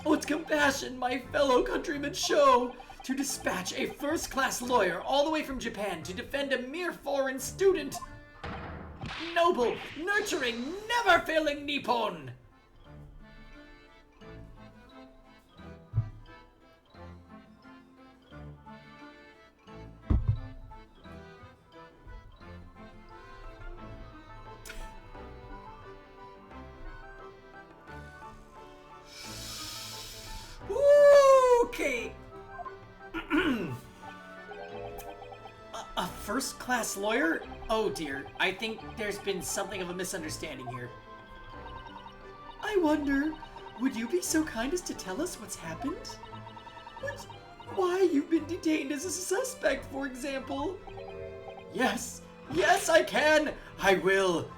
What compassion my fellow countrymen show to dispatch a first-class lawyer all the way from Japan to defend a mere foreign student! Noble, nurturing, never-failing Nippon! Okay. A first-class lawyer? Oh dear, I think there's been something of a misunderstanding here. I wonder, would you be so kind as to tell us what's happened? Why you've been detained as a suspect, for example? Yes, I can! I will!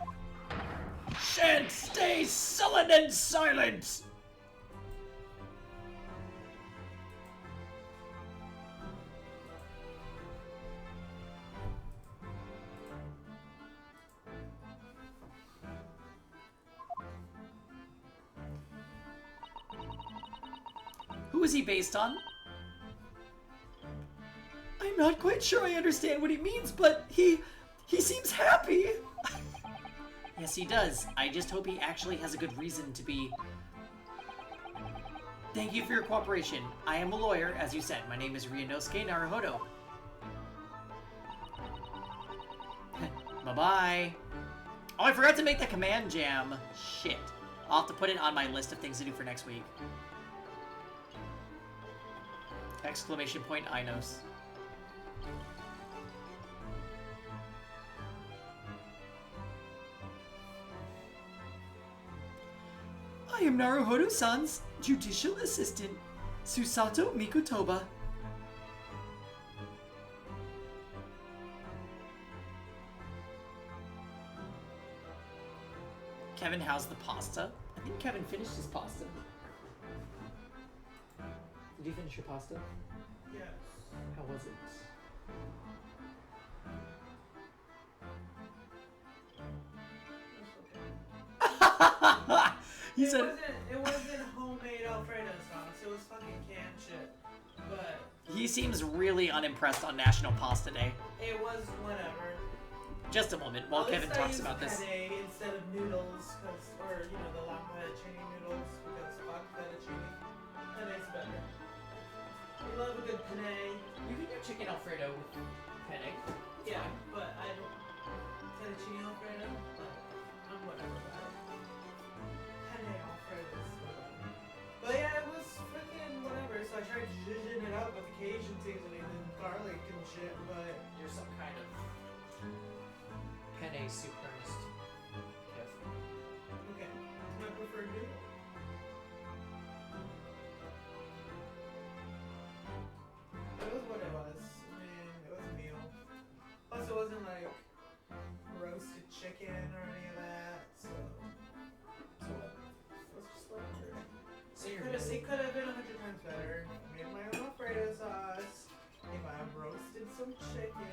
Shan't stay sullen and silent! Who is he based on? I'm not quite sure I understand what he means, but he seems happy. Yes, he does. I just hope he actually has a good reason to be. Thank you for your cooperation. I am a lawyer, as you said. My name is Ryunosuke Naruhodo. Bye-bye. Oh, I forgot to make the command jam. Shit. I'll have to put it on my list of things to do for next week. Exclamation point, Inos. I am Naruhodo-san's judicial assistant, Susato Mikotoba. Kevin, how's the pasta? I think Kevin finished his pasta. Did you finish your pasta? Yes. How was it? He said it wasn't homemade Alfredo sauce. It was fucking canned shit. But he seems really unimpressed on National Pasta Day. it was whatever. Just a moment while Kevin talks about this. Penne instead of noodles, or you know the la fettuccine noodles, because fuck fettuccine. Penne's better. We love a good penne. You can do chicken Alfredo with penne. Yeah, but I don't fettuccine Alfredo. But I'm whatever about it. Penne Alfredo is so better. But yeah, it was freaking whatever. So I tried zhuzhing it up with the Cajun seasoning and garlic and shit. But You're some kind of penne supremacist. Yes. okay, it's my preferred noodle. It was what it was. I mean, it was a meal. Plus, it wasn't like roasted chicken or any of that. So So it was just whatever. So you're It could have been 100 times better. I made my own Alfredo sauce. If I roasted some chicken.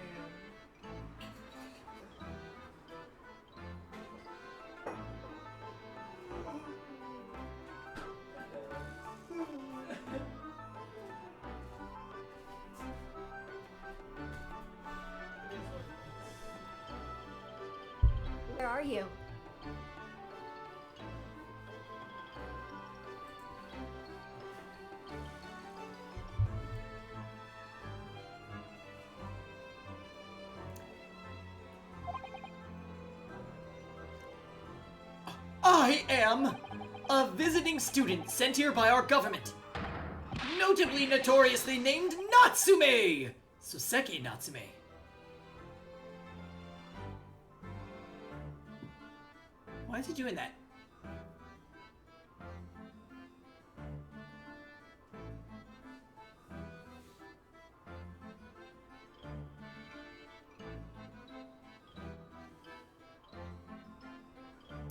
Where are you? I am A visiting student sent here by our government. Notably notoriously named Natsume! Soseki Natsume. Why is he doing that?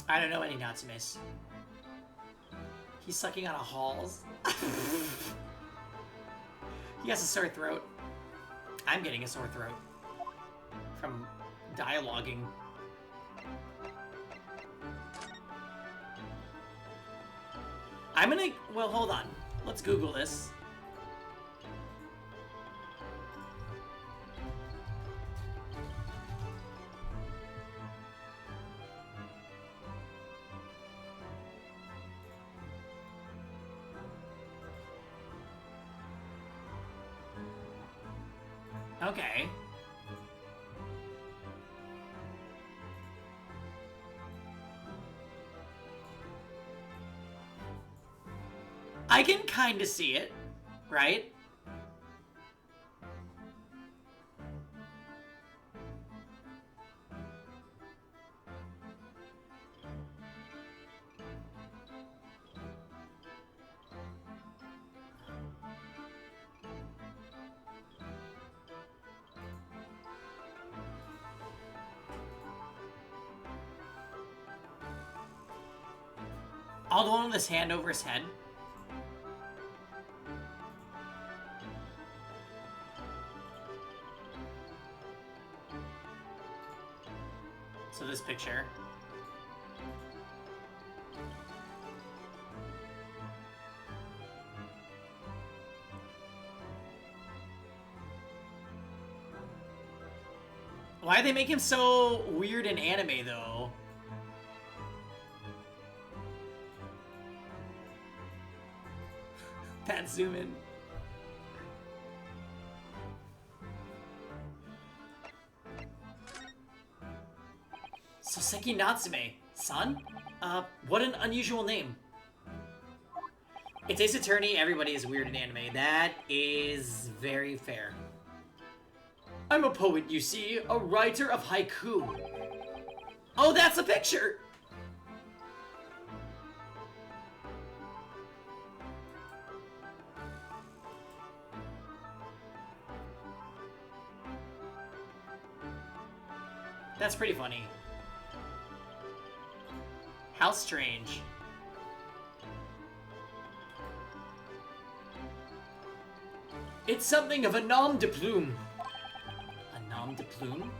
I don't know any Natsumes. He's sucking out of halls. He has a sore throat. I'm getting a sore throat from dialoguing. I'm gonna, well, hold on. Let's Google this. Okay. I can kind of see it, right? All the one with his hand over his head. So this picture. Why do they make him so weird in anime, though? That zoom in. Soseki Natsume, son? What an unusual name. It's Ace Attorney, everybody is weird in anime. That is very fair. I'm a poet, you see, a writer of haiku. Oh, that's a picture! That's pretty funny. How strange. It's something of a nom de plume. A nom de plume?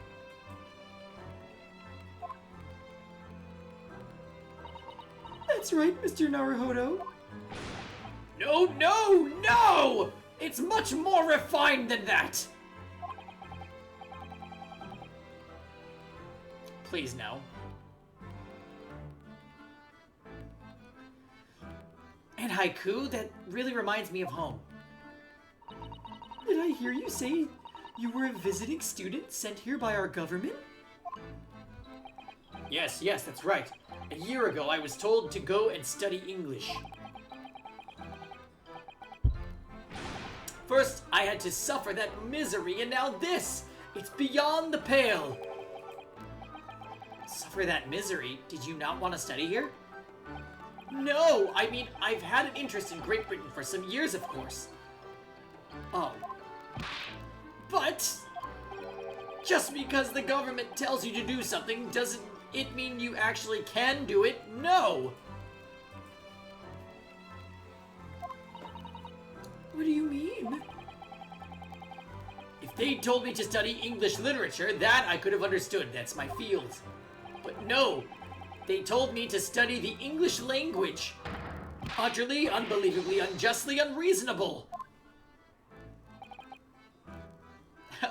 That's right, Mr. Naruhodo. No, no, no! It's much more refined than that! Please, no. And haiku? That really reminds me of home. Did I hear you say you were a visiting student sent here by our government? Yes, yes, that's right. A year ago, I was told to go and study English. First, I had to suffer that misery, and now this! It's beyond the pale! Suffer that misery? Did you not want to study here? No! I mean, I've had an interest in Great Britain for some years, of course. Oh. But... just because the government tells you to do something doesn't it mean you actually can do it? No! What do you mean? If they told me to study English literature, that I could have understood. That's my field. But no! They told me to study the English language. Utterly, unbelievably, unjustly unreasonable.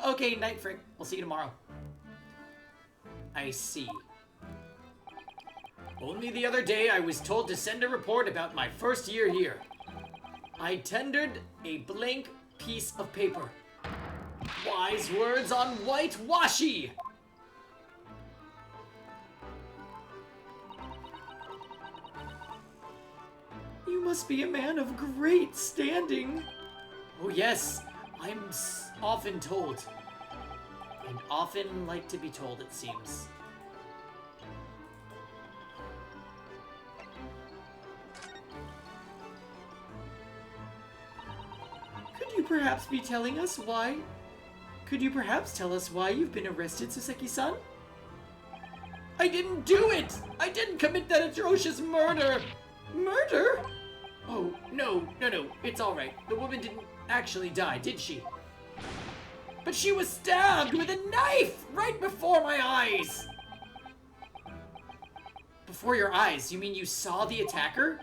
Okay, Night Frick. We'll see you tomorrow. I see. Only the other day I was told to send a report about my first year here. I tendered a blank piece of paper. Wise words on white washi! must be a man of great standing. Oh yes, I'm often told. And often like to be told, it seems. Could you perhaps tell us why you've been arrested, Soseki-san? I didn't do it! I didn't commit that atrocious murder! Murder? Oh, no, it's alright. The woman didn't actually die, did she? But she was stabbed with a knife right before my eyes! Before your eyes? You mean you saw the attacker?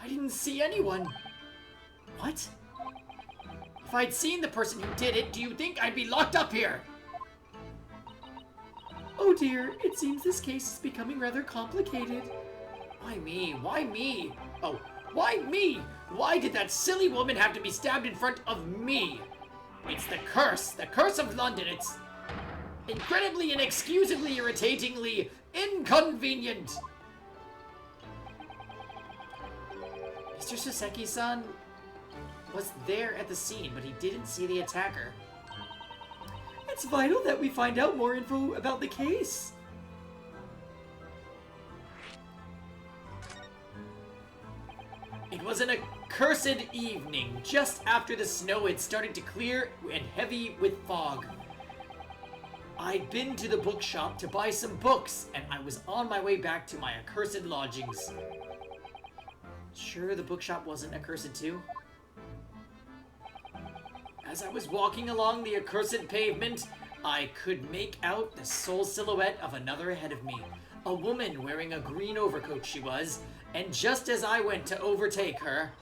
I didn't see anyone. What? If I'd seen the person who did it, do you think I'd be locked up here? Oh dear, it seems this case is becoming rather complicated. Why me? Why me? Oh, why me? Why did that silly woman have to be stabbed in front of me? It's the curse of London. It's incredibly, inexcusably, irritatingly inconvenient. Mr. Soseki-san was there at the scene, but he didn't see the attacker. It's vital that we find out more info about the case. It was an accursed evening, just after the snow had started to clear and heavy with fog. I'd been to the bookshop to buy some books, and I was on my way back to my accursed lodgings. Sure the bookshop wasn't accursed too? As I was walking along the accursed pavement, I could make out the sole silhouette of another ahead of me. A woman wearing a green overcoat she was, and just as I went to overtake her,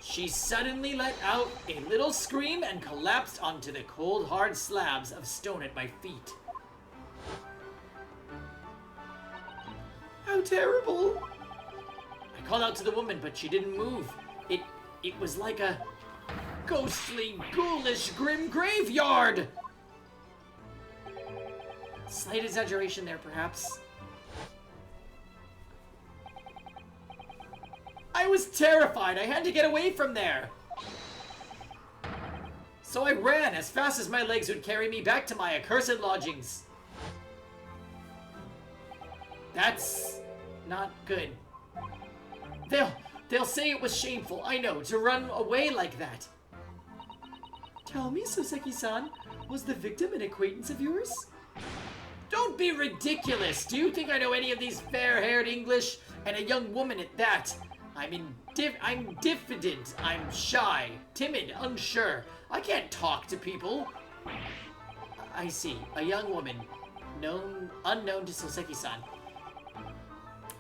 she suddenly let out a little scream and collapsed onto the cold, hard slabs of stone at my feet. How terrible! I called out to the woman, but she didn't move. It was like a ghostly, ghoulish, grim graveyard! Slight exaggeration there, perhaps. I was terrified. I had to get away from there. So I ran as fast as my legs would carry me back to my accursed lodgings. That's not good. They'll say it was shameful, I know, to run away like that. Tell me, Soseki-san, was the victim an acquaintance of yours? Don't be ridiculous! Do you think I know any of these fair-haired English? And a young woman at that? I'm diffident, I'm shy, timid, unsure. I can't talk to people. I see, a young woman, unknown to Soseki-san.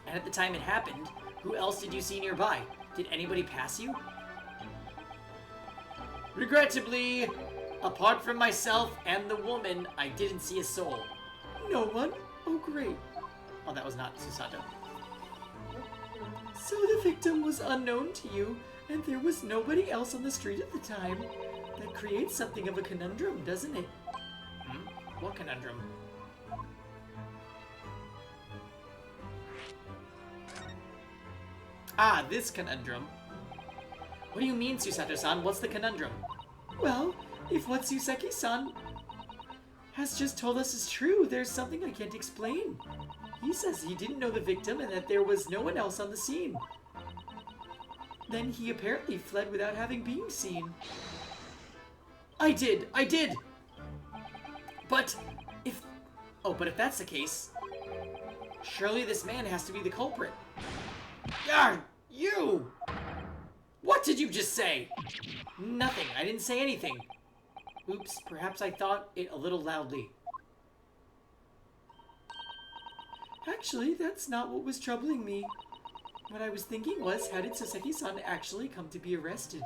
And at the time it happened, who else did you see nearby? Did anybody pass you? Regrettably, apart from myself and the woman, I didn't see a soul. No one? Oh, great. Oh, that was not Susato. So the victim was unknown to you, and there was nobody else on the street at the time. That creates something of a conundrum, doesn't it? What conundrum? Ah, this conundrum. What do you mean, Susato-san? What's the conundrum? Well, if what Soseki-san has just told us is true, there's something I can't explain. He says he didn't know the victim and that there was no one else on the scene. Then he apparently fled without having been seen. I did! But if that's the case, surely this man has to be the culprit. Yarr! You! What did you just say? Nothing. I didn't say anything. Oops, perhaps I thought it a little loudly. Actually, that's not what was troubling me. What I was thinking was, how did Soseki-san actually come to be arrested?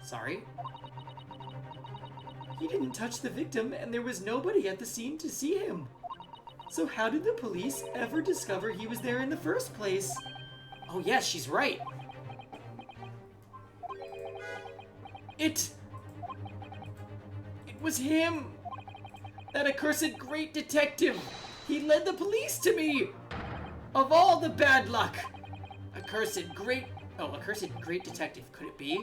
Sorry? He didn't touch the victim, and there was nobody at the scene to see him. So how did the police ever discover he was there in the first place? Oh yes, she's right. It was him! That accursed great detective! He led the police to me! Of all the bad luck! Accursed great detective, could it be?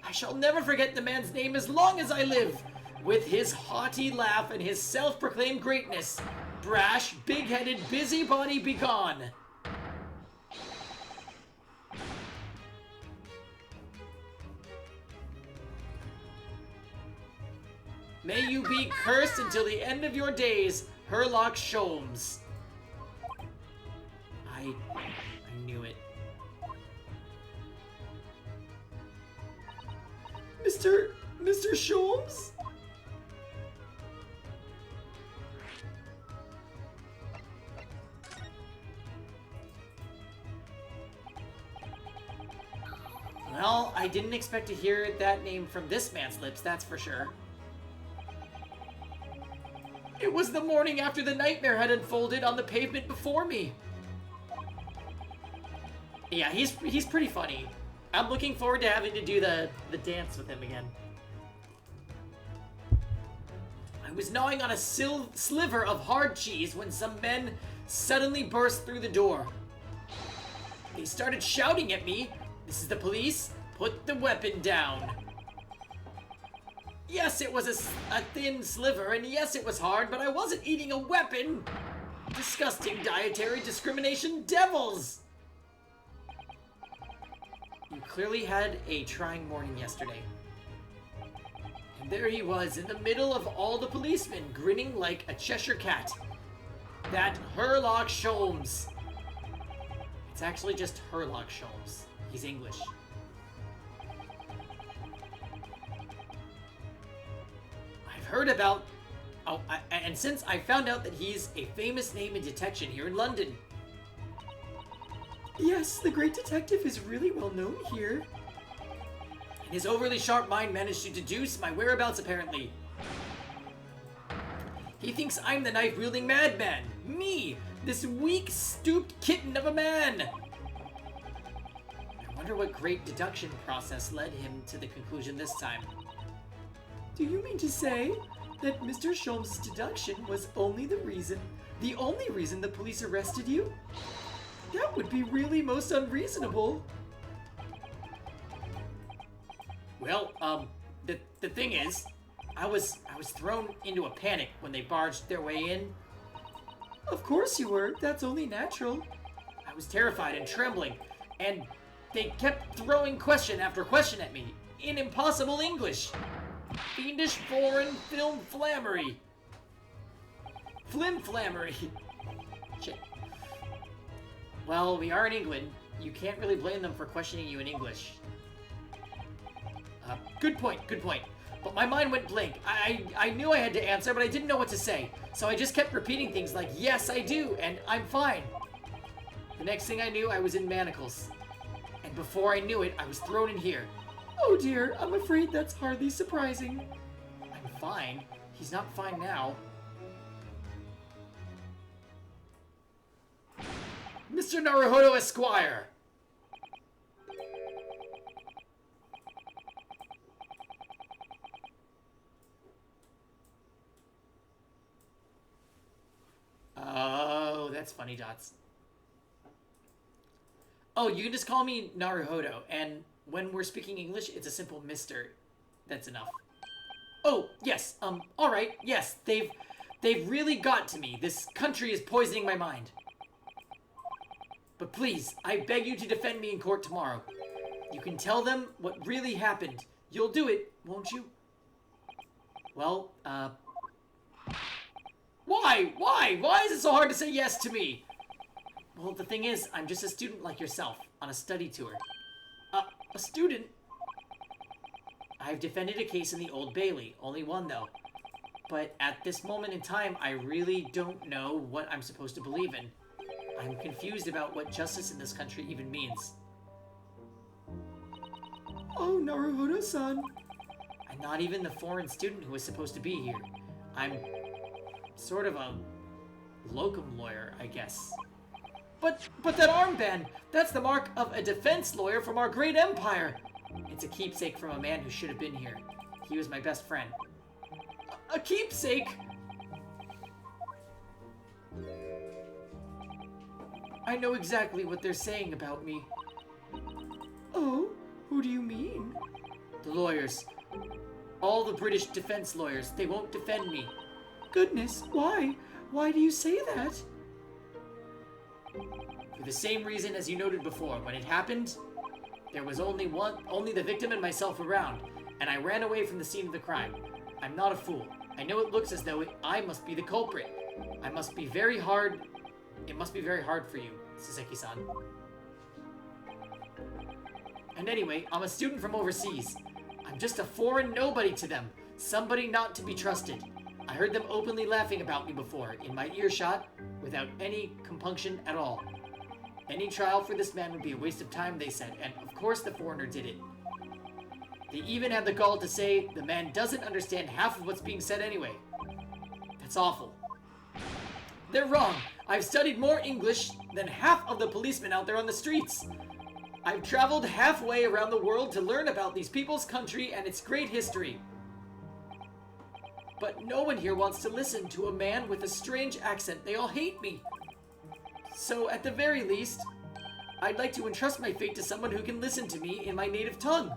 I shall never forget the man's name as long as I live! With his haughty laugh and his self-proclaimed greatness, brash, big-headed, busybody be gone! May you be cursed until the end of your days, Herlock Sholmes. I knew it. Mr. Sholmes? Well, I didn't expect to hear that name from this man's lips, that's for sure. It was the morning after the nightmare had unfolded on the pavement before me. Yeah, he's pretty funny. I'm looking forward to having to do the dance with him again. I was gnawing on a sliver of hard cheese when some men suddenly burst through the door. They started shouting at me, "This is the police, put the weapon down." Yes, it was a thin sliver, and yes, it was hard, but I wasn't eating a weapon! Disgusting dietary discrimination devils! You clearly had a trying morning yesterday. And there he was, in the middle of all the policemen, grinning like a Cheshire cat. That Herlock Sholmes. It's actually just Herlock Sholmes. He's English. Heard about... Oh, and since I found out that he's a famous name in detection here in London. Yes, the great detective is really well known here. And his overly sharp mind managed to deduce my whereabouts, apparently. He thinks I'm the knife-wielding madman. Me! This weak, stooped kitten of a man! I wonder what great deduction process led him to the conclusion this time. Do you mean to say that Mr. Sholmes' deduction was the only reason the police arrested you? That would be really most unreasonable. Well, the thing is, I was thrown into a panic when they barged their way in. Of course you were. That's only natural. I was terrified and trembling, and they kept throwing question after question at me in impossible English. Fiendish foreign film flammery. Flim-flammery. Shit. Well, we are in England. You can't really blame them for questioning you in English. Good point, good point. But my mind went blank. I knew I had to answer, but I didn't know what to say. So I just kept repeating things like, yes, I do, and I'm fine. The next thing I knew, I was in manacles. And before I knew it, I was thrown in here. Oh dear, I'm afraid that's hardly surprising. I'm fine. He's not fine now. Mr. Naruhodo Esquire! Oh, that's funny, Dots. Oh, you can just call me Naruhodo, and when we're speaking English, it's a simple Mr. That's enough. Oh, yes, alright, yes, they've really got to me. This country is poisoning my mind. But please, I beg you to defend me in court tomorrow. You can tell them what really happened. You'll do it, won't you? Well, Why? Why is it so hard to say yes to me? Well, the thing is, I'm just a student like yourself, on a study tour. A student? I've defended a case in the Old Bailey, only one though. But at this moment in time, I really don't know what I'm supposed to believe in. I'm confused about what justice in this country even means. Oh, Naruhodo-san. I'm not even the foreign student who was supposed to be here. I'm sort of a locum lawyer, I guess. But that armband, that's the mark of a defense lawyer from our great empire. It's a keepsake from a man who should have been here. He was my best friend. A keepsake? I know exactly what they're saying about me. Oh, who do you mean? The lawyers. All the British defense lawyers. They won't defend me. Goodness, why? Why do you say that? For the same reason as you noted before. When it happened, there was only the victim and myself around, and I ran away from the scene of the crime. I'm not a fool. I know it looks as though I must be the culprit. It must be very hard for you, Saseki-san. And anyway, I'm a student from overseas. I'm just a foreign nobody to them. Somebody not to be trusted. I heard them openly laughing about me before, in my earshot, without any compunction at all. Any trial for this man would be a waste of time, they said, and of course the foreigner did it. They even had the gall to say the man doesn't understand half of what's being said anyway. That's awful. They're wrong. I've studied more English than half of the policemen out there on the streets. I've traveled halfway around the world to learn about these people's country and its great history. But no one here wants to listen to a man with a strange accent. They all hate me. So, at the very least, I'd like to entrust my fate to someone who can listen to me in my native tongue.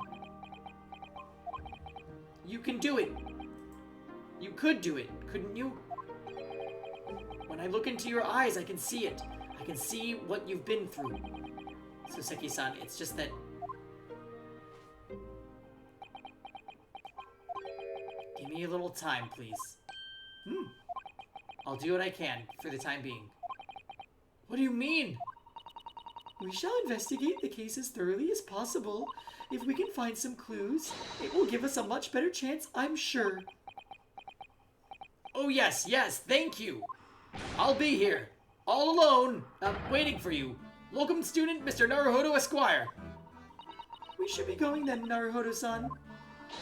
You can do it. You could do it, couldn't you? When I look into your eyes, I can see it. I can see what you've been through. Soseki-san, it's just that... Give me a little time, please. I'll do what I can, for the time being. What do you mean? We shall investigate the case as thoroughly as possible. If we can find some clues, it will give us a much better chance, I'm sure. Oh yes, thank you. I'll be here, all alone, waiting for you. Welcome student, Mr. Naruhodo Esquire. We should be going then, Naruhodo-san.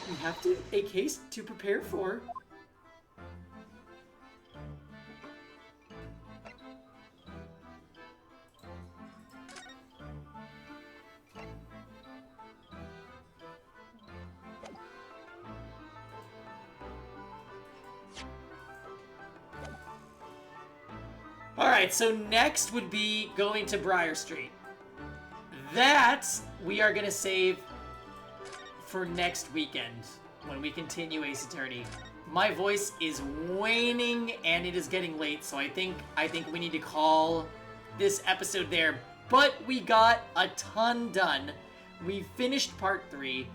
We have a case to prepare for. Alright, so next would be going to Briar Street. That we are going to save for next weekend when we continue Ace Attorney. My voice is waning and it is getting late, so I think we need to call this episode there. But we got a ton done. We finished part 3.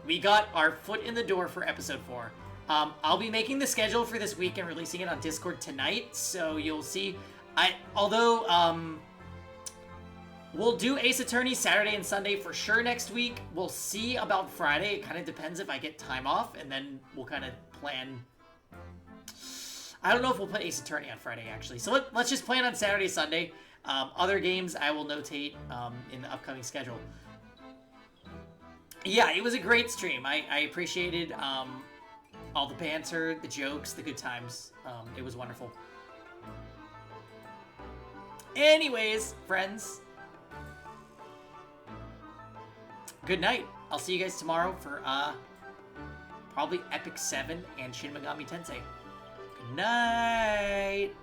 We got our foot in the door for episode 4. I'll be making the schedule for this week and releasing it on Discord tonight, so you'll see. We'll do Ace Attorney Saturday and Sunday for sure next week. We'll see about Friday. It kind of depends if I get time off, and then we'll kind of plan. I don't know if we'll play Ace Attorney on Friday, actually. So let's just plan on Saturday, Sunday. Other games I will notate in the upcoming schedule. Yeah, it was a great stream. I appreciated all the banter, the jokes, the good times. It was wonderful. Anyways, friends, good night. I'll see you guys tomorrow for probably Epic 7 and Shin Megami Tensei. Good night.